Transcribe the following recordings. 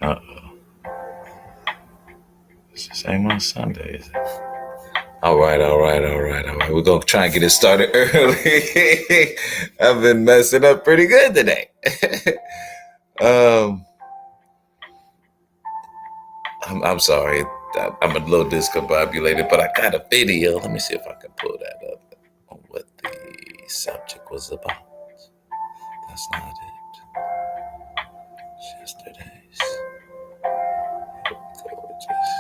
Uh-oh. It's the same on Sundays. All right. We're going to try and get it started early. I've been messing up pretty good today. um, I'm sorry. I'm a little discombobulated, but I got a video. Let me see if I can pull that up on what the subject was about. That's not it. It's yesterday's. Gorgeous.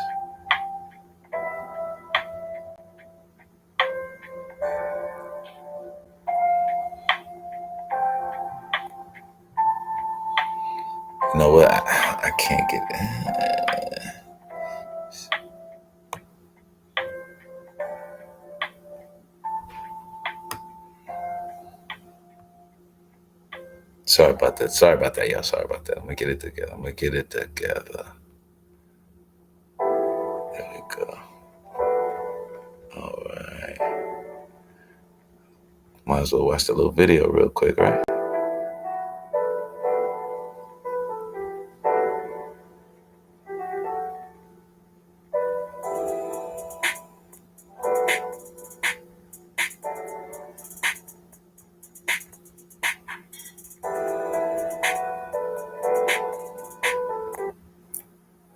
You know what? I can't get it. Sorry about that. Sorry about that, y'all. Sorry about that. I'm gonna get it together. There we go. All right. Might as well watch the little video real quick, right?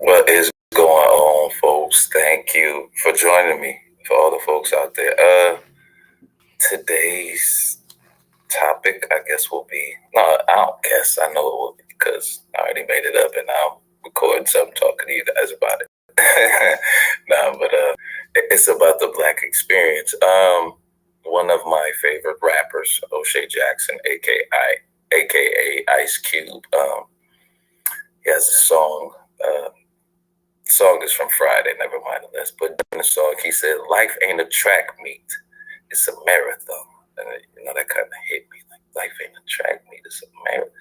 What is going on, folks? Thank you for joining me. For all the folks out there. Today's topic, I guess, will be no, I don't guess. I know it will be because I already made it up and I'm recording something talking to you guys about it. It's about the Black experience. One of my favorite rappers, O'Shea Jackson, aka Ice Cube. He has a song. The song is from Friday. Never mind the list. But in the song, he said, "Life ain't a track meet; it's a marathon." And that kind of hit me. Like, life ain't a track meet; it's a marathon.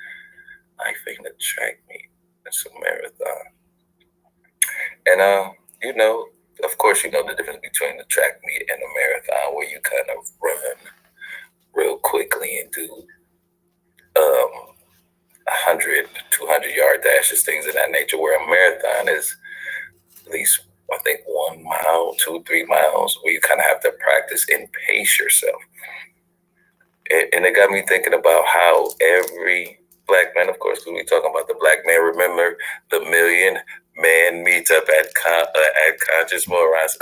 Life ain't a track meet; it's a marathon. And of course, you know the difference between the track meet and a marathon, where you kind of run real quickly and do 100, 200-yard dashes, things of that nature. Where a marathon is at least, I think, 1 mile, 2, 3 miles, where you kind of have to practice and pace yourself. And it got me thinking about how every Black man, of course, because we're talking about the Black man, remember the million man meets up at Conscious Morons.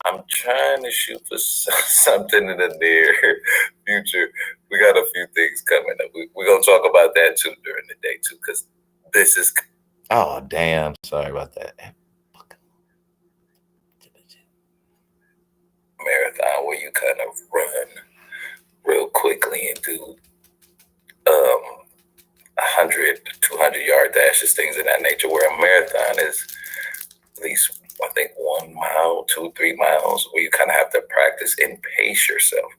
I'm trying to shoot for something in the near future. We got a few things coming up. We're going to talk about that too during the day too, because this is... Oh, damn. Sorry about that. Marathon, where you kind of run real quickly and do 100, 200-yard dashes, things of that nature, where a marathon is at least, I think, 1 mile, 2, 3 miles, where you kind of have to practice and pace yourself.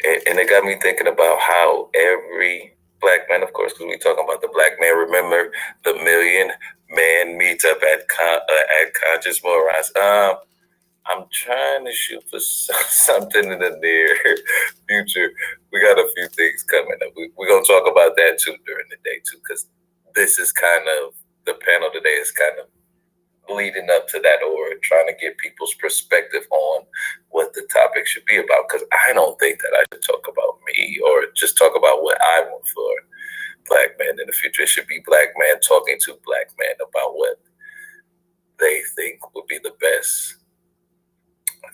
And it got me thinking about how every Black man, of course, because we're talking about the Black man, remember the million man meets up at Conscious Morons. I'm trying to shoot for something in the near future. We got a few things coming up. We're going to talk about that too during the day too, because this is kind of, the panel today is kind of leading up to that, or trying to get people's perspective on what the topic should be about. Because I don't think that I should talk about me or just talk about what I want for Black men in the future. It should be Black men talking to Black men about what they think would be the best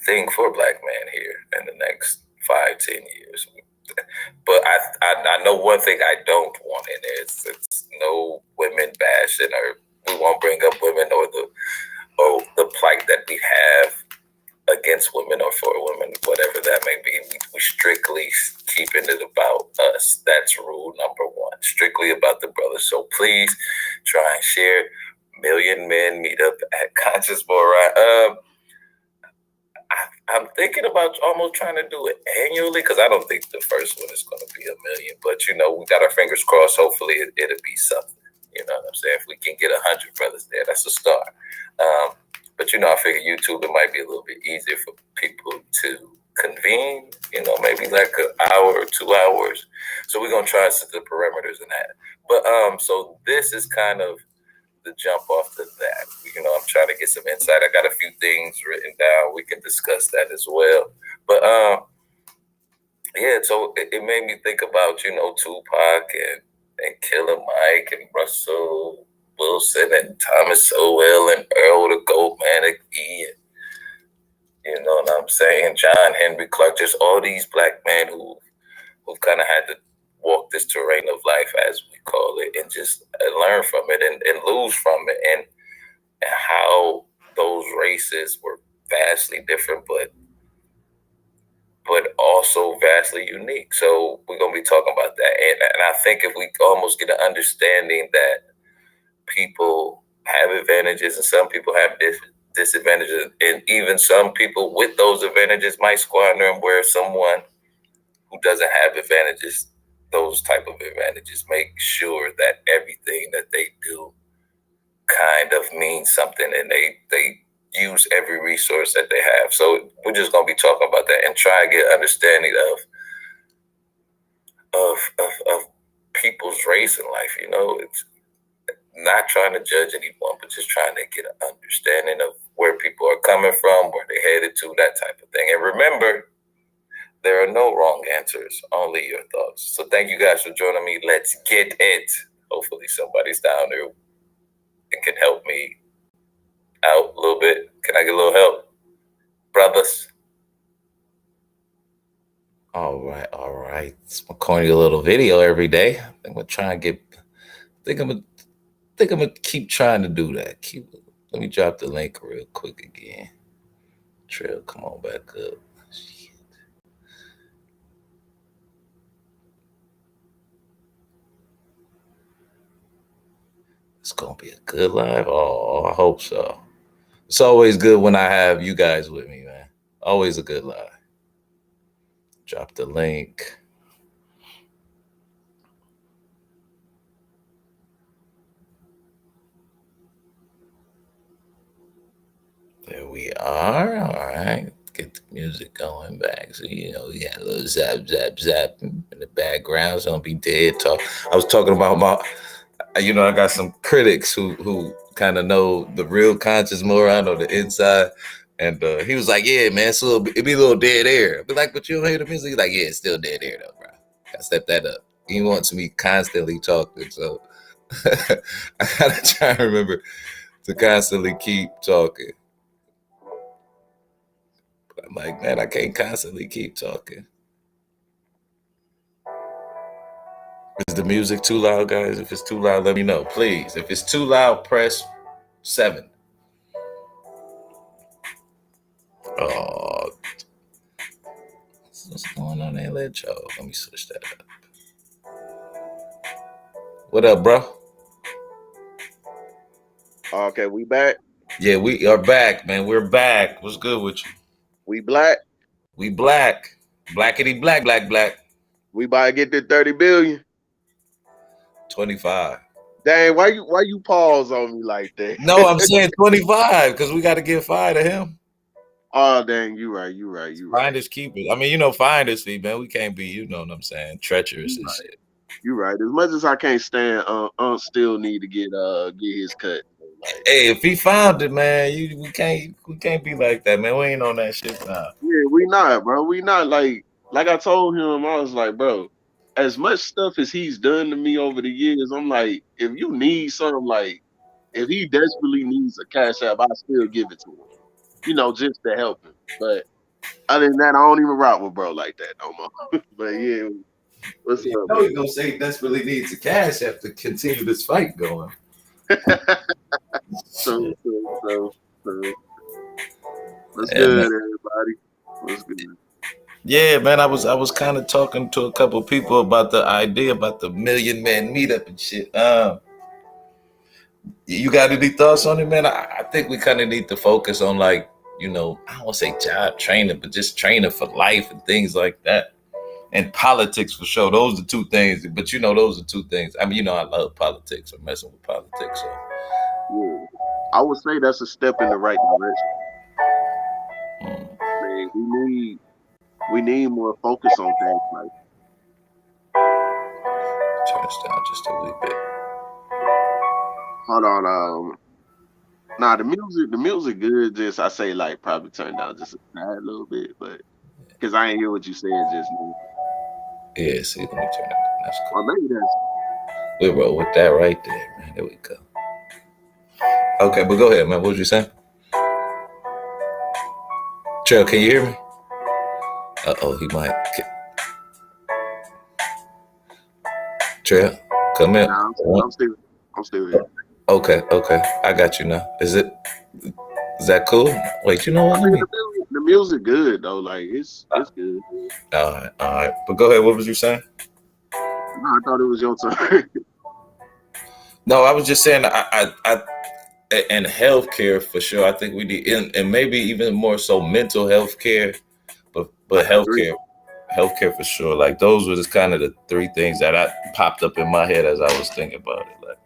thing for Black men here in the next 5, 10 years. But I know one thing I don't want in there. It's no women bashing, or we won't bring up women or the plight that we have against women or for women, whatever that may be. We strictly keeping it about us. That's rule number 1. Strictly about the brothers. So please try and share. Million men meet up at Conscious Moron. I'm thinking about almost trying to do it annually, because I don't think the first one is going to be 1 million. But, we got our fingers crossed. Hopefully it'll be something. You know what I'm saying? If we can get 100 brothers there, that's a start. But, I figure YouTube, it might be a little bit easier for people to convene, maybe like an hour or 2 hours. So we're gonna try to set the parameters in that. But so this is kind of the jump off to that. I'm trying to get some insight. I got a few things written down. We can discuss that as well. But yeah, so it made me think about, Tupac and Killer Mike and Russell Wilson and Thomas Sowell and Earl the Goldman E. And, you know what I'm saying? John Henry Clark, just all these black men who kind of had to walk this terrain of life, as we call it, and just learn from it and lose from it, and how those races were vastly different, but also vastly unique. So we're gonna be talking about that, and I think if we almost get an understanding that people have advantages and some people have disadvantages, and even some people with those advantages might squander them, where someone who doesn't have advantages, those type of advantages, make sure that everything that they do kind of means something, and they use every resource that they have. So we're just gonna be talking about that and try to get understanding of people's race in life. It's not trying to judge anyone, but just trying to get an understanding of where people are coming from, where they're headed to, that type of thing. And remember, there are no wrong answers, only your thoughts. So thank you guys for joining me. Let's get it. Hopefully somebody's down there and can help me out a little bit. Can I get a little help, brothers? All right. It's my corny little video every day. I think I'm gonna try and I'm gonna keep trying to do that. Let me drop the link real quick again. Trail, come on back up. Shit. It's gonna be a good live. Oh, I hope so. It's always good when I have you guys with me, man. Always a good live. Drop the link. There we are. All right. Get the music going back. So, we got a little zap, zap, zap in the background. So don't be dead talk. I was talking about I got some critics who kind of know the real conscious more. I know the inside. And he was like, yeah, man, so it'd be a little dead air. I'd be like, but you don't hear the music? He's like, yeah, it's still dead air though, bro. Gotta step that up. He wants me constantly talking. So I gotta try and remember to constantly keep talking. I'm like, man, I can't constantly keep talking. Is the music too loud, guys? If it's too loud, let me know, please. If it's too loud, press 7. Oh, what's going on there, let y'all? Let me switch that up. What up, bro? Okay, we back. Yeah, we are back, man. We're back. What's good with you? We black. We black. Blackity black, black, black. We about to get to 30 billion. 25. Dang, why you pause on me like that? No, I'm saying 25 because we got to give 5 to him. Oh, dang, you right. Finders keepers. I mean, finders fee, man. We can't be, you know what I'm saying, treacherous and shit. You right. As much as I can't stand, still need to get his cut. Like, hey, if he found it, man, we can't be like that, man. We ain't on that shit now. Yeah, we not, bro. We not like I told him. I was like, bro, as much stuff as he's done to me over the years, I'm like, if you need something, like if he desperately needs a cash app, I still give it to him. Just to help him. But other than that, I don't even rock with bro like that no more. But yeah, what's up? He's gonna say he desperately needs a cash app to continue this fight going. so, what's good, man. Everybody? What's good? Yeah, man. I was kind of talking to a couple of people about the idea about the Million Man meetup and shit. You got any thoughts on it, man? I think we kind of need to focus on, like, I don't want to say job training, but just training for life and things like that. And politics for sure. Those are 2 things. But those are 2 things. I mean, I love politics. I'm messing with politics. So. Yeah. I would say that's a step in the right direction. Man, we need We need more focus on things like. Turn this down just a wee bit. Hold on. Nah, the music good. Just I say like probably turn down just a tad little bit, but because I ain't hear what you said just now. Yeah, see, let me turn it down. That's Or cool. maybe that's We roll with that right there, man. There we go. Okay, but go ahead, man. What was you saying? Trail, can you hear me? Uh-oh, he might. Trail, come in. nah. I'm still here. Okay. I got you now. Is that cool? Wait, you know I what? Let mean, me. the music good though. Like it's good. All right. But go ahead. What was you saying? No, I thought it was your turn. No, I was just saying. And healthcare for sure. I think we need, and maybe even more so, mental health care. But I agree. healthcare for sure. Like those were just kind of the three things that I popped up in my head as I was thinking about it. Like,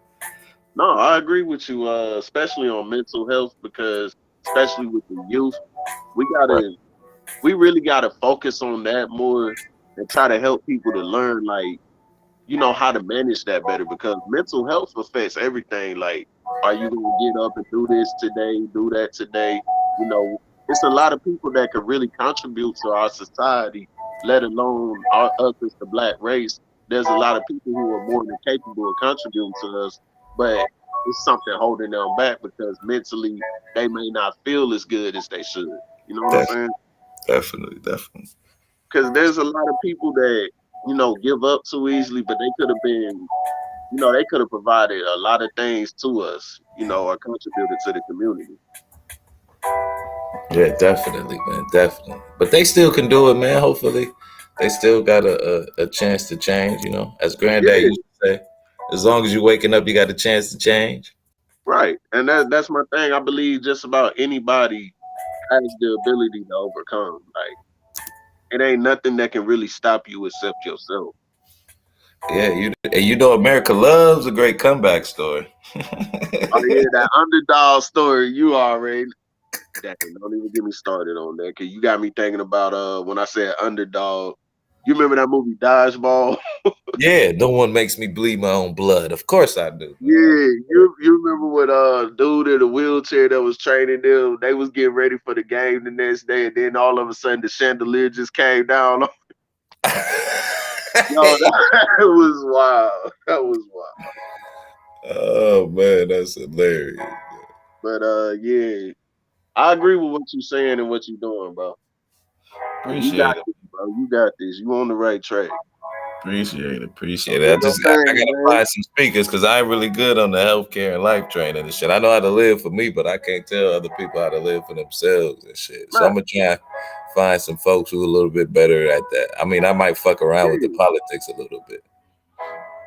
No, I agree with you. Especially on mental health because especially with the youth, we right. gotta we really gotta focus on that more and try to help people to learn like how to manage that better because mental health affects everything. Like, are you gonna get up and do this today, do that today? You know, it's a lot of people that could really contribute to our society, let alone us as the black race. There's a lot of people who are more than capable of contributing to us, but it's something holding them back because mentally they may not feel as good as they should. You know what I'm Def- saying? definitely. Because there's a lot of people that give up too easily, but they could have been they could have provided a lot of things to us, or contributed to the community. Yeah, definitely, man, definitely. But they still can do it, man. Hopefully, they still got a chance to change. As Granddad Yeah, used to say, as long as you're waking up, you got a chance to change. right. And that's my thing. I believe just about anybody has the ability to overcome. Like it ain't nothing that can really stop you except yourself. Yeah, America loves a great comeback story. Oh yeah, that underdog story you already. Dang, don't even get me started on that because you got me thinking about when I said underdog. You remember that movie Dodgeball? Yeah, no one makes me bleed my own blood. Of course I do, Yeah, man. you remember what dude in the wheelchair that was training them? They was getting ready for the game the next day, and then all of a sudden the chandelier just came down. Yo, that was wild. That was wild. Oh man, that's hilarious. But yeah, I agree with what you're saying and what you're doing, bro. You got Appreciate it. this, bro. You got this. You on the right track. Appreciate Do it. your I thing, gotta man. find some speakers because I ain't really good on the healthcare and life training and shit. I know how to live for me, but I can't tell other people how to live for themselves and shit. So Man, I'm gonna try and find some folks who are a little bit better at that. I mean, I might fuck around with the yeah, politics a little bit.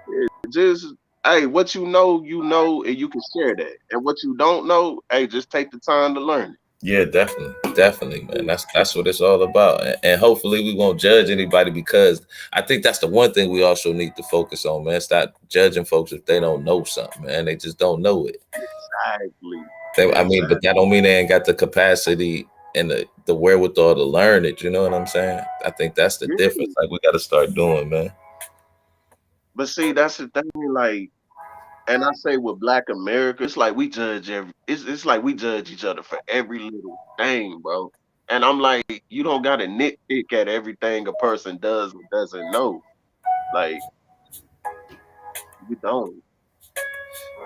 yeah. Just hey, what you know, and you can share that. And what you don't know, hey, just take the time to learn Yeah, definitely, man. it. That's what it's all about, and hopefully we won't judge anybody because I think that's the one thing we also need to focus on, man. Stop judging folks if they don't know something, man. They just don't know it. Exactly. I mean, but Exactly. that don't mean they ain't got the capacity and the wherewithal to learn it. You know what I'm saying? I think that's the difference. Yeah. Like we got to start doing, man. But see, that's the thing, like, and I say with Black America, it's like we judge it's like we judge each other for every little thing, bro. And I'm like, you don't gotta nitpick at everything a person does or doesn't know. Like, you don't.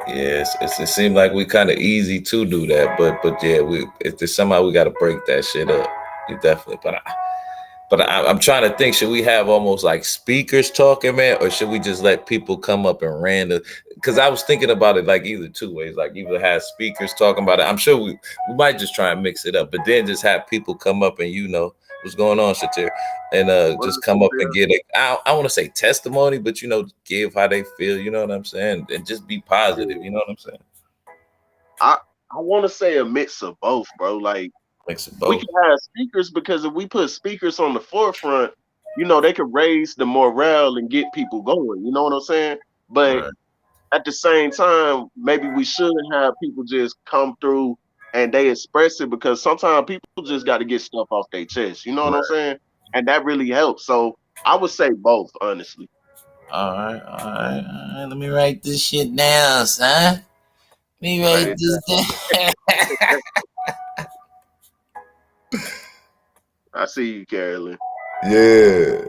Yes, it seemed like we kind of easy to do that, but yeah, somehow we got to break that shit up. You definitely, I'm trying to think, should we have almost like speakers talking, man, or should we just let people come up and random? Because I was thinking about it like either two ways, like either have speakers talking about it. I'm sure we might just try and mix it up, but then just have people come up and what's going on, Shatir, and What just else come is up and there? get I want to say testimony, but give how they feel. You know what I'm saying, and just be positive. Yeah. You know what I'm saying? I I wanna say a mix of both, bro. Like Mix of we both. can have speakers because if we put speakers on the forefront, they could raise the morale and get people going. You know what I'm saying? But Right. at the same time, maybe we should have people just come through and they express it because sometimes people just got to get stuff off their chest. You know what I'm Right. saying? and that really helps. So I would say both, honestly. All right, all right, all right. Let me write this shit down, son. Let me Right. write this down. I see you, Carolyn. Yeah.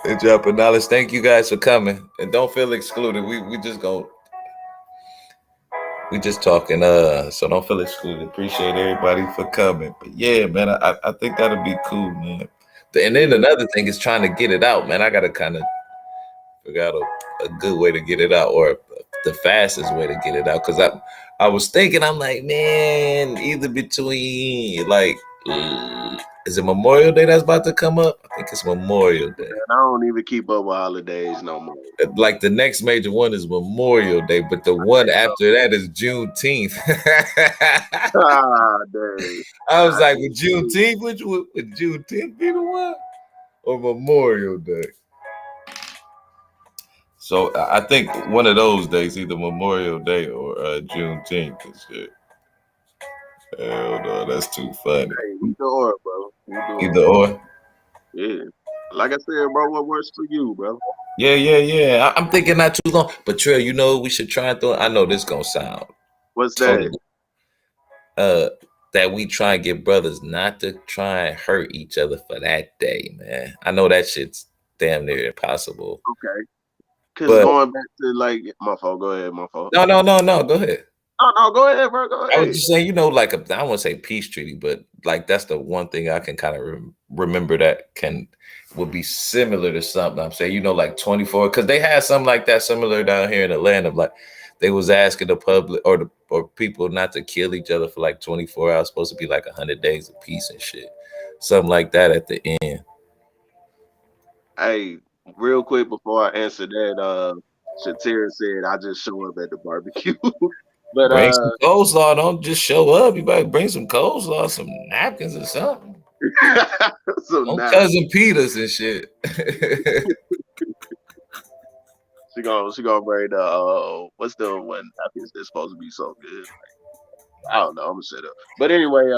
And dropping knowledge. Thank you guys for coming. And don't feel excluded. We just go we just talking so don't feel excluded. Appreciate everybody for coming. But yeah, man, I think that'll be cool, man. And then Yeah. another thing is trying to get it out, man. I gotta kind of figure out a good way to get it out, or the fastest way to get it out. Cause I was thinking, I'm like, man, either between like is it Memorial Day that's about to come up? I think it's Memorial Day. And I don't even keep up with holidays no more. Like the next major one is Memorial Day, but the one after that is Juneteenth. Ah, dang. I was I like, see. with Juneteenth, which would Juneteenth be the one or Memorial Day? So I think one of those days, either Memorial Day or Juneteenth, and shit. Hell no, that's too funny. Hey, either or, bro. Either Either or. or. Yeah. Like I said, bro, what works for you, bro? Yeah, yeah, yeah. I'm thinking not too long. But Trill, you know we should try and throw. I know this gonna sound What's that? totally uh that we try and get brothers not to try and hurt each other for that day, man. I know that shit's damn near impossible. Okay. Cause But going back to like my fault. Go ahead, my fault. no, no, no, no. Go ahead. Oh no, go ahead, bro. Go I was ahead. just saying, like I don't want to say peace treaty, but like that's the one thing I can kind of remember that would be similar to something. I'm saying, like 24, because they had something like that similar down here in Atlanta. Like they was asking the public or people not to kill each other for like 24 hours. Supposed to be like 100 days of peace and shit, something like that at the end. Hey, real quick before I answer that, Shatira said I just show up at the barbecue. But Bring some coleslaw. Don't just show up. You better bring some coleslaw, some napkins or something. so Don't now cousin Peters and shit. she gonna bring the what's the one napkins that's supposed to be so good? I don't know. I'm gonna shut up. But anyway,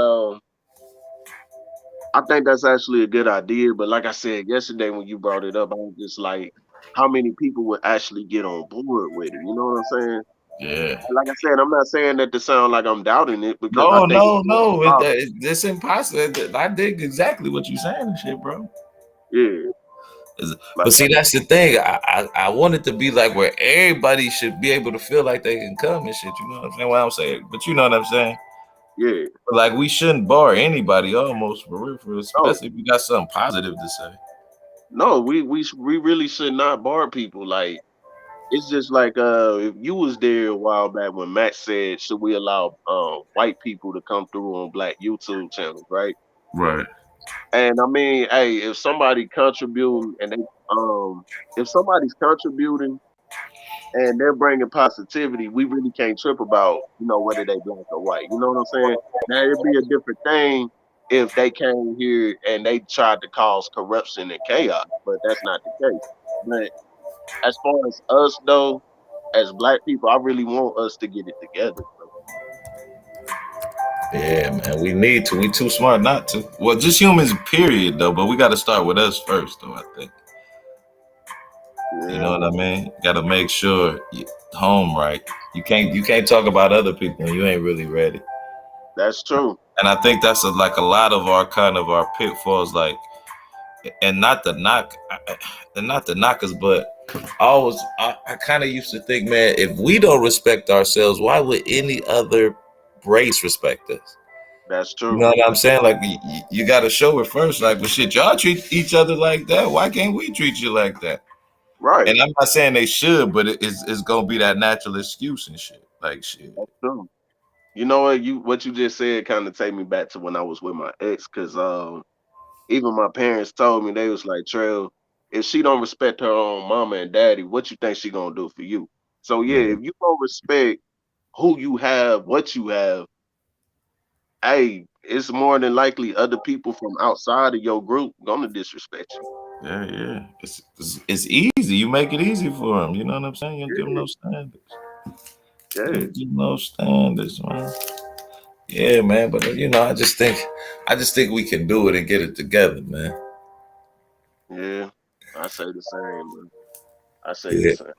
I think that's actually a good idea. But like I said yesterday when you brought it up, I was just like, how many people would actually get on board with it? You know what I'm saying? Yeah. And like I said, I'm not saying that to sound like I'm doubting it because I No, think no, no. possible. It's impossible. I dig exactly what you're saying and shit, bro. Yeah, But like see, that's the thing. I want it to be like where everybody should be able to feel like they can come and shit. You know what I'm saying? What I'm saying, but you know what I'm saying. yeah. But like we shouldn't bar anybody almost for real, No, especially if you got something positive to say. no, we really should not bar people. Like it's just like if you was there a while back when Matt said, should we allow white people to come through on black YouTube channels, right? Right. And I mean, hey, if somebody contributing and they if somebody's contributing and they're bringing positivity, we really can't trip about, whether they black or white. You know what I'm saying? Now it'd be a different thing if they came here and they tried to cause corruption and chaos, but that's not the case. But as far as us though, as black people, I really want us to get it together. Bro. Yeah, man. We need to. We too smart not to. Well, just humans, period, though. But we got to start with us first, though. I think. You Yeah, know what I mean? Got to make sure home right. You can't talk about other people when you ain't really ready. that's true. And I think that's like a lot of our kind of our pitfalls, like, and not to knock, and not to knock us, but I kind of used to think, man, if we don't respect ourselves, why would any other race respect us? That's You true. know what I'm saying? Like, you got to show it first. Like, well, shit, y'all treat each other like that. Why can't we treat you like that? Right. And I'm not saying they should, but it's gonna be that natural excuse and shit. Like shit. That's true. You know what you just said kind of take me back to when I was with my ex, because even my parents told me they was like, Trail, if she don't respect her own mama and daddy, what you think she gonna do for you? So yeah, Yeah, if you don't respect who you have, what you have, hey, it's more than likely other people from outside of your group gonna disrespect you. yeah, yeah. It's easy. You make it easy for them. You know what I'm saying? You don't give them Yeah, no standards. You yeah. don't give them no standards, man. Yeah, man. But I just think I just think we can do it and get it together, man. Yeah, I say the same, man. I say the Yeah. same.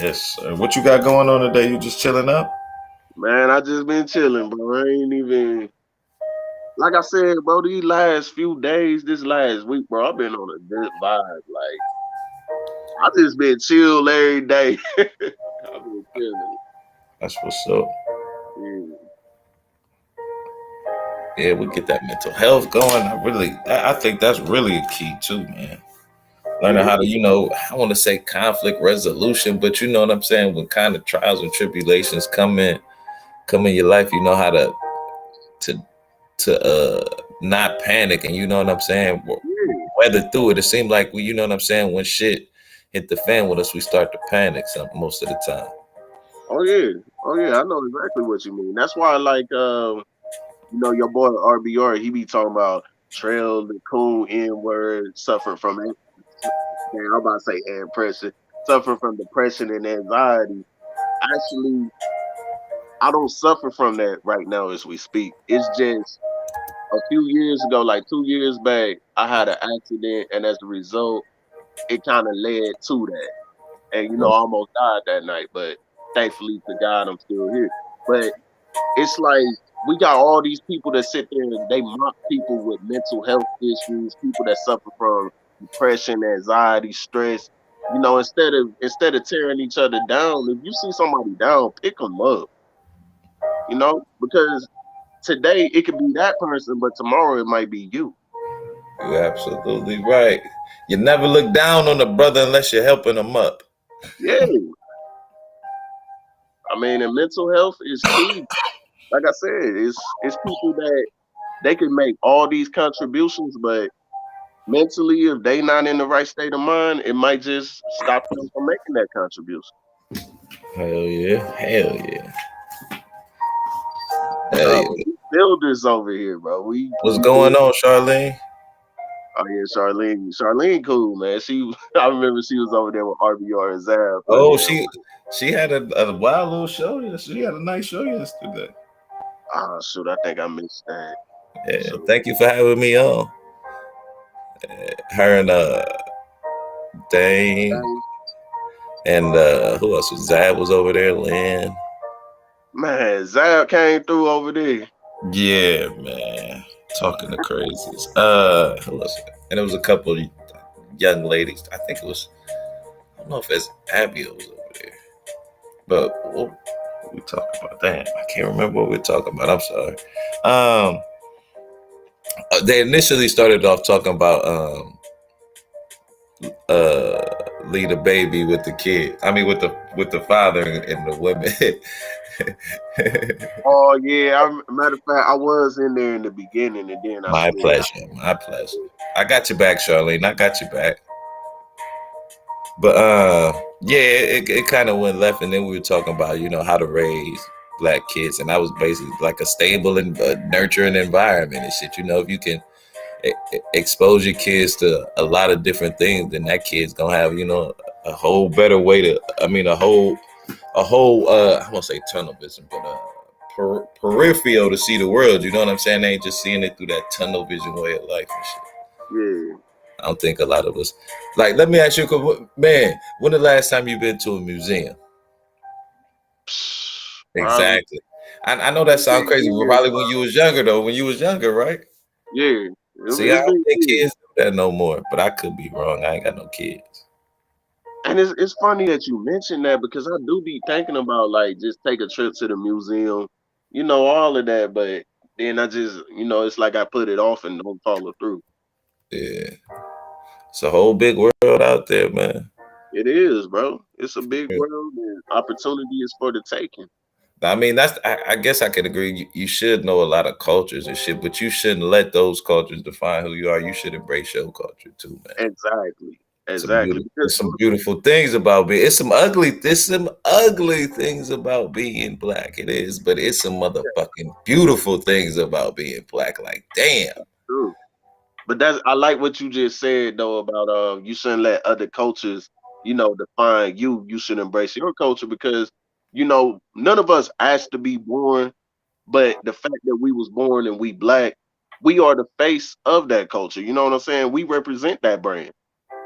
Yes, sir. What you got going on today? You just chilling up? Man, I just been chilling, bro. I ain't even like I said, bro. These last few days, this last week, bro, I've been on a good vibe. Like I just been chill every day. I've been chilling. That's what's up. Yeah. Yeah, we get that mental health going. I think that's really a key too, man. Learning Yeah. how to, I want to say conflict resolution, but you know what I'm saying? When kind of trials and tribulations come in your life, you know how to not panic, and you know what I'm saying? Yeah. Weather through it. It seemed like you know what I'm saying, when shit hit the fan with us, we start to panic most of the time. Oh yeah. Oh yeah. I know exactly what you mean. That's why, like, your boy RBR, he be talking about Trail the coon N word, suffering from it. Man, I'm about to say depression, suffering from depression and anxiety. Actually, I don't suffer from that right now as we speak. It's just a few years ago, like 2 years back, I had an accident, and as a result, it kind of led to that. And I almost died that night, but thankfully to God, I'm still here. But it's like we got all these people that sit there and they mock people with mental health issues, people that suffer from depression, anxiety, stress. Instead of tearing each other down, if you see somebody down, pick them up. Because today it could be that person, but tomorrow it might be you. You're absolutely right. You never look down on a brother unless you're helping him up. Yeah, I mean, and mental health is key. Like I said, it's people that they can make all these contributions, but mentally, if they not in the right state of mind, it might just stop them from making that contribution. Hell yeah. Hell yeah. Hell But yeah. we builders over here, bro. What's We going build. on, Charlene? Oh yeah, Charlene. Charlene, cool man. I remember she was over there with RBR and Zab. Funny Oh, hell. she had a wild little show. She had a nice show yesterday. Ah, shoot, I think I missed that. Yeah, So, thank you for having me on. Her and Dane dang, and who else was Zab was over there, Lynn. man, Zab came through over there. Yeah, man. Talking the crazies. Who else? And there was a couple of young ladies. I think it was, I don't know if it's Abby was over there. But what we talking about? Damn, I can't remember what we're talking about. I'm sorry. They initially started off talking about uh lead a baby with the kid. I mean with the father and the women. Oh yeah, matter of fact, I was in there in the beginning, and then I My slid out. pleasure. My pleasure. I got your back, Charlene. I got your back. But yeah, it kind of went left, and then we were talking about how to raise black kids, and that was basically like a stable and nurturing environment and shit. If you can expose your kids to a lot of different things, then that kid's gonna have a whole better way to. I mean, a whole I won't say tunnel vision, but peripheral to see the world. You know what I'm saying? They ain't just seeing it through that tunnel vision way of life and shit. Yeah. I don't think a lot of us like. Let me ask you, man. When the last time you been to a museum? Probably Exactly. I know that sounds crazy, but 10 years. probably when you was younger, though. When you was younger, right? Yeah, See, I it's don't been think years. kids do that no more. But I could be wrong. I ain't got no kids. And it's funny that you mentioned that because I do be thinking about like just take a trip to the museum, all of that, but then I just, it's like I put it off and don't follow through. Yeah, it's a whole big world out there, man. It is, bro. It's a big world and opportunity is for the taking. I mean, I guess I could agree. You should know a lot of cultures and shit, but you shouldn't let those cultures define who you are. You should embrace your culture too, man. Exactly. Some Exactly. beautiful, Because there's some beautiful things about being. There's some ugly things about being black. It is, but it's some motherfucking beautiful things about being black. Like, damn. true. But I like what you just said though about you shouldn't let other cultures, define you. You should embrace your culture because, none of us asked to be born. But the fact that we was born and we black, we are the face of that culture. You know what I'm saying? We represent that brand.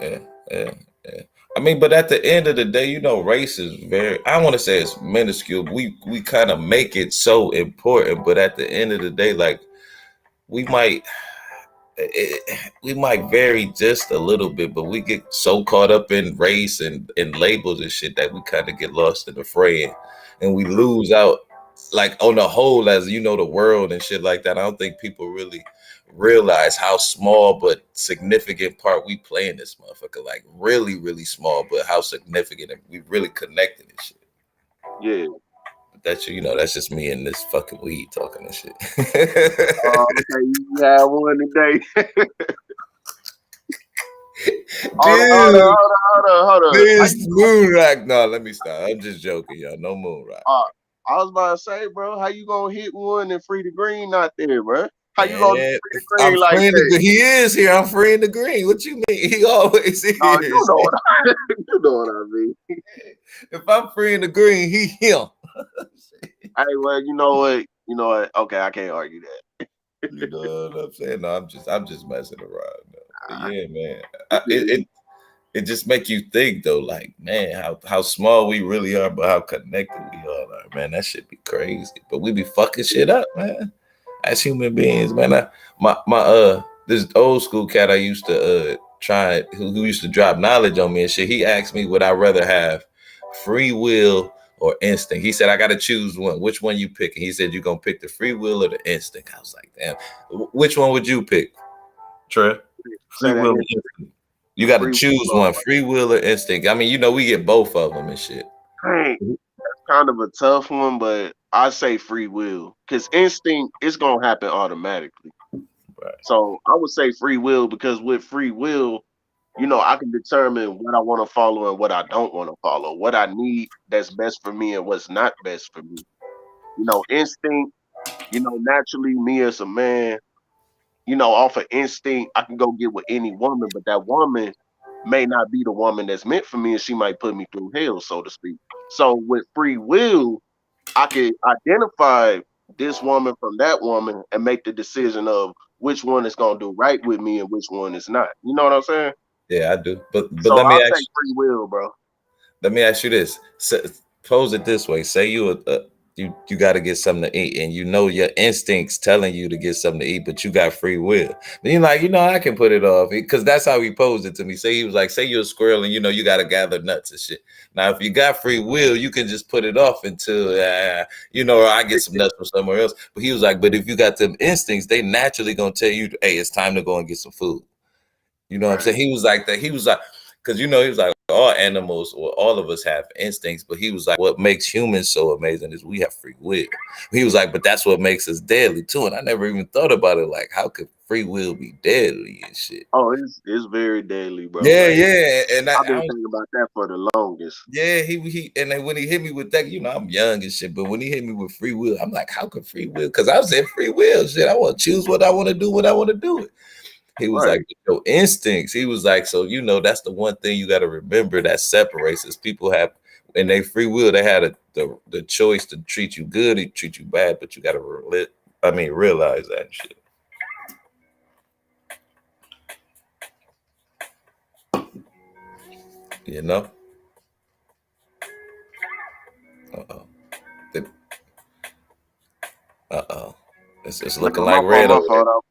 Yeah, yeah, yeah. I mean, but at the end of the day, race is very. I want to say it's minuscule. We kind of make it so important, but at the end of the day, like we might we might vary just a little bit, but we get so caught up in race and labels and shit that we kind of get lost in the fray, and we True. lose out like on the whole as the world and shit like that. I don't think people really realize how small but significant part we play in this motherfucker. Like really, really small, but how significant we really connected and shit. Yeah. But that's just me and this fucking weed talking and shit. Okay, you had one today. Hold on, hold on, Dude. hold on, hold on. How This you, moon rock. No, let me stop. I'm just joking, y'all. No moon rock. uh, I was about to say, bro, how you gonna hit one and free the green not there, bro? How you gonna Man, free the I'm green like freeing that? the. He is here. I'm freeing the green. What you mean? He always Oh, you is. know what you know what I mean. If I'm freeing the green, he him. Hey, well, you know what? You know what? Okay, I can't argue that. You know what I'm saying? No, I'm just messing around. Though. But Ah, yeah, man. you It just make you think though, like man, how small we really are, but how connected we all are, man. That shit be crazy. But we be fucking shit up, man. As human beings, man. My this old school cat I used to try who used to drop knowledge on me and shit. He asked me would I rather have free will or instinct. He said I gotta choose one. Which one you pick? And he said you're gonna pick the free will or the instinct. I was like, damn, which one would you pick, Trey? say Free that will or again. instinct? You got to Free choose will. one, free will or instinct. I mean, we get both of them and shit. Dang, kind of a tough one, but I say free will because instinct is gonna happen automatically. Right. So I would say free will because with free will, I can determine what I want to follow and what I don't want to follow, what I need that's best for me and what's not best for me. Instinct, naturally, me as a man, off of instinct, I can go get with any woman, but that woman may not be the woman that's meant for me and she might put me through hell, so to speak. So with free will, I can identify this woman from that woman and make the decision of which one is gonna do right with me and which one is not. You know what I'm saying? Yeah, I do. But So let me I'll ask take free will, bro. you this. Pose it this way. Say you got to get something to eat, and your instincts telling you to get something to eat, but you got free will. Then you're like, I can put it off because that's how he posed it to me. Say he was like, say you're a squirrel, and you got to gather nuts and shit. Now, if you got free will, you can just put it off until or I get some nuts from somewhere else. But he was like, but if you got them instincts, they naturally gonna tell you, hey, it's time to go and get some food. You know what I'm Right. saying? He was like that. He was like, because he was like, all animals or all of us have instincts, but he was like, what makes humans so amazing is we have free will. He was like, but that's what makes us deadly too. And I never even thought about it. Like, how could free will be deadly and shit? Oh, it's very deadly, bro. Yeah, Like yeah. And I've I been was, thinking about that for the longest. yeah, he and then when he hit me with that, I'm young and shit, but when he hit me with free will, I'm like, how could free will? Because I was in free will shit. I want to choose what I want to do when I want to do it. He was Right. like, your instincts. He was like, so that's the one thing you got to remember that separates us. People have in their free will, they had the choice to treat you good or treat you bad, but you got to realize that shit. You know? Uh oh. Uh oh. It's looking Nah, like my fault, red my over there. fault.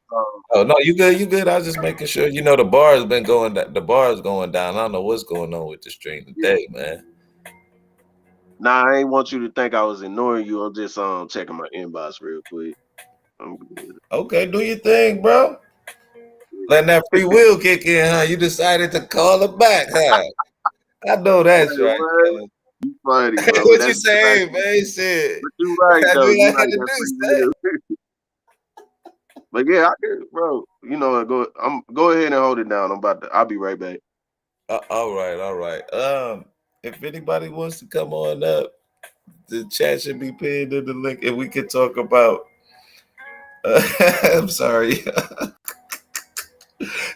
Oh no, you good? You good? I was just making sure. The bar has been going. The bar is going down. I don't know what's going on with the stream Yeah. today, man. Nah, I ain't want you to think I was ignoring you. I'm just checking my inbox real quick. I'm good. Okay, do your thing, bro. Letting that free will kick in, huh? You decided to call her back, huh? I know that's Wait, right, what? Kellen. You funny, bro. But What you that's say, man? Shit. but you right I though. knew You I had right. to That do free that. will. But yeah, I can, bro. Go ahead and hold it down. I'll be right back. All right, all right. If anybody wants to come on up, the chat should be pinned in the link, and we can talk about. I'm sorry,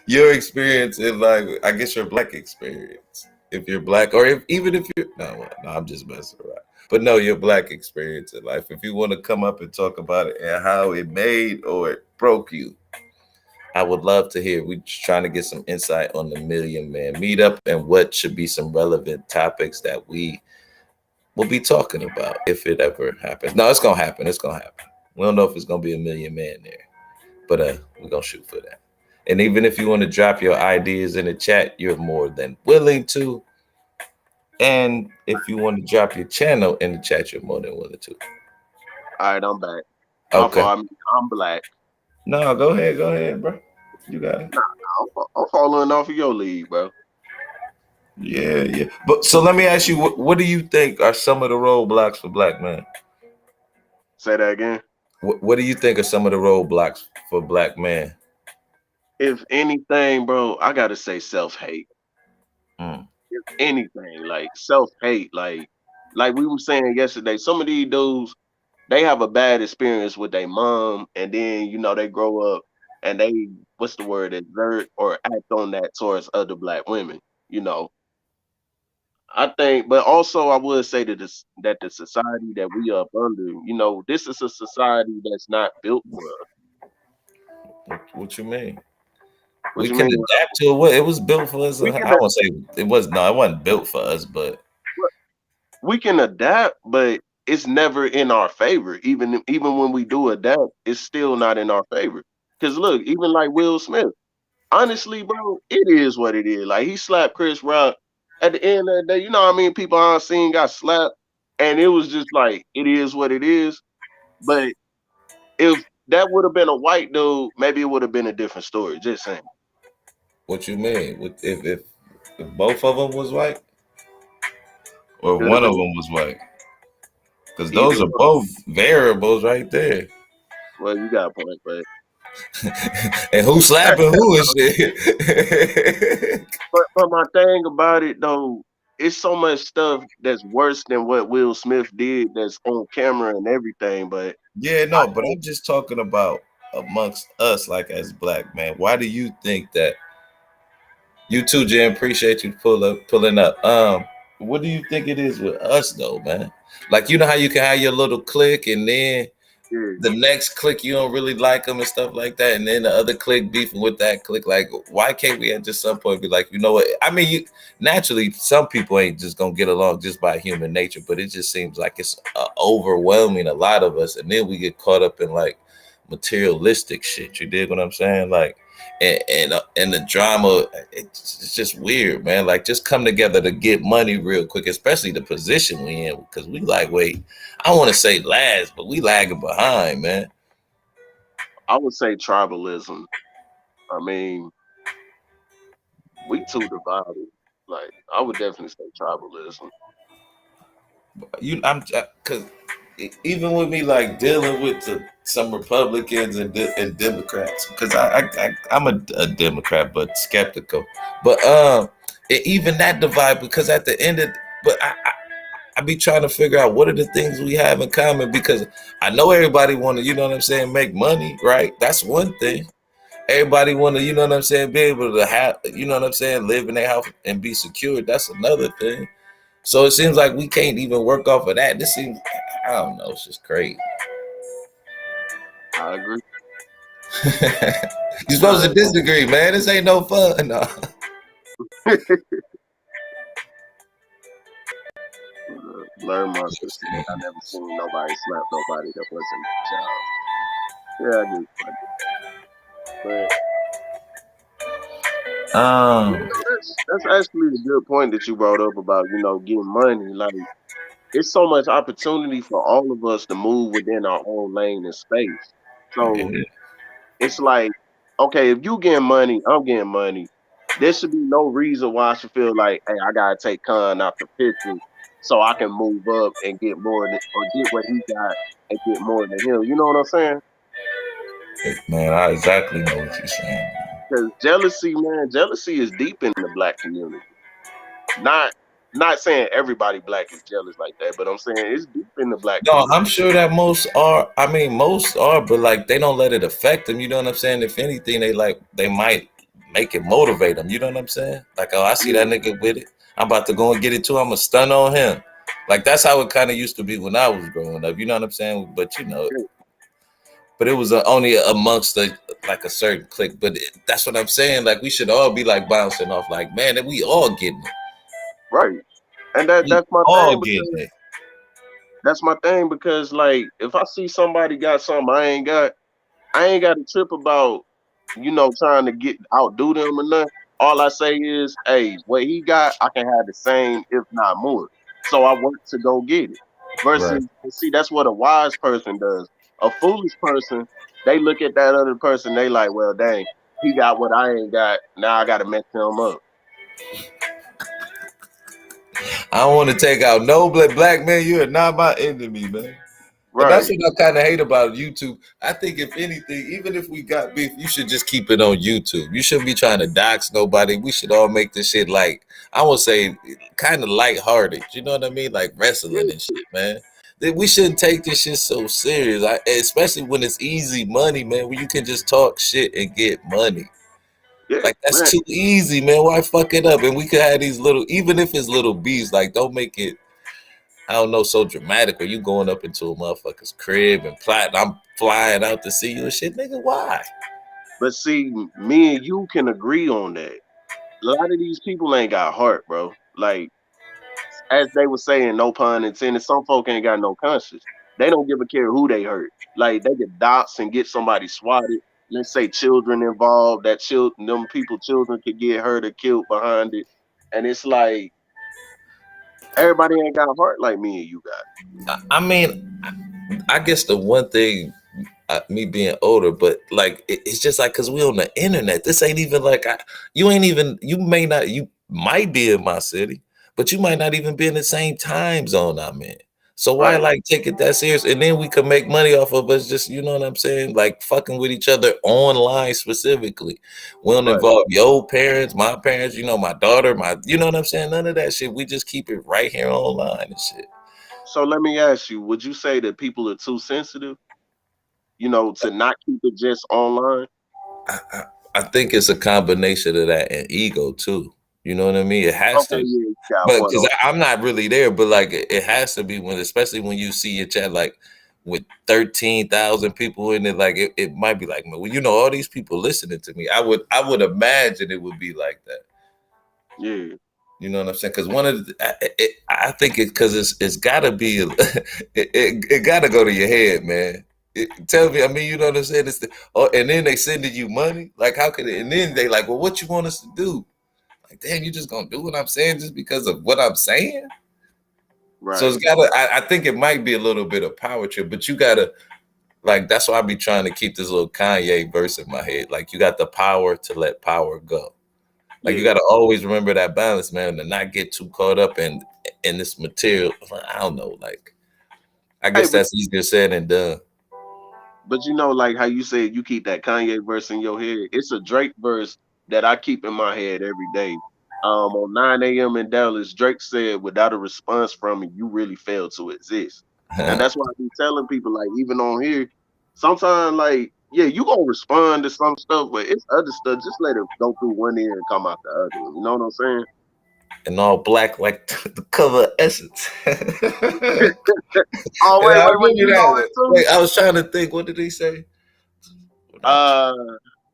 your experience in I guess your black experience. If you're black, or even if you're no, I'm just messing around. But no, your black experience in life. If you want to come up and talk about it and how it made or it broke you, I would love to hear. We're just trying to get some insight on the Million Man Meetup and what should be some relevant topics that we will be talking about if it ever happens. No, it's gonna happen. It's gonna happen. We don't know if it's gonna be a million man there, but we're gonna shoot for that. And even if you want to drop your ideas in the chat, you're more than willing to. And if you want to drop your channel in the chat, you're more than willing to. All right, I'm back. My Okay. fault. I'm black. No, go ahead, bro. You got it. Nah, I'm following off of your lead, bro. Yeah. But so let me ask you, what do you think are some of the roadblocks for black men? Say that again. What do you think are some of the roadblocks for black men? If anything, bro, I gotta say self-hate. Mm. If anything, like self-hate, like we were saying yesterday, some of these dudes, they have a bad experience with their mom, and then they grow up and they what's the word, exert or act on that towards other black women. You know, I think, but also I would say that the society that we up under, this is a society that's not built for us. What you mean? What We you can mean? adapt to it. It was built for us. We I can won't say it was. No, it wasn't built for us. But we can adapt, but it's never in our favor. Even when we do adapt, it's still not in our favor. Cause look, even like Will Smith, honestly, bro, it is what it is. Like he slapped Chris Rock. At the end of the day, what I mean? People on scene got slapped, and it was just like it is what it is. But if that would have been a white dude, maybe it would have been a different story. Just saying. what you mean? If both of them was white, or Could have one of been them was white, because either those are one. both variables right there. Well, you got a point, but And who slapping who and shit? but my thing about it though, it's so much stuff that's worse than what Will Smith did that's on camera and everything. But Yeah, I no, but think I'm just talking about amongst us, like as black man. Why do you think that? You too, Jim. Appreciate you pulling up. What do you think it is with us though, man? Like you know how you can have your little clique, and then yeah, the next clique you don't really like them and stuff like that, and then the other clique beefing with that clique. Like, why can't we at just some point be like, you know what? I mean, naturally some people ain't just gonna get along just by human nature, but it just seems like it's overwhelming a lot of us, and then we get caught up in like materialistic shit. You dig what I'm saying? Like, and the drama, it's just weird, man. Like, just come together to get money real quick, especially the position we in, because we like, wait, I want to say last, but we lagging behind, man. I would say tribalism. I mean, we too divided. Like I would definitely say tribalism. I'm because even with me like dealing with some Republicans and Democrats, because I'm a Democrat but skeptical, but even that divide, because at the end of, but I be trying to figure out what are the things we have in common, because I know everybody want to, you know what I'm saying, make money, right? That's one thing. Everybody want to, you know what I'm saying, be able to have, you know what I'm saying, live in their house and be secured. That's another thing. So it seems like we can't even work off of that. This seems, I don't know, it's just crazy. I agree. You're supposed I to disagree, man. This ain't no fun. No. learn my sister. I never seen nobody slap nobody that wasn't a child. Yeah, I get it. But Um, that's actually a good point that you brought up about getting money. Like it's so much opportunity for all of us to move within our own lane and space. So yeah. it's like, okay, if you getting money, I'm getting money. There should be no reason why I should feel like, hey, I gotta take Khan out the picture so I can move up and get more or get what he got and get more than him. You know what I'm saying? Man, I exactly know what you're saying. Because jealousy, man, jealousy is deep in the black community. Not not saying everybody black is jealous like that, but I'm saying it's deep in the black No, community. I'm sure that most are. I mean, most are, but like they don't let it affect them. You know what I'm saying? If anything, they might make it motivate them. You know what I'm saying? Like, oh, I see that Yeah, nigga with it. I'm about to go and get it too. I'm gonna stun on him. Like that's how it kind of used to be when I was growing up. You know what I'm saying? But you know, Yeah, but it was only amongst like a certain clique. But that's what I'm saying. Like we should all be like bouncing off. Like man, that we all getting it. right. And that We that's my all thing getting because it. that's my thing because like if I see somebody got something I ain't got a trip about, trying to get outdo them or nothing. All I say is, hey, what he got, I can have the same, if not more. So I work to go get it. Right. Versus, see, that's what a wise person does. A foolish person, they look at that other person, they like, well, dang, he got what I ain't got. Now I got to mess him up. I don't want to take out no black man. You are not my enemy, man. And that's Right. what I kind of hate about YouTube. I think if anything, even if we got beef, you should just keep it on YouTube. You shouldn't be trying to dox nobody. We should all make this shit like I would say kind of lighthearted. You know what I mean? Like Yeah, wrestling and shit, man. We shouldn't take this shit so serious. Especially when it's easy money, man. Where you can just talk shit and get money. yeah, Like that's man. too easy, man. Why fuck it up? And we could have these little, even if it's little beefs, like don't make it I don't know, so dramatic, or you going up into a motherfucker's crib and plotting, I'm flying out to see you and shit, nigga. Why? But see, me and you can agree on that. A lot of these people ain't got heart, bro. Like, as they were saying, no pun intended, some folk ain't got no conscience. They don't give a care who they hurt. Like they get dots and get somebody swatted. Let's say children involved, that them people, children could get hurt or killed behind it. And it's like everybody ain't got heart like me and you got. I mean, I guess the one thing, me being older, but like it's just like because we on the internet. This ain't even like you ain't even you might be in my city, but you might not even be in the same time zone I'm in. So why Right, like take it that serious? And then we could make money off of us just you know what I'm saying, like fucking with each other online specifically. We don't right. involve your parents, my parents, you know, my daughter, my you know what I'm saying. None of that shit. We just keep it right here online and shit. So let me ask you, would you say that people are too sensitive, to not keep it just online? I, I, I think it's a combination of that and ego too. You know what I mean? It has Okay, to, yeah, you got but one because on. I'm not really there, but like it has to be when, especially when you see your chat like with 13,000 people in it, like it might be like, well, you know, all these people listening to me. I would imagine it would be like that. Yeah. You know what I'm saying? Because one of the, I think it because it's got to be it got to go to your head, man. Tell me, I mean, you know what I'm saying? And then they sending you money. Like, how could it? And then they like, well, what you want us to do? Like, damn, you just gonna do what I'm saying just because of what I'm saying? So it's Right. gotta. I think it might be a little bit of power trip, but you gotta like. That's why I be trying to keep this little Kanye verse in my head. Like, you got the power to let power go. Like you Yeah. got to always remember that balance, man, and not get too caught up in this material. I don't know, like I Hey, guess that's easier said than done. but like how you said you keep that Kanye verse in your head. It's a Drake verse that I keep in my head every day. On 9 a.m. in Dallas, Drake said, "Without a response from me, you really fail to exist." And that's why I be telling people, like, even on here, sometimes, like, yeah, you gonna respond to some stuff, but it's other stuff. Just let it go through one ear and come out the other one. You know what I'm saying? And all black like the cover of Essence. Yeah, Oh, wait, I wait, wait. remember You that know one. it too? Wait, I was trying to think. What did he say? Without you, Uh,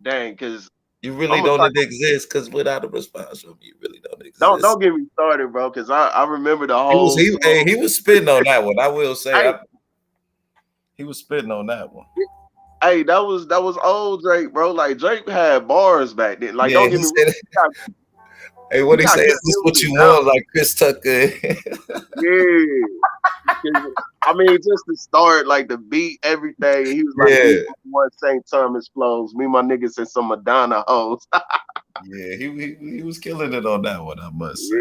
dang, because you really I'm gonna don't start. exist. Because without a response from you, really don't Don't exist. don't get me started, bro, because I remember the He was whole he hey, song. he was spitting on that one. I will say, Hey, he was spitting on that one. hey, that was old Drake, bro. Like Drake had bars back then. Like, Yeah, don't get he me wrong, said, he "Hey, got, he what he got say? good Is this what music you now. want?" Like Chris Tucker. Yeah. 'Cause, I mean, just to start, like the beat, everything. He was like, Yeah, "Me one St. Thomas flows, me my niggas and some Madonna hoes." yeah, he was killing it on that one, I must say.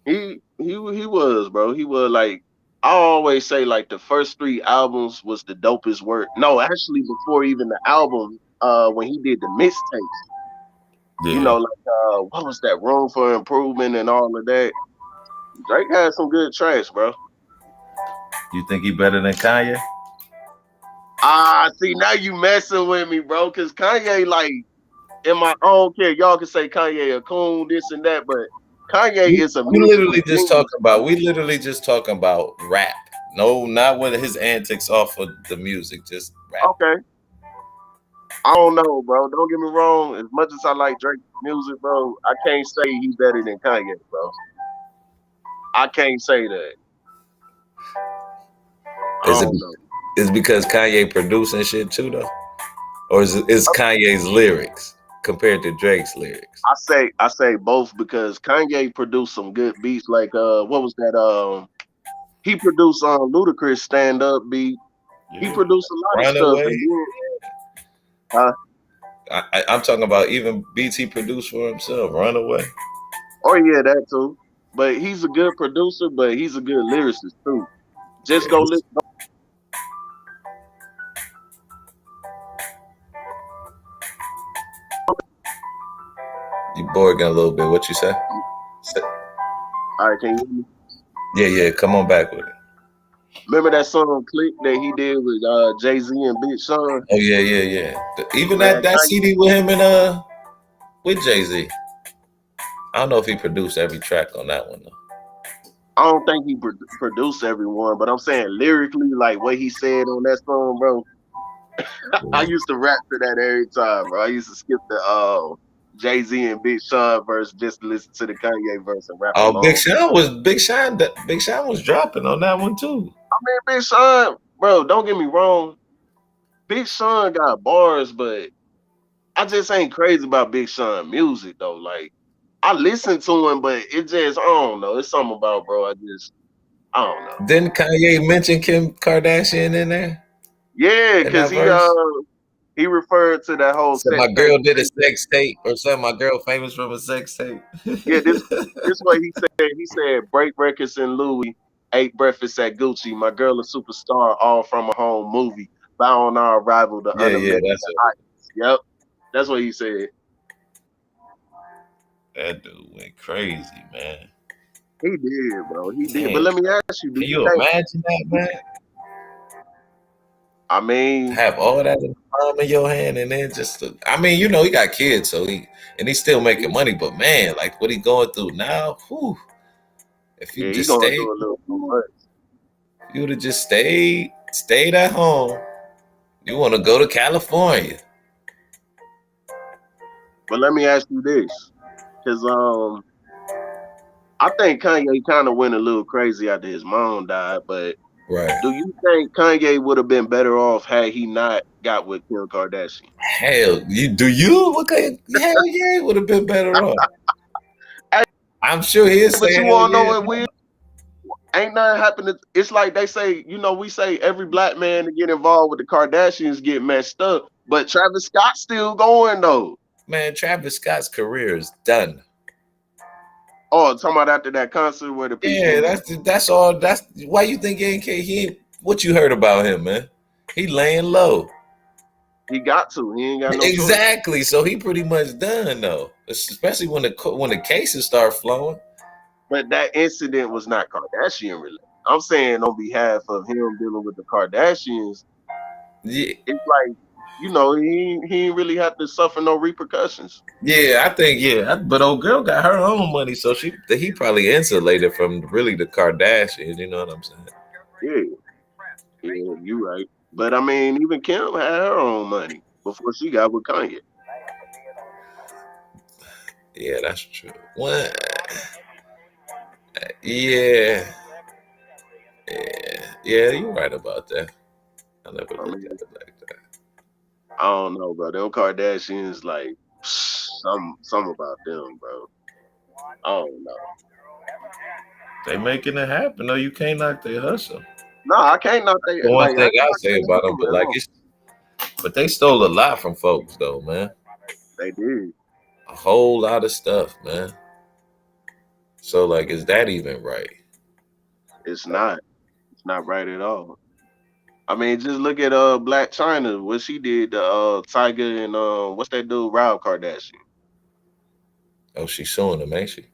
Yeah, he was, bro. He was like, I always say like the first three albums was the dopest work. No, actually, before even the album, when he did the mixtapes, Yeah, like what was that, Room for Improvement and all of that. Drake had some good tracks, bro. you think he better than Kanye? Ah, see, now you messing with me, bro. Cause Kanye, like, in my own care, y'all can say Kanye a coon, this and that, but Kanye is a We musical literally just genius. talking about. We literally just talking about rap. No, not with his antics off of the music. Just rap. Okay, I don't know, bro. Don't get me wrong. As much as I like Drake's music, bro, I can't say he's better than Kanye, bro. I can't say that. I Is it? don't know. Is because Kanye producing shit too though, or is Kanye's lyrics compared to Drake's lyrics? I say both because Kanye produced some good beats. Like what was that? He produced Ludacris stand up beat. He Yeah. produced a lot of stuff, Runaway. and then uh, I'm talking about even beats he produced for himself. Runaway. oh yeah, that too. But he's a good producer, but he's a good lyricist too. Just Yeah. go listen. You bored a little bit. What you say? All right, can you hear me? Yeah, yeah. Come on back with it. Remember that song "Click" that he did with Jay Z and Big Sean? Oh yeah, yeah, yeah. Even Man, that Kanye, CD with him and with Jay Z. I don't know if he produced every track on that one though. I don't think he produced everyone, but I'm saying lyrically, like what he said on that song, bro. I Yeah. used to rap to that every time, bro. I used to skip the Jay Z and Big Sean verse just to listen to the Kanye verse and rap Oh, along. Big Sean was dropping on that one too. I mean, Big Sean, bro. Don't get me wrong. Big Sean got bars, but I just ain't crazy about Big Sean music though. Like I listen to him, but it just I don't know. It's something about bro. I don't know. Didn't Kanye mention Kim Kardashian in there Yeah, in cause that verse? he referred to that whole So sex my tape. girl did a sex tape, or something. My girl famous from a sex tape. Yeah, this what he said. He said break records in Louis, ate breakfast at Gucci. My girl a superstar, all from a home movie. Bow on our arrival, the Yeah, yeah, un-American that's it. heights. Yep, that's what he said. That dude went crazy, man. He did, bro. He did. But Damn, let me ask you, do can you you think? imagine that, man? I mean, Have all that in the palm of your hand, and then I mean, he got kids, so he's still making money. But man, like what he going through now, whew, if you yeah, he just gonna stayed, do a little too much. you would have just stayed at home. You want to go to California? But let me ask you this, because I think Kanye kind of went a little crazy after his mom died. But Right. do you think Kanye would have been better off had he not got with Kim Kardashian? Hell, you do you? Okay, hell yeah, it would have been better off. Hey, I'm sure he'll but say you hell wanna know yeah. what weird? Ain't nothing happening. It's like they say, we say every black man to get involved with the Kardashians get messed up, but Travis Scott's still going though. Man, Travis Scott's career is done. Oh, talking about after that concert where the Yeah, people that's all. That's why you think he ain't what you heard about him, man. He laying low. he got to, he ain't got no choice. Exactly. So he pretty much done though. Especially when the cases start flowing. But that incident was not Kardashian related. I'm saying on behalf of him dealing with the Kardashians, Yeah, it's like, he ain't really have to suffer no repercussions. yeah, I think yeah. But old girl got her own money, so he probably insulated from really the Kardashians. You know what I'm saying? Yeah, yeah, you right. But I mean, even Kim had her own money before she got with Kanye. Yeah, that's true. What? Yeah, yeah. You're right about that. I never I looked mean, at it like that. I don't know, bro. Them Kardashians, like, some about them, bro. I don't know. They making it happen. No, you can't knock their hustle. No, I can't not The think one like I thing ain't I not say think about them, but at all. but they stole a lot from folks though, man. They did. A whole lot of stuff, man. So like, is that even right? It's not. It's not right at all. I mean, just look at Black China, what she did to Tiger and what's that dude, Rob Kardashian. Oh, she's suing them, ain't she?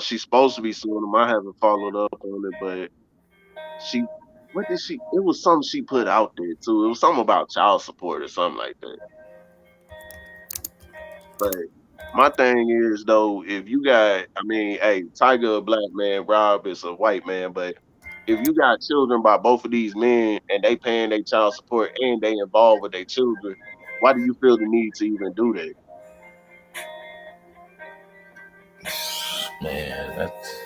She's supposed to be suing him. I haven't followed up on it, but she what did she it was something she put out there too. It was something about child support or something like that. But My thing is though, if you got, I mean, hey, Tiger a black man, Rob is a white man, but if you got children by both of these men and they paying their child support and they involved with their children, why do you feel the need to even do that? Man, that's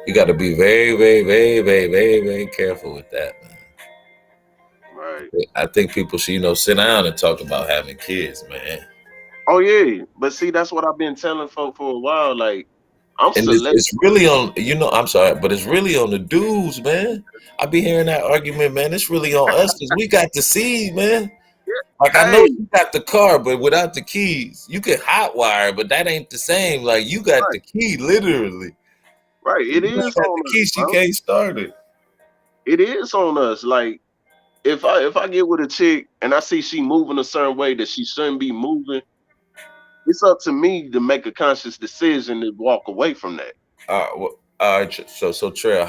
you got to be very, very, very, very, very, very careful with that, man. Right. I think people should, sit down and talk about having kids, man. Oh yeah, but see, that's what I've been telling folk for a while. Like, I'm And it's, select. it's really on, I'm sorry, but it's really on the dudes, man. I be hearing that argument, man. It's really on us because we got the seed, man. Like I know Hey, you got the car, but without the keys, you can hotwire, but that ain't the same. Like you got right, the key, literally. right. If It you don't is got on the us, key, she bro. can't start it. It is on us. Like, if I get with a chick and I see she moving a certain way that she shouldn't be moving, it's up to me to make a conscious decision to walk away from that. All right. So Trail,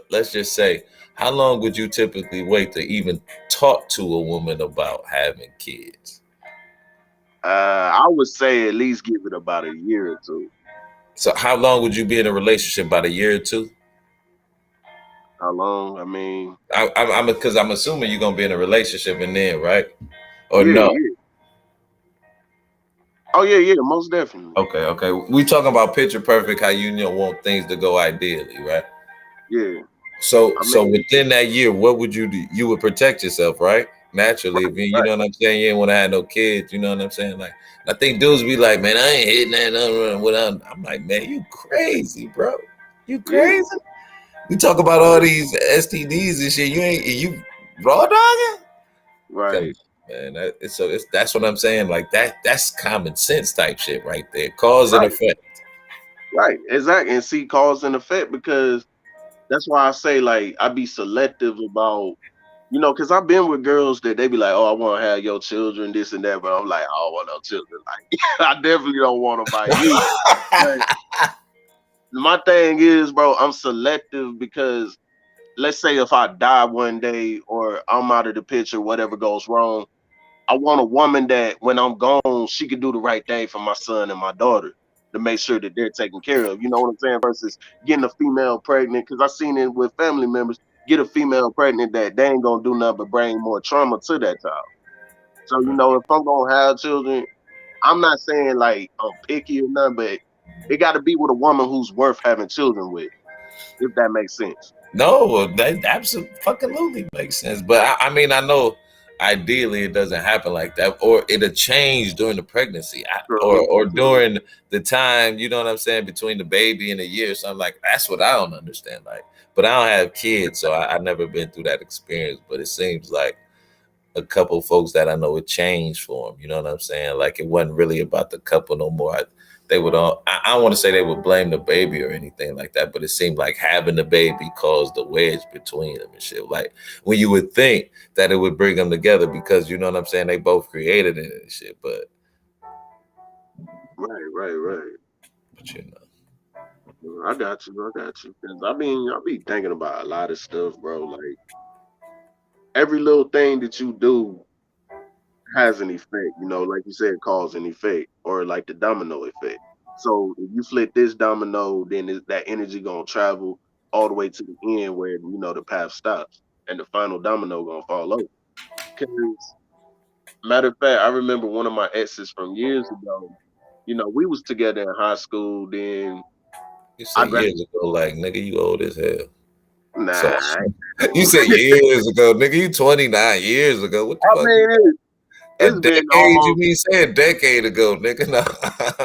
let's just say, how long would you typically wait to even talk to a woman about having kids? I would say at least give it about a year or two. So how long would you be in a relationship? About a year or two? How long? I mean, I'm because I'm assuming you're gonna be in a relationship and then, right? Or yeah, no? yeah. Oh yeah, yeah, most definitely. Okay. We talking about picture perfect. How want things to go ideally, right? Yeah. So I so mean, within that year, what would you do? You would protect yourself, right? Naturally, if right, you right. know what I'm saying, you ain't want to have no kids. You know what I'm saying? Like, I think dudes be like, man, I ain't hitting that without. I'm like, man, you crazy, bro. You Yeah, crazy. We talk about all these STDs and shit. You ain't you raw dogging. Come right, on, man. That's what I'm saying. Like that's common sense type shit right there. Cause and right, effect. right. Exactly. And see cause and effect because that's why I say like I be selective about because I've been with girls that they be like, oh, I want to have your children, this and that, but I'm like, I don't want no children. Like, I definitely don't want them by you. But my thing is, bro, I'm selective because let's say if I die one day or I'm out of the picture, whatever goes wrong, I want a woman that when I'm gone, she can do the right thing for my son and my daughter to make sure that they're taken care of. You know what I'm saying? Versus getting a female pregnant, because I've seen it with family members, get a female pregnant that they ain't gonna do nothing but bring more trauma to that child. So, if I'm gonna have children, I'm not saying like I'm picky or nothing, but it gotta be with a woman who's worth having children with, if that makes sense. No, that absolutely makes sense. But I mean, I know ideally it doesn't happen like that, or it'll change during the pregnancy, True, or true. during the time. You know what I'm saying, between the baby and a year or something like. That's what I don't understand. Like, but I don't have kids, so I never been through that experience. But it seems like a couple folks that I know it changed for them. You know what I'm saying? Like it wasn't really about the couple no more. They would all. I don't want to say they would blame the baby or anything like that, but it seemed like having the baby caused the wedge between them and shit. Like when you would think that it would bring them together because you know what I'm saying, they both created it and shit. Right, right, right. But you know, I got you. I got you. 'Cause I be thinking about a lot of stuff, bro. Like every little thing that you do has an effect. Like you said, cause and effect, or like the domino effect. So if you flip this domino, then that energy gonna travel all the way to the end where the path stops, and the final domino gonna fall over. Because matter of fact, I remember one of my exes from years ago. We was together in high school. Then you say I years graduated. ago, like nigga, you old as hell. So Nah, I ain't you old. said years ago, nigga, you 29 years ago. What the I fuck? mean, A it's been decade? You almost, mean say a decade ago, nigga? No,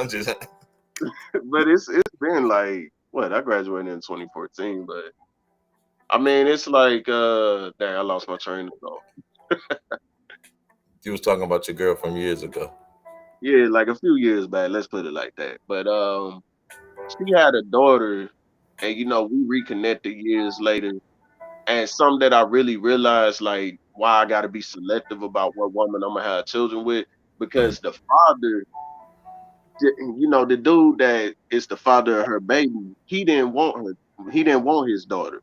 I'm just. but it's been like what I graduated in 2014, but I mean it's like dang, I lost my train of thought. You was talking about your girl from years ago. Yeah, like a few years back, let's put it like that. But she had a daughter, and we reconnected years later, and something that I really realized like why I got to be selective about what woman I'm gonna have children with because the father, the dude that is the father of her baby, he didn't want her, he didn't want his daughter.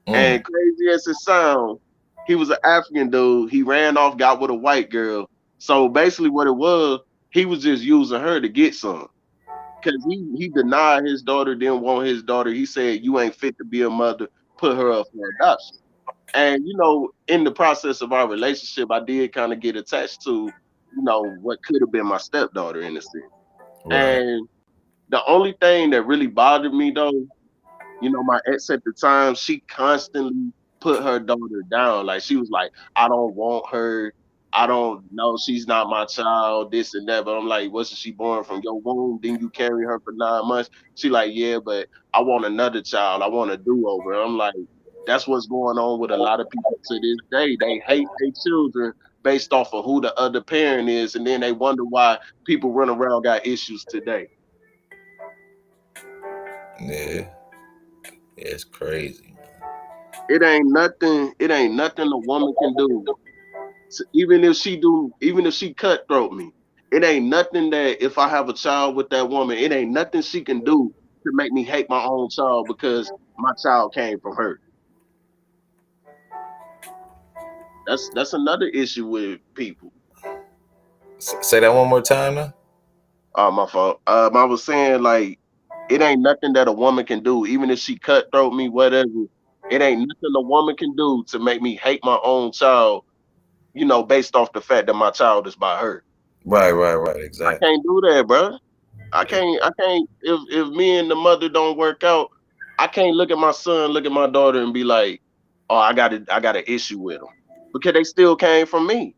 Mm, And crazy as it sounds, he was an African dude. He ran off, got with a white girl. So basically, what it was, he was just using her to get some. Because he denied his daughter, didn't want his daughter. He said, "You ain't fit to be a mother, put her up for adoption." And in the process of our relationship, I did kind of get attached to, what could have been my stepdaughter in a sense. Right. And the only thing that really bothered me though, my ex at the time, she constantly put her daughter down. Like she was like, I don't want her. I don't know. She's not my child, this and that. But I'm like, wasn't she born from your womb? Didn't you carry her for 9 months? She like, yeah, but I want another child. I want a do-over. I'm like, that's what's going on with a lot of people to this day. They hate their children based off of who the other parent is, and then they wonder why people run around got issues today. Yeah. Yeah, it's crazy. It ain't nothing. It ain't nothing a woman can do. Even if she cutthroat me, it ain't nothing that if I have a child with that woman, it ain't nothing she can do to make me hate my own child because my child came from her. That's another issue with people. Say that one more time now. My fault. I was saying like it ain't nothing that a woman can do, even if she cutthroat me, whatever. It ain't nothing a woman can do to make me hate my own child, based off the fact that my child is by her. Right. I Exactly. can't do that, bro. I Yeah. can't. I can't. If me and the mother don't work out, I can't look at my son, look at my daughter, and be like, "Oh, I got an issue with them," because they still came from me.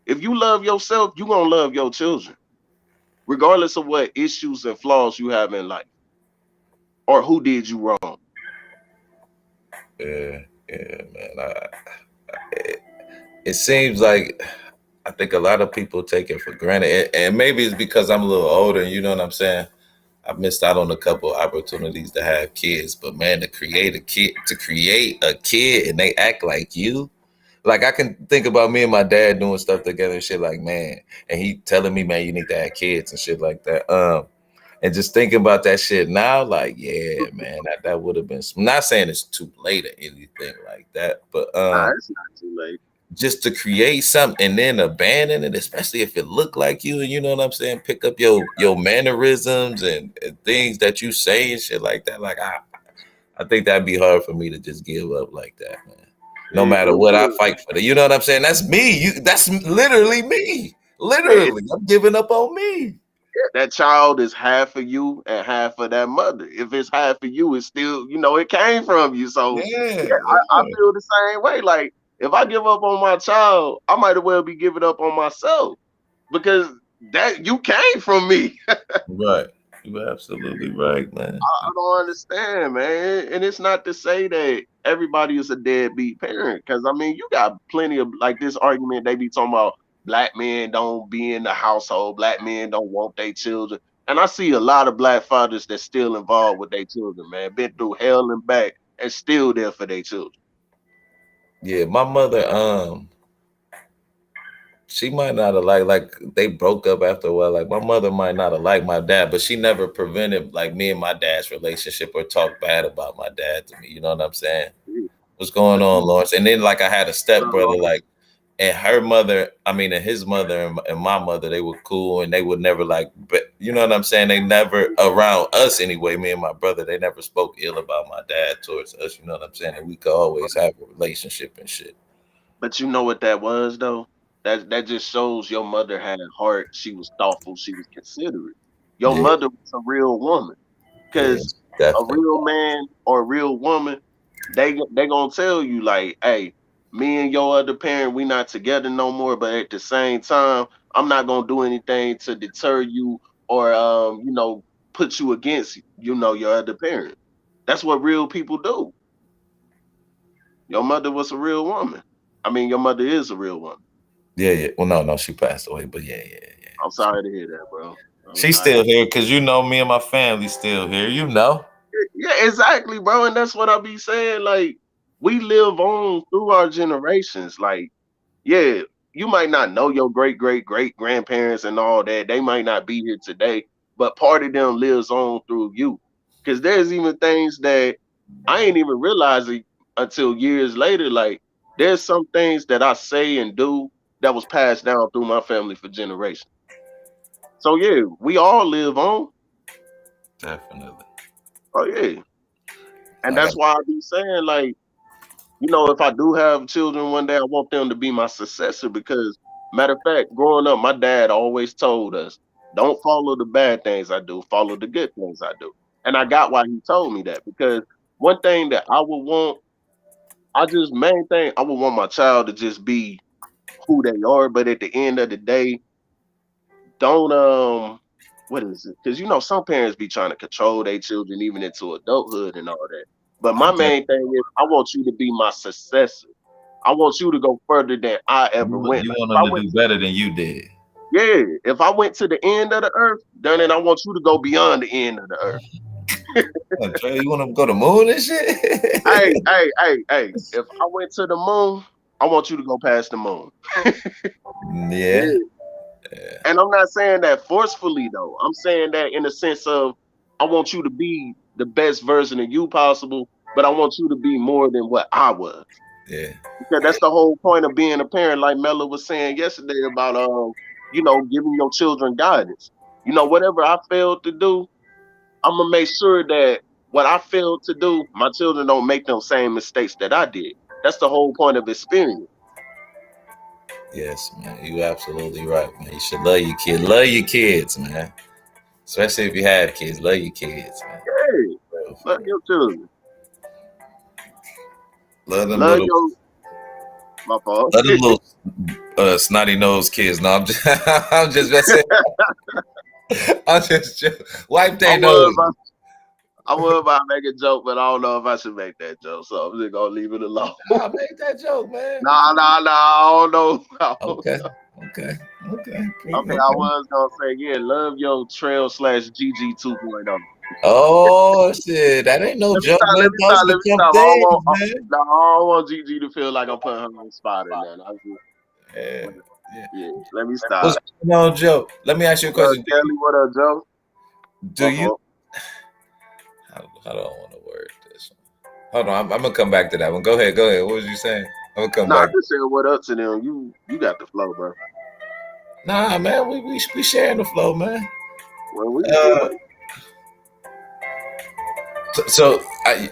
If you love yourself, you gonna love your children, regardless of what issues and flaws you have in life or who did you wrong. Yeah, man. It, it seems like I think a lot of people take it for granted, and maybe it's because I'm a little older. You know what I'm saying? I missed out on a couple opportunities to have kids, but man, to create a kid, and they act like you. Like I can think about me and my dad doing stuff together and shit. Like man, and he telling me, man, you need to have kids and shit like that. And just thinking about that shit now, like yeah, man, that would have been. I'm not saying it's too late or anything like that, but Nah, it's not too late. just to create something and then abandon it, especially if it look like you, and you know what I'm saying, pick up your mannerisms and things that you say and shit like that. Like I think that'd be hard for me to just give up like that, man. No It matter what, I would. fight for it. You know what I'm saying? That's me. That's literally me. Man, Literally, I'm giving up on me. that child is half of you and half of that mother. If it's half of you, it's still, it came from you. So Yeah, yeah, I yeah, feel the same way. Like if I give up on my child, I might as well be giving up on myself because that you came from me. right. You're absolutely right, man. I don't understand, man. And it's not to say that everybody is a deadbeat parent, because I mean, you got plenty of like this argument they be talking about black men don't be in the household, black men don't want their children. And I see a lot of black fathers that's still involved with their children, man, been through hell and back and still there for their children. Yeah, my mother, she might not have like they broke up after a while. Like my mother might not have liked my dad, but she never prevented like me and my dad's relationship or talked bad about my dad to me. You know what I'm saying? Yeah. What's going But on, you Lawrence? And then like I had a know, stepbrother, Lawrence, like and her mother, I mean, and his mother and my mother, they were cool and they would never like, but you know what I'm saying? They never around us anyway. Me and my brother, they never spoke ill about my dad towards us. You know what I'm saying? And we could always have a relationship and shit. but you know what that was though? That just shows your mother had a heart. She was thoughtful. She was considerate. Your Yeah, mother was a real woman. yeah, Because a definitely. real man or a real woman, they gonna tell you like, hey, me and your other parent, we not together no more. But at the same time, I'm not gonna do anything to deter you or put you against your other parent. That's what real people do. Your mother was a real woman. I mean, your mother is a real woman. Yeah. Well, no, she passed away, but yeah. I'm sorry to hear that, bro. I'm She's sorry. still here because you know me and my family still here. You know. Yeah, exactly, bro. And that's what I be saying. Like, we live on through our generations. Like, yeah, you might not know your great grandparents and all that. They might not be here today, but part of them lives on through you. Because there's even things that I ain't even realizing until years later. Like, there's some things that I say and do that was passed down through my family for generations. So yeah, we all live on. Definitely. Oh yeah. And I got that's why I be saying, like, if I do have children one day, I want them to be my successor because, matter of fact, growing up, my dad always told us, don't follow the bad things I do, follow the good things I do. And I got why he told me that because one thing that I would want, main thing, I would want my child to just be who they are. But at the end of the day, don't, what is it? Because, some parents be trying to control their children even into adulthood and all that. But I my main definitely. thing is, I want you to be my successor. I want you to go further than I ever went. You Like want if I them to went, do better than you did. yeah, if I went to the end of the earth, then I want you to go beyond the end of the earth. What, Trey, you want them to go to the moon and Hey, shit? hey, hey, hey. If I went to the moon, I want you to go past the moon. Yeah. Yeah. And I'm not saying that forcefully though. I'm saying that in the sense of I want you to be the best version of you possible, but I want you to be more than what I was. Yeah. Because that's the whole point of being a parent, like Mella was saying yesterday about giving your children guidance. Whatever I failed to do, I'm gonna make sure that what I failed to do, my children don't make them same mistakes that I did. That's the whole point of experience. Yes, man. You absolutely right, man. You should love your kid. Love your kids, man. Especially if you have kids. Love your kids, man. Hey, For real, for love real. your children. Love them Love little your my fault. love them little snotty nosed kids. No, I'm just I'm just messing. I'm just wipe I their was nose. about I was about to make a joke, but I don't know if I should make that joke, so I'm just gonna leave it alone. Nah, make that joke, man. What Nah, you nah, nah. I don't know. I don't Okay. know. Okay. Okay. Okay, I Okay. was gonna say, yeah, love your trail slash GG 2.0. Oh shit. That ain't no Let me joke, stop. man. Let me Those stop. Let me become stop. I don't things, want. man. No, I don't want GG to feel like I'm putting her on the spot or nothing. I just, Yeah. but, Yeah. yeah. Let me What's stop. going on, Joe? Let me ask you a What up, question. Kelly? What up, Joe? Do My you fault. how do I want to word this? Hold on, I'm gonna come back to that one. Go ahead, go ahead. What was you saying? I'm gonna come Nah, I back. just said what up to them. You got the flow, bro. Nah, man, we sharing the flow, man. Well, we Uh,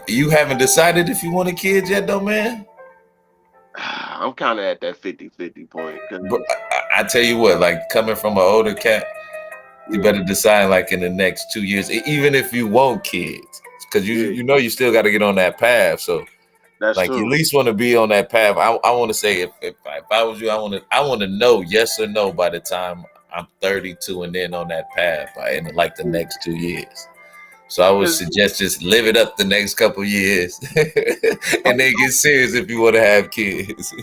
you haven't decided if you want a kid yet, though, man. I'm kind of at that 50-50 point Bro, because I tell you what, like coming from an older cat, you yeah, better decide like in the next 2 years, even if you want kids, because you yeah, you know you still got to get on that path. So that's like you at true. least want to be on that path. I want to say if I was you, I want to know yes or no by the time I'm 32 and then on that path by in like the Yeah. next 2 years. So I would Because suggest just live it up the next couple years, and then get don't serious if you want to have kids.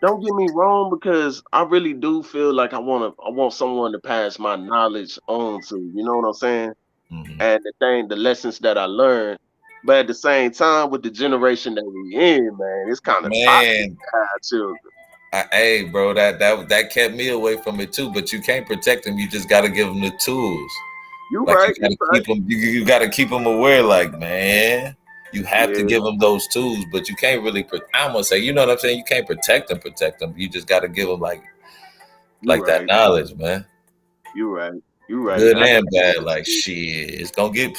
don't get me wrong, because I really do feel like I want someone to pass my knowledge on to. You know what I'm saying? Mhm. And the lessons that I learned. But at the same time, with the generation that we in, man, it's kind of toxic Man, to have children. hey, bro, that kept me away from it too. But you can't protect them. You just got to give them the tools. You Like you right, got you to right. keep them. You got to keep them aware. Like man, you have to Yeah, give them those tools, but you can't really. I'm gonna say, you know what I'm saying. You can't protect them. Protect them. You just got to give them you like that right. knowledge, man. You right. You right. Good I got and bad. Like shit, it's gonna get.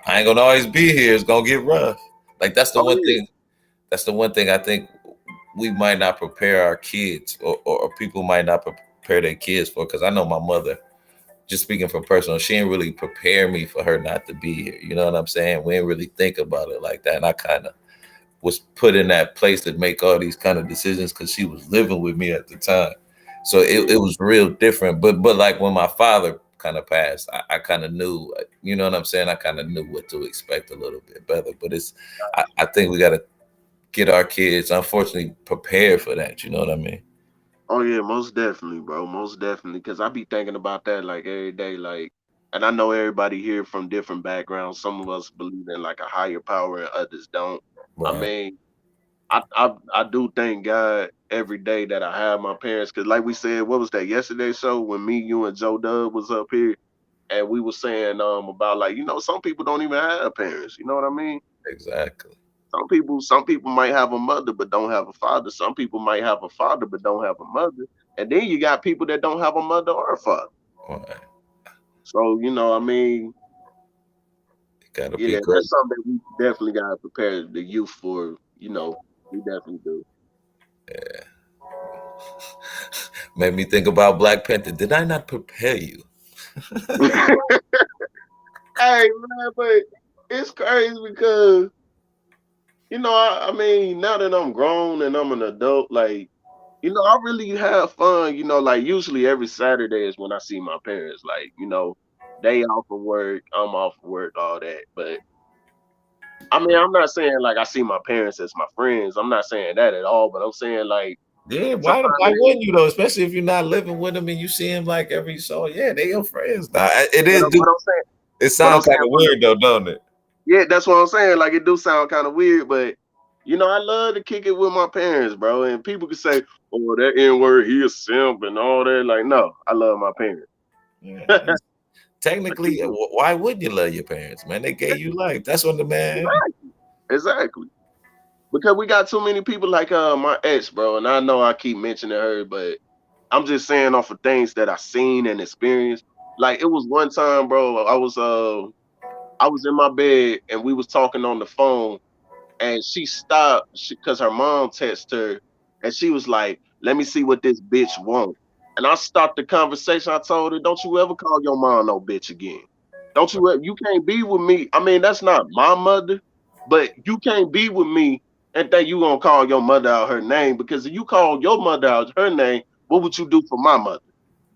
I ain't gonna always be here. It's gonna get rough. Like that's the oh one yeah. thing. That's the one thing I think we might not prepare our kids, or people might not prepare their kids for. Because I know my mother. Just speaking from personal, she didn't really prepare me for her not to be here. You know what I'm saying? We didn't really think about it like that. And I kind of was put in that place to make all these kind of decisions because she was living with me at the time. So Yeah. it was real different. But like when my father kind of passed, I kind of knew, you know what I'm saying? I kind of knew what to expect a little bit better. But I think we got to get our kids, unfortunately, prepared for that. You know what I mean? Oh yeah, most definitely, bro. Most definitely. Cause I be thinking about that like every day. Like, and I know everybody here from different backgrounds. Some of us believe in like a higher power and others don't. I Right. mean, I do thank God every day that I have my parents. Cause like we said, what was that yesterday show when me, you, and Joe Dub was up here and we were saying about like, some people don't even have parents. You know what I mean? Exactly. Some people might have a mother but don't have a father. Some people might have a father but don't have a mother. And then you got people that don't have a mother or a father. Right. So, I mean, Gotta be yeah, great. that's something that we definitely gotta prepare the youth for, we definitely do. Made me think about Black Panther. Did I not prepare you? Hey man, but it's crazy because I mean, now that I'm grown and I'm an adult, like, I really have fun. Like usually every Saturday is when I see my parents. Like, they off of work, I'm off of work, all that. But I mean, I'm not saying like I see my parents as my friends. I'm not saying that at all. But I'm saying like Yeah, sometimes why wouldn't you though? Especially if you're not living with them and you see them like every so yeah, they your friends. Nah, it what, is. what I'm saying, It what I'm sounds kind saying of for the weird though, don't it? yeah, that's what I'm saying. Like it do sound kind of weird, but I love to kick it with my parents, bro. And people can say, "Oh, that N word, he a simp and all that." Like, no, I love my parents. Yeah, I technically, do. why would you love your parents, man? They gave you life. That's what the man. Exactly. Exactly. Because we got too many people like my ex, bro, and I know I keep mentioning her, but I'm just saying off of things that I seen and experienced. Like it was one time, bro, I was in my bed and we was talking on the phone and she stopped because her mom texted her and she was like, "Let me see what this bitch want." And I stopped the conversation. I told her, "Don't you ever call your mom no bitch again. Don't you you can't be with me. I mean, that's not my mother, but you can't be with me and think you gonna call your mother out her name because if you call your mother out her name, what would you do for my mother?"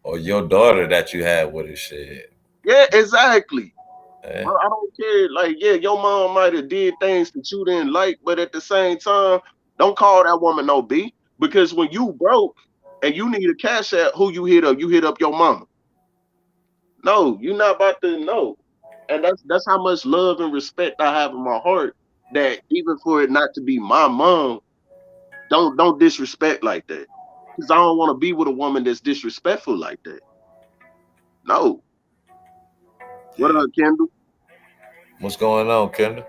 Or your daughter that you had with her shit. Yeah, exactly. Eh? Bro, I don't care. Like, yeah, your mom might have did things that you didn't like, but at the same time, don't call that woman no B. Because when you broke and you need a cash app, who you hit up? You hit up your mama. No, you're not about to know. And that's how much love and respect I have in my heart. That even for it not to be my mom, don't disrespect like that. Because I don't want to be with a woman that's disrespectful like that. No. What Yeah. up, Kendall? What's going on, Kendall?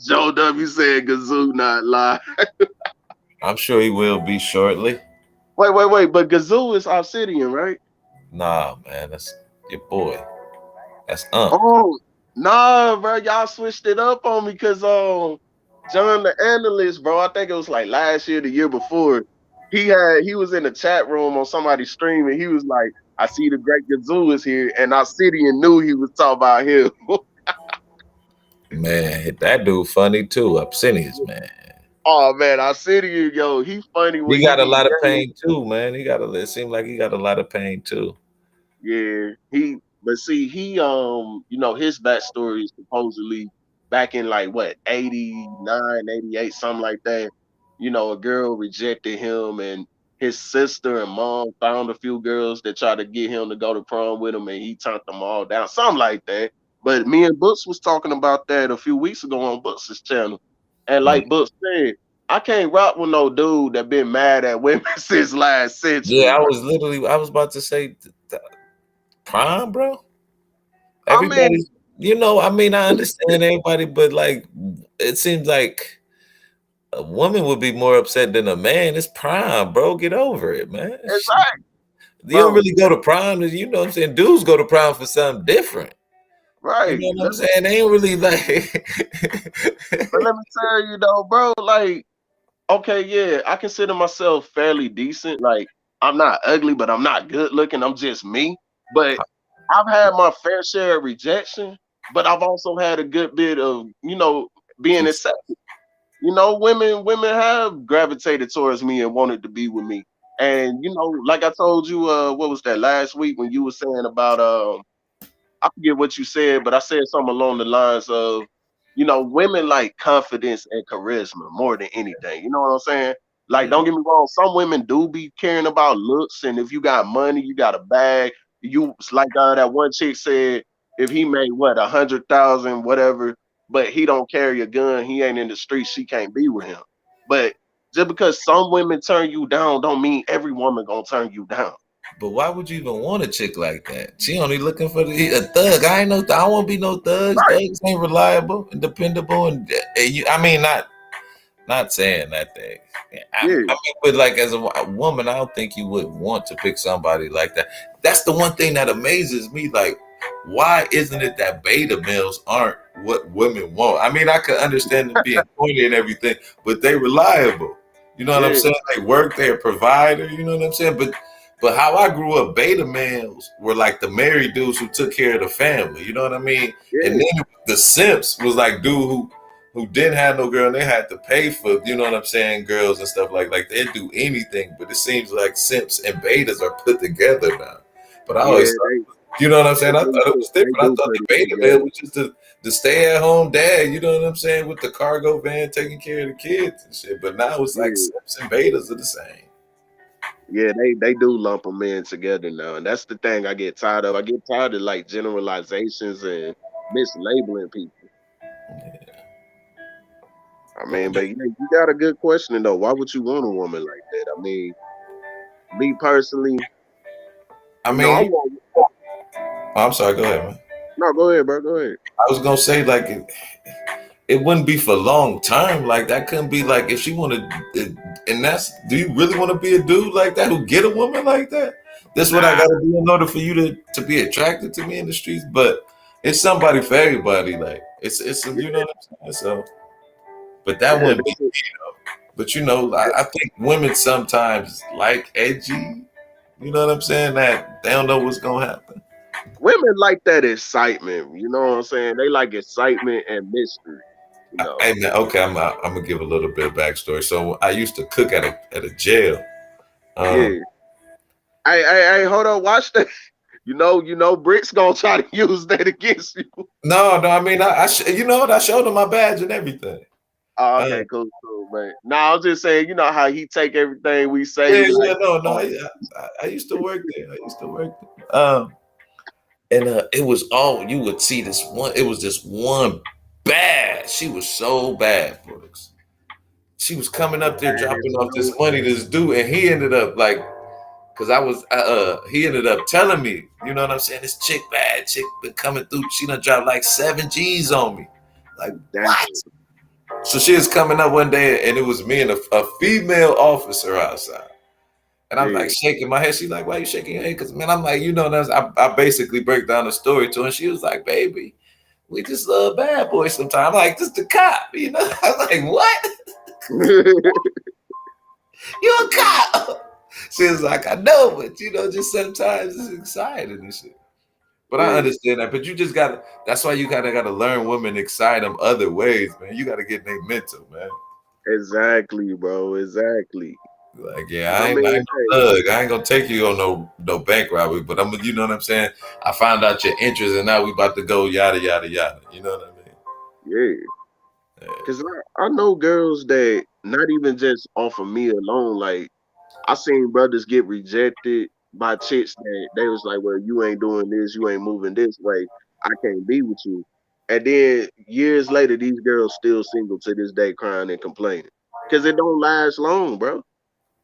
Joe W said Gazoo not lie. I'm sure he will be shortly. Wait. But Gazoo is Obsidian, right? Nah, man, that's your boy. That's Unc. Oh, nah, bro. Y'all switched it up on me because John the analyst, bro. I think it was like last year, the year before. He was in the chat room on somebody's stream and he was like, "I see the great Gazoo is here," and Obsidian knew he was talking about him. Man, that dude funny too. Obsidious, man. Oh man, Obsidian, yo, he funny when He he got a be lot of yelling. pain too, man. It seems like he got a lot of pain too. Yeah, but see, his backstory is supposedly back in like what, 89, 88, something like that. A girl rejected him and his sister and mom found a few girls that tried to get him to go to prom with him and he turned them all down, something like that. But me and Books was talking about that a few weeks ago on Books' channel. And Mm. like Books said, I can't rock with no dude that been mad at women since last Yeah, century, bro. I was about to say prime, bro. I mean, Everybody's, I mean, I understand everybody, but like, it seems like a woman would be more upset than a man. It's prime, bro. Get over it, man. Shit. exactly, You don't bro. really go to prime, what I'm saying? Dudes go to prime for something different. You Right. know what I'm saying? They ain't really like. But let me tell you though, bro, like, okay, yeah, I consider myself fairly decent. Like, I'm not ugly, but I'm not good looking. I'm just me. But I've had my fair share of rejection, but I've also had a good bit of, being accepted. Women have gravitated towards me and wanted to be with me. And like I told you, what was that last week when you were saying about I forget what you said, but I said something along the lines of, women like confidence and charisma more than anything. You know what I'm saying? Like, don't get me wrong, some women do be caring about looks, and if you got money, you got a bag. It's like that one chick said, if he made what 100,000, whatever, but he don't carry a gun, he ain't in the street, she can't be with him. But just because some women turn you down, don't mean every woman gonna turn you down. But why would you even want a chick like that? She only looking for a thug. I ain't no. I don't want to be no thugs. Right, Thugs ain't reliable and dependable. And you, I mean, not. Not saying that thing. I Yeah, mean, but like as a woman, I don't think you would want to pick somebody like that. That's the one thing that amazes me. Like, why isn't it that beta males aren't what women want? I mean, I could understand them being corny and everything, but they reliable. You know what I'm yeah, saying? They work, they're a provider. You know what I'm saying? But how I grew up, beta males were like the married dudes who took care of the family. You know what I mean? And yeah, then the simps was like dude who didn't have no girl and they had to pay for, you know what I'm saying, girls and stuff like they'd do anything. But it seems like simps and betas are put together now. But I yeah. always thought, you know what I'm saying? I thought it was They different. I do thought put the it beta man together. was just the stay at home dad, you know what I'm saying, with the cargo van taking care of the kids and shit. But now it's like Yeah, simps and betas are the same. yeah. They do lump them in together now, and that's the thing I get tired of. I get tired of like generalizations and mislabeling people. I mean, but yeah, you got a good question though. Why would you want a woman like that? I mean, me personally, I I mean, want. I'm sorry, go ahead, man. No, go ahead, bro. Go ahead. I was gonna say like it wouldn't be for long term. Like that couldn't be like if she wanted, and that's do you really want to be a dude like that who get a woman like that? That's what I Nah, gotta do in order for you to be attracted to me in the streets. But it's somebody for everybody. Like it's you know yeah, what I'm saying. So, but that yeah. wouldn't be. But you know, I think women sometimes like edgy. You know what I'm saying? That they don't know what's gonna happen. Women like that excitement. You know what I'm saying? They like excitement and mystery. You know. Hey man, okay, I'm gonna give a little bit of backstory. So I used to cook at a jail. Um, Yeah. Hey, hold on. Watch that. Brick's gonna try to use that against you. no, I mean, you know what? I showed him my badge and everything. Oh, Um, okay, cool, man. Now I was just saying, you know how he take everything we say, yeah, he be like, no, oh, I used to work there. I used to work there. And it was all you would see this one. It was this one bad. She was so bad, Brooks. She was coming up there dropping baddest off this no. money to this dude, and he ended up like, cause I was, he ended up telling me, you know what I'm saying? This bad chick, been coming through. She done dropped like 7 G's on me. Like Damn. what? So she was coming up one day, and it was me and a female officer outside. And I'm like Yeah. shaking my head. She's like, "Why are you shaking your head?" Because man, I'm like, you know, I basically break down the story to her. And she was like, "Baby, we just love bad boys sometimes." I'm like, "This the cop," you know. I'm like, "What? You a cop?" She was like, "I know, but you know, just sometimes it's exciting and shit." But I Yeah. understand that. But you just gotta. That's why you kind of gotta learn women excite them other ways, man. You gotta get in their mental, man. Exactly, bro. Exactly. Like, yeah, 'Cause I I mean, ain't no thug. I ain't gonna take you on no bank robbery, but you know what I'm saying? I found out your interest and now we about to go yada yada yada. You know what I mean? yeah. Cause I know girls that not even just off of me alone, like I seen brothers get rejected by chicks that they was like, well, you ain't doing this, you ain't moving this way. I can't be with you. And then years later, these girls still single to this day, crying and complaining. Cause it don't last long, bro.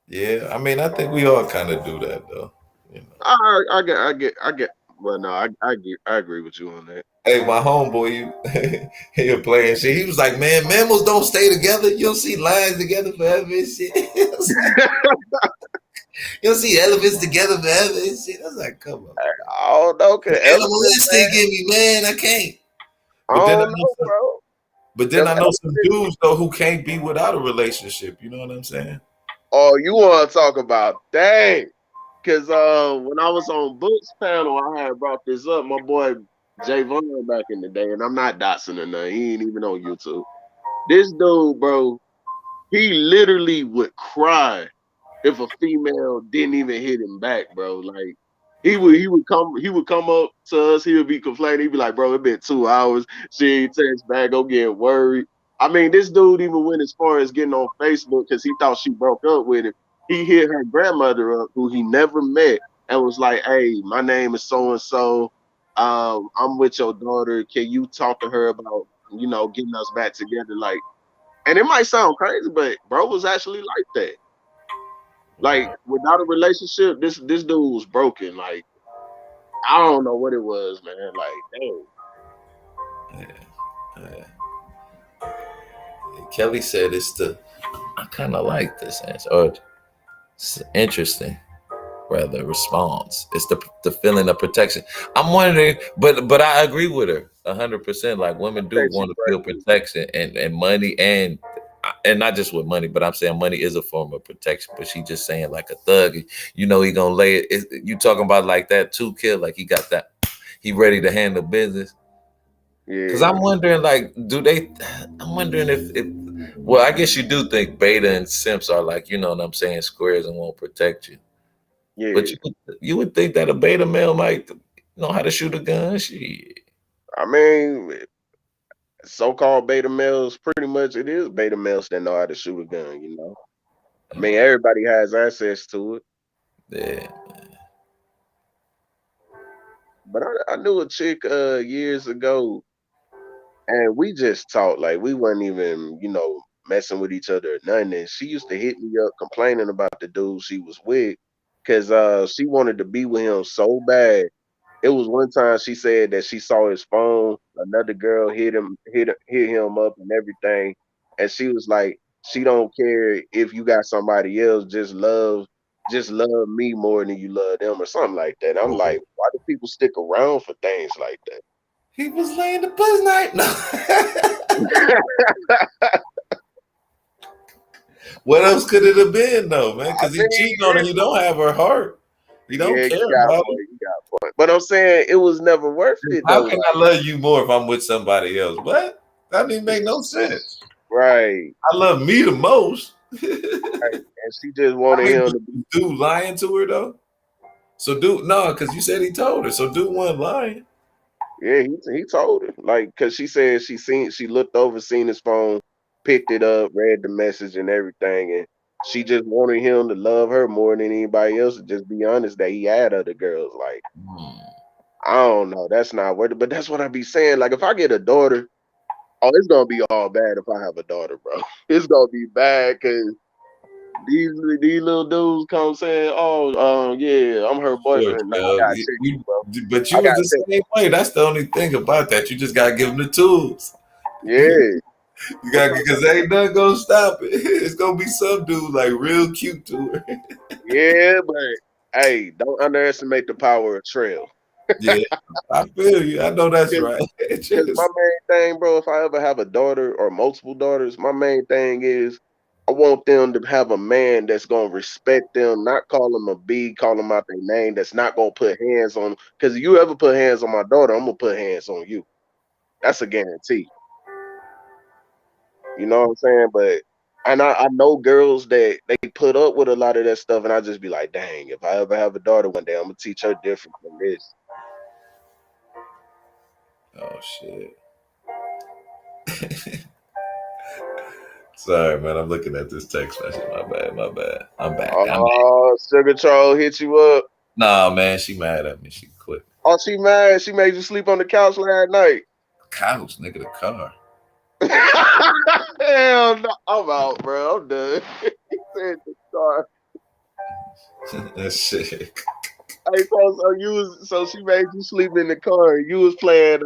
Yeah, I mean, I think we all kind of do that though. You know. I get. Well, no, I agree with you on that. Hey, my homeboy, he was playing shit. He was like, "Man, mammals don't stay together. You don't see lions together forever and shit. You don't see elephants together forever and shit." I was like, "Come on, bro. I don't know, cause elephant Animalistic man. in me, man. I can't." I But then I don't know know, some. bro. But then Them I know some elephants. dudes though who can't be without a relationship. You know what I'm saying? Oh, you want to talk about dang? Cause when I was on Book's panel, I had brought this up. My boy Javon back in the day, and I'm not doxing or nothing. He ain't even on YouTube. This dude, bro, he literally would cry if a female didn't even hit him back, bro. Like he would come up to us, he would be complaining, he'd be like, bro, it been 2 hours, she ain't text back, I'm getting worried. I mean, this dude even went as far as getting on Facebook because he thought she broke up with him. He hit her grandmother up, who he never met, and was like, hey, my name is so and so. I'm with your daughter. Can you talk to her about, getting us back together? Like, and it might sound crazy, but bro was actually like that. Like without a relationship, this dude was broken. Like I don't know what it was, man. Like dang, Yeah. Yeah. Kelly said it's the I kind of like this answer. Or it's interesting, rather response. It's the feeling of protection. I'm wondering, but I agree with her 100%. Like women I do think she want to feel right. protection and money and not just with money, but I'm saying money is a form of protection. But she just saying like a thug, you know, he gonna lay it. You talking about like that too, kill? Like he got that, he ready to handle business. Cause I'm Yeah, wondering, like, do they? I'm wondering if well, I guess you do think beta and simps are like, you know what I'm saying, squares and won't protect you. But yeah. you would think that a beta male might know how to shoot a gun. Shit. I mean, so-called beta males, pretty much it is beta males that know how to shoot a gun, you know. I mean, everybody has access to it. Yeah. But I knew a chick years ago, and we just talked like we weren't even, messing with each other or nothing. And she used to hit me up complaining about the dude she was with, because she wanted to be with him so bad. It was one time she said that she saw his phone. Another girl hit him up and everything, and she was like, she don't care if you got somebody else. Just love me more than you love them, or something like that. I'm Oh, like, why do people stick around for things like he was laying the bus night. No. that? What else could it have been though, man? I Because he mean, cheating on her. He don't have her heart. He don't yeah, you care got a about her. point. You got a point. But I'm saying it was never worth it How though. can I love you more if I'm with somebody else? What? That didn't Like, make no sense. right, I love me the most. right. I And she just wanted mean, him but to be. dude lying to her though. So dude, no, because you said he told her. So dude wasn't lying. Yeah, he told her, like, cause she said she looked over, seen his phone, picked it up, read the message and everything, and she just wanted him to love her more than anybody else. And just be honest that he had other girls. Like, Hmm. I don't know, that's not worth it. But that's what I be saying. Like, if I get a daughter, oh, it's gonna be all bad if I have a daughter, bro. It's gonna be bad because these little dudes come saying, "Oh, yeah, I'm her Sure, boyfriend." Nah, I Kel. gotta check you, bro. But I you was gotta the check. same way. That's the only thing about that. You just gotta give them the tools. Yeah, You got because ain't nothing gonna stop it. It's gonna be some dude like real cute to her. yeah, but hey, don't underestimate the power of trail. Yeah, I feel you. I know that's right. It Because my just main thing, bro, if I ever have a daughter or multiple daughters, my main thing is I want them to have a man that's gonna respect them, not call them a B, call them out their name. That's not gonna put hands on. Because if you ever put hands on my daughter, I'm gonna put hands on you. That's a guarantee. You know what I'm saying? But and I know girls that they put up with a lot of that stuff, and I just be like, dang, if I ever have a daughter one day, I'm gonna teach her different from this. oh shit. Sorry, man. I'm looking at this text message. My bad. My bad. I'm back. I'm back. Oh, Sugar Troll hit you up. Nah, man. She mad at me. She quit. Oh, she mad. She made you sleep on the couch last night. Couch, nigga. The car. Hell no. I'm out, bro. I'm done. He said the star. That shit. Hey, so she made you sleep in the car. You was playing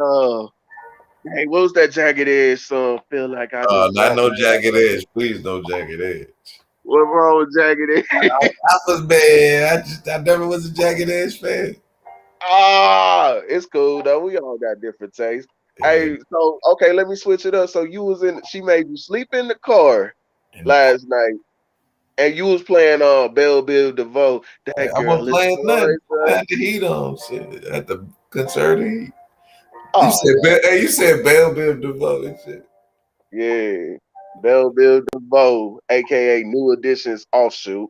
hey, what was that Jagged Edge song? Feel like I just Not dropped no my jagged edge. Please, no jagged edge. What wrong with Jagged Edge? I was bad. I never was a jagged edge fan. It's cool though. We all got different tastes. Yeah, Hey, so okay, let me switch it up. So she made you sleep in the car in the last night, and you was playing Belle Bill DeVoe. That I wasn't girl is playing nothing. I gorgeous. had the heat on. Shit, at the concert heat. You Oh said, hey, you said Bell Biv DeVoe and shit. yeah, Belle Bill DeVoe, aka New Edition's offshoot.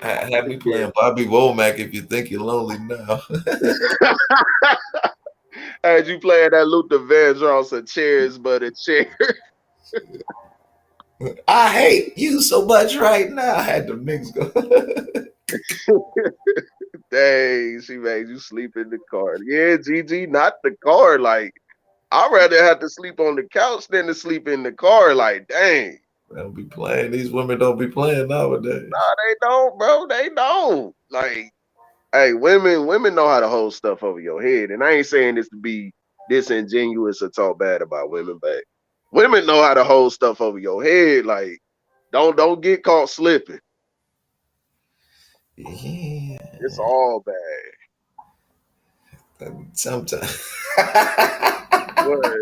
I had me playing Bobby Womack if you think you're lonely now. Had you playing that Luther Vandross and chairs, but a chair. I hate you so much right now. I had the mix go. Dang, she made you sleep in the car. Yeah, Gigi, not the car. Like, I'd rather have to sleep on the couch than to sleep in the car. Like, dang. They don't be playing. These women don't be playing nowadays. Nah, they don't, bro. They don't. Like, hey, women know how to hold stuff over your head. And I ain't saying this to be disingenuous or talk bad about women, but women know how to hold stuff over your head. Like, Don't get caught slipping. Yeah. It's all bad. Sometimes. What?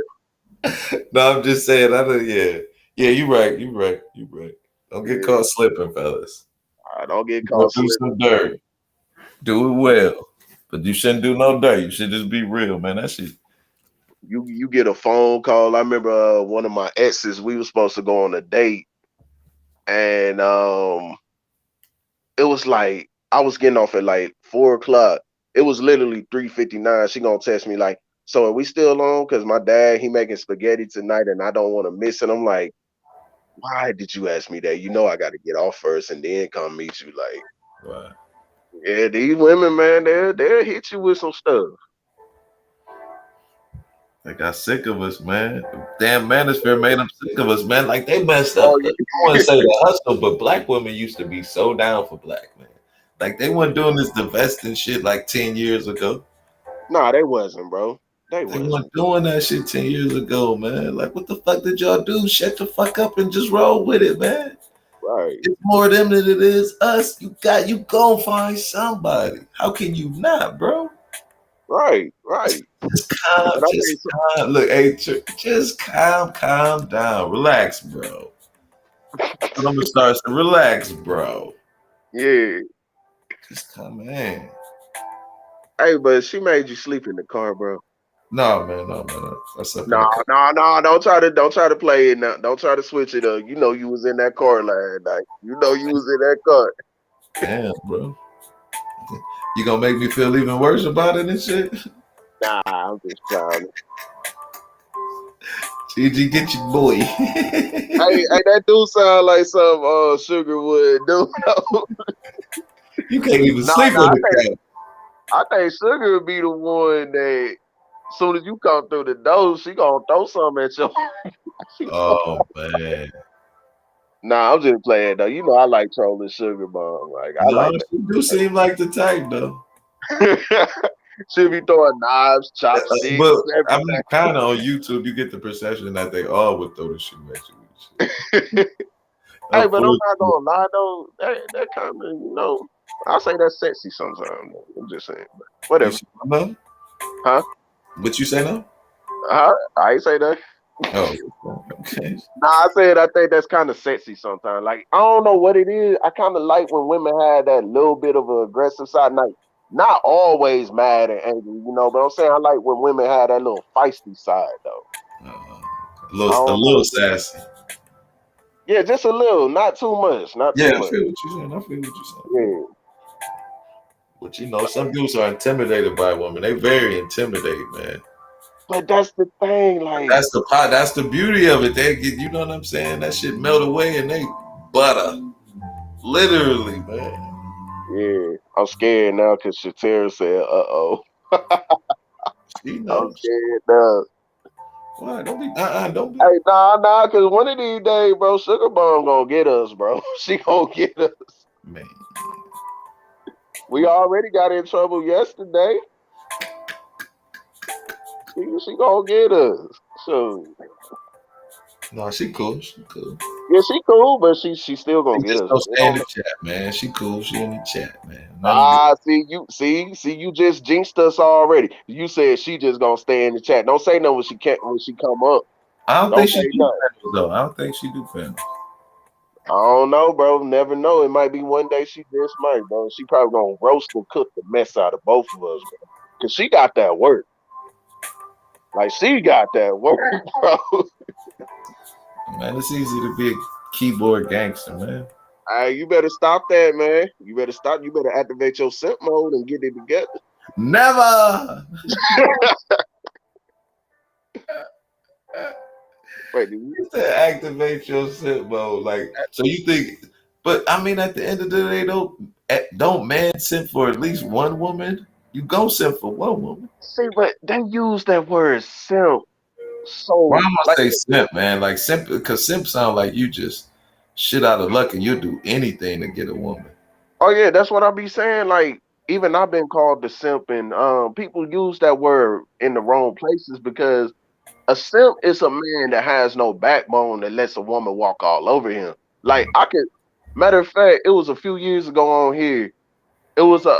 No, I'm just saying. I don't. Yeah, yeah. You right. You right. You right. Don't get Yeah, caught slipping, fellas. I don't get You gonna caught do slipping. some dirt. Do it well, but you shouldn't do no dirt. You should just be real, man. That shit. You get a phone call. I remember one of my exes. We were supposed to go on a date, and it was like I was getting off at like 4 o'clock. It was literally 3:59. She gonna text me like, "So are we still on? Cause my dad he making spaghetti tonight, and I don't want to miss it." I'm like, "Why did you ask me that? You know I got to get off first and then come meet you." Like, Right. yeah, these women, man, they'll hit you with some stuff. They got sick of us, man. Damn manosphere made them sick of us, man. Like they messed up. Oh I wouldn't say the hustle, but black women used to be so down for black men. Like they weren't doing this divesting shit like 10 years ago. nah, they wasn't, bro. They They weren't wasn't. doing that shit 10 years ago, man. Like what the fuck did y'all do? Shut the fuck up and just roll with it, man. Right, It's more them than it is us. You go find somebody. How can you not, bro? right. Just calm, And I just think, so, calm. Look, hey, just calm down, relax, bro. I'm gonna start to relax, bro. yeah. Just come in. Hey, but she made you sleep in the car, bro. No, man, no, man. No. That's up in No, the car. no, no. Don't try to play it now. Don't try to switch it up. You know you was in that car last night. You know you was in that car. Damn, bro. You gonna make me feel even worse about it and shit? Nah, I'm just clowning. GG, get your boy. Hey, that do sound like some Sugar would do. You can't even No, sleep no, in the car. I think Sugar would be the one that as soon as you come through the door, she gonna throw something at you. Oh man. Nah, I'm just playing though. You know I like trolling Sugar Mom. Like I No, like she do seem like the type though. that. She be throwing knives, chopsticks, But I everything. mean, kind of on YouTube, you get the perception that they all would throw the shoe at you. And shit. Hey, but I'm not Unfortunately, gonna lie though. That kind of, I say that's sexy sometimes. Though. I'm just saying, but you whatever. say no? Huh? But you say no? I ain't say that. Oh, okay. Nah, I said I think that's kind of sexy sometimes. Like I don't know what it is. I kind of like when women have that little bit of an aggressive side. Like not always mad and angry, but I'm saying I like when women have that little feisty side though. I A don't know. little sassy. Yeah, just a little, not too much, not Yeah, too I much. feel what you're saying. I feel what you're saying. Yeah, But some dudes are intimidated by women. They very intimidated, man. but that's the thing. Like, That's the pot. That's the beauty of it. They get, you know what I'm saying? That shit melt away and they butter, literally, man. yeah, I'm scared now because Shatera said, "Uh-oh." She I'm knows. scared now. Why? Don't be. Don't be. Hey, nah, because one of these days, bro, Sugar Bomb gonna get us, bro. She gonna get us. Man. We already got in trouble yesterday. She gonna get us. So No, she cool. She cool. yeah, she cool, but she still She gonna get just us. don't It stay in don't, the chat, man. She cool. She in the chat, man. Nothing to do. see, you just jinxed us already. You said she just gonna stay in the chat. Don't say no when she can't when she come up. I don't Don't think she say do nothing. panels though. I don't think she do panels. I don't know, bro. Never know. It might be one day she just might, bro. She probably gonna roast and cook the mess out of both of us, bro. Cause she got that work. Like she got that work, bro. Man, it's easy to be a keyboard gangster, man. Hey, you better stop that, man. You better stop. You better activate your simp mode and get it together. Never. Wait, did you? To activate your simp mode, like so you think. But I mean, at the end of the day, don't man simp for at least one woman? You go simp for one woman. See, but they use that word simp Why so am I like. say simp, man? Like simp, because simp sound like you just shit out of luck and you do anything to get a woman. Oh yeah, that's what I be saying. Like even I've been called the simp, and people use that word in the wrong places because a simp is a man that has no backbone that lets a woman walk all over him. Like I could. Matter of fact, it was a few years ago on here. It was a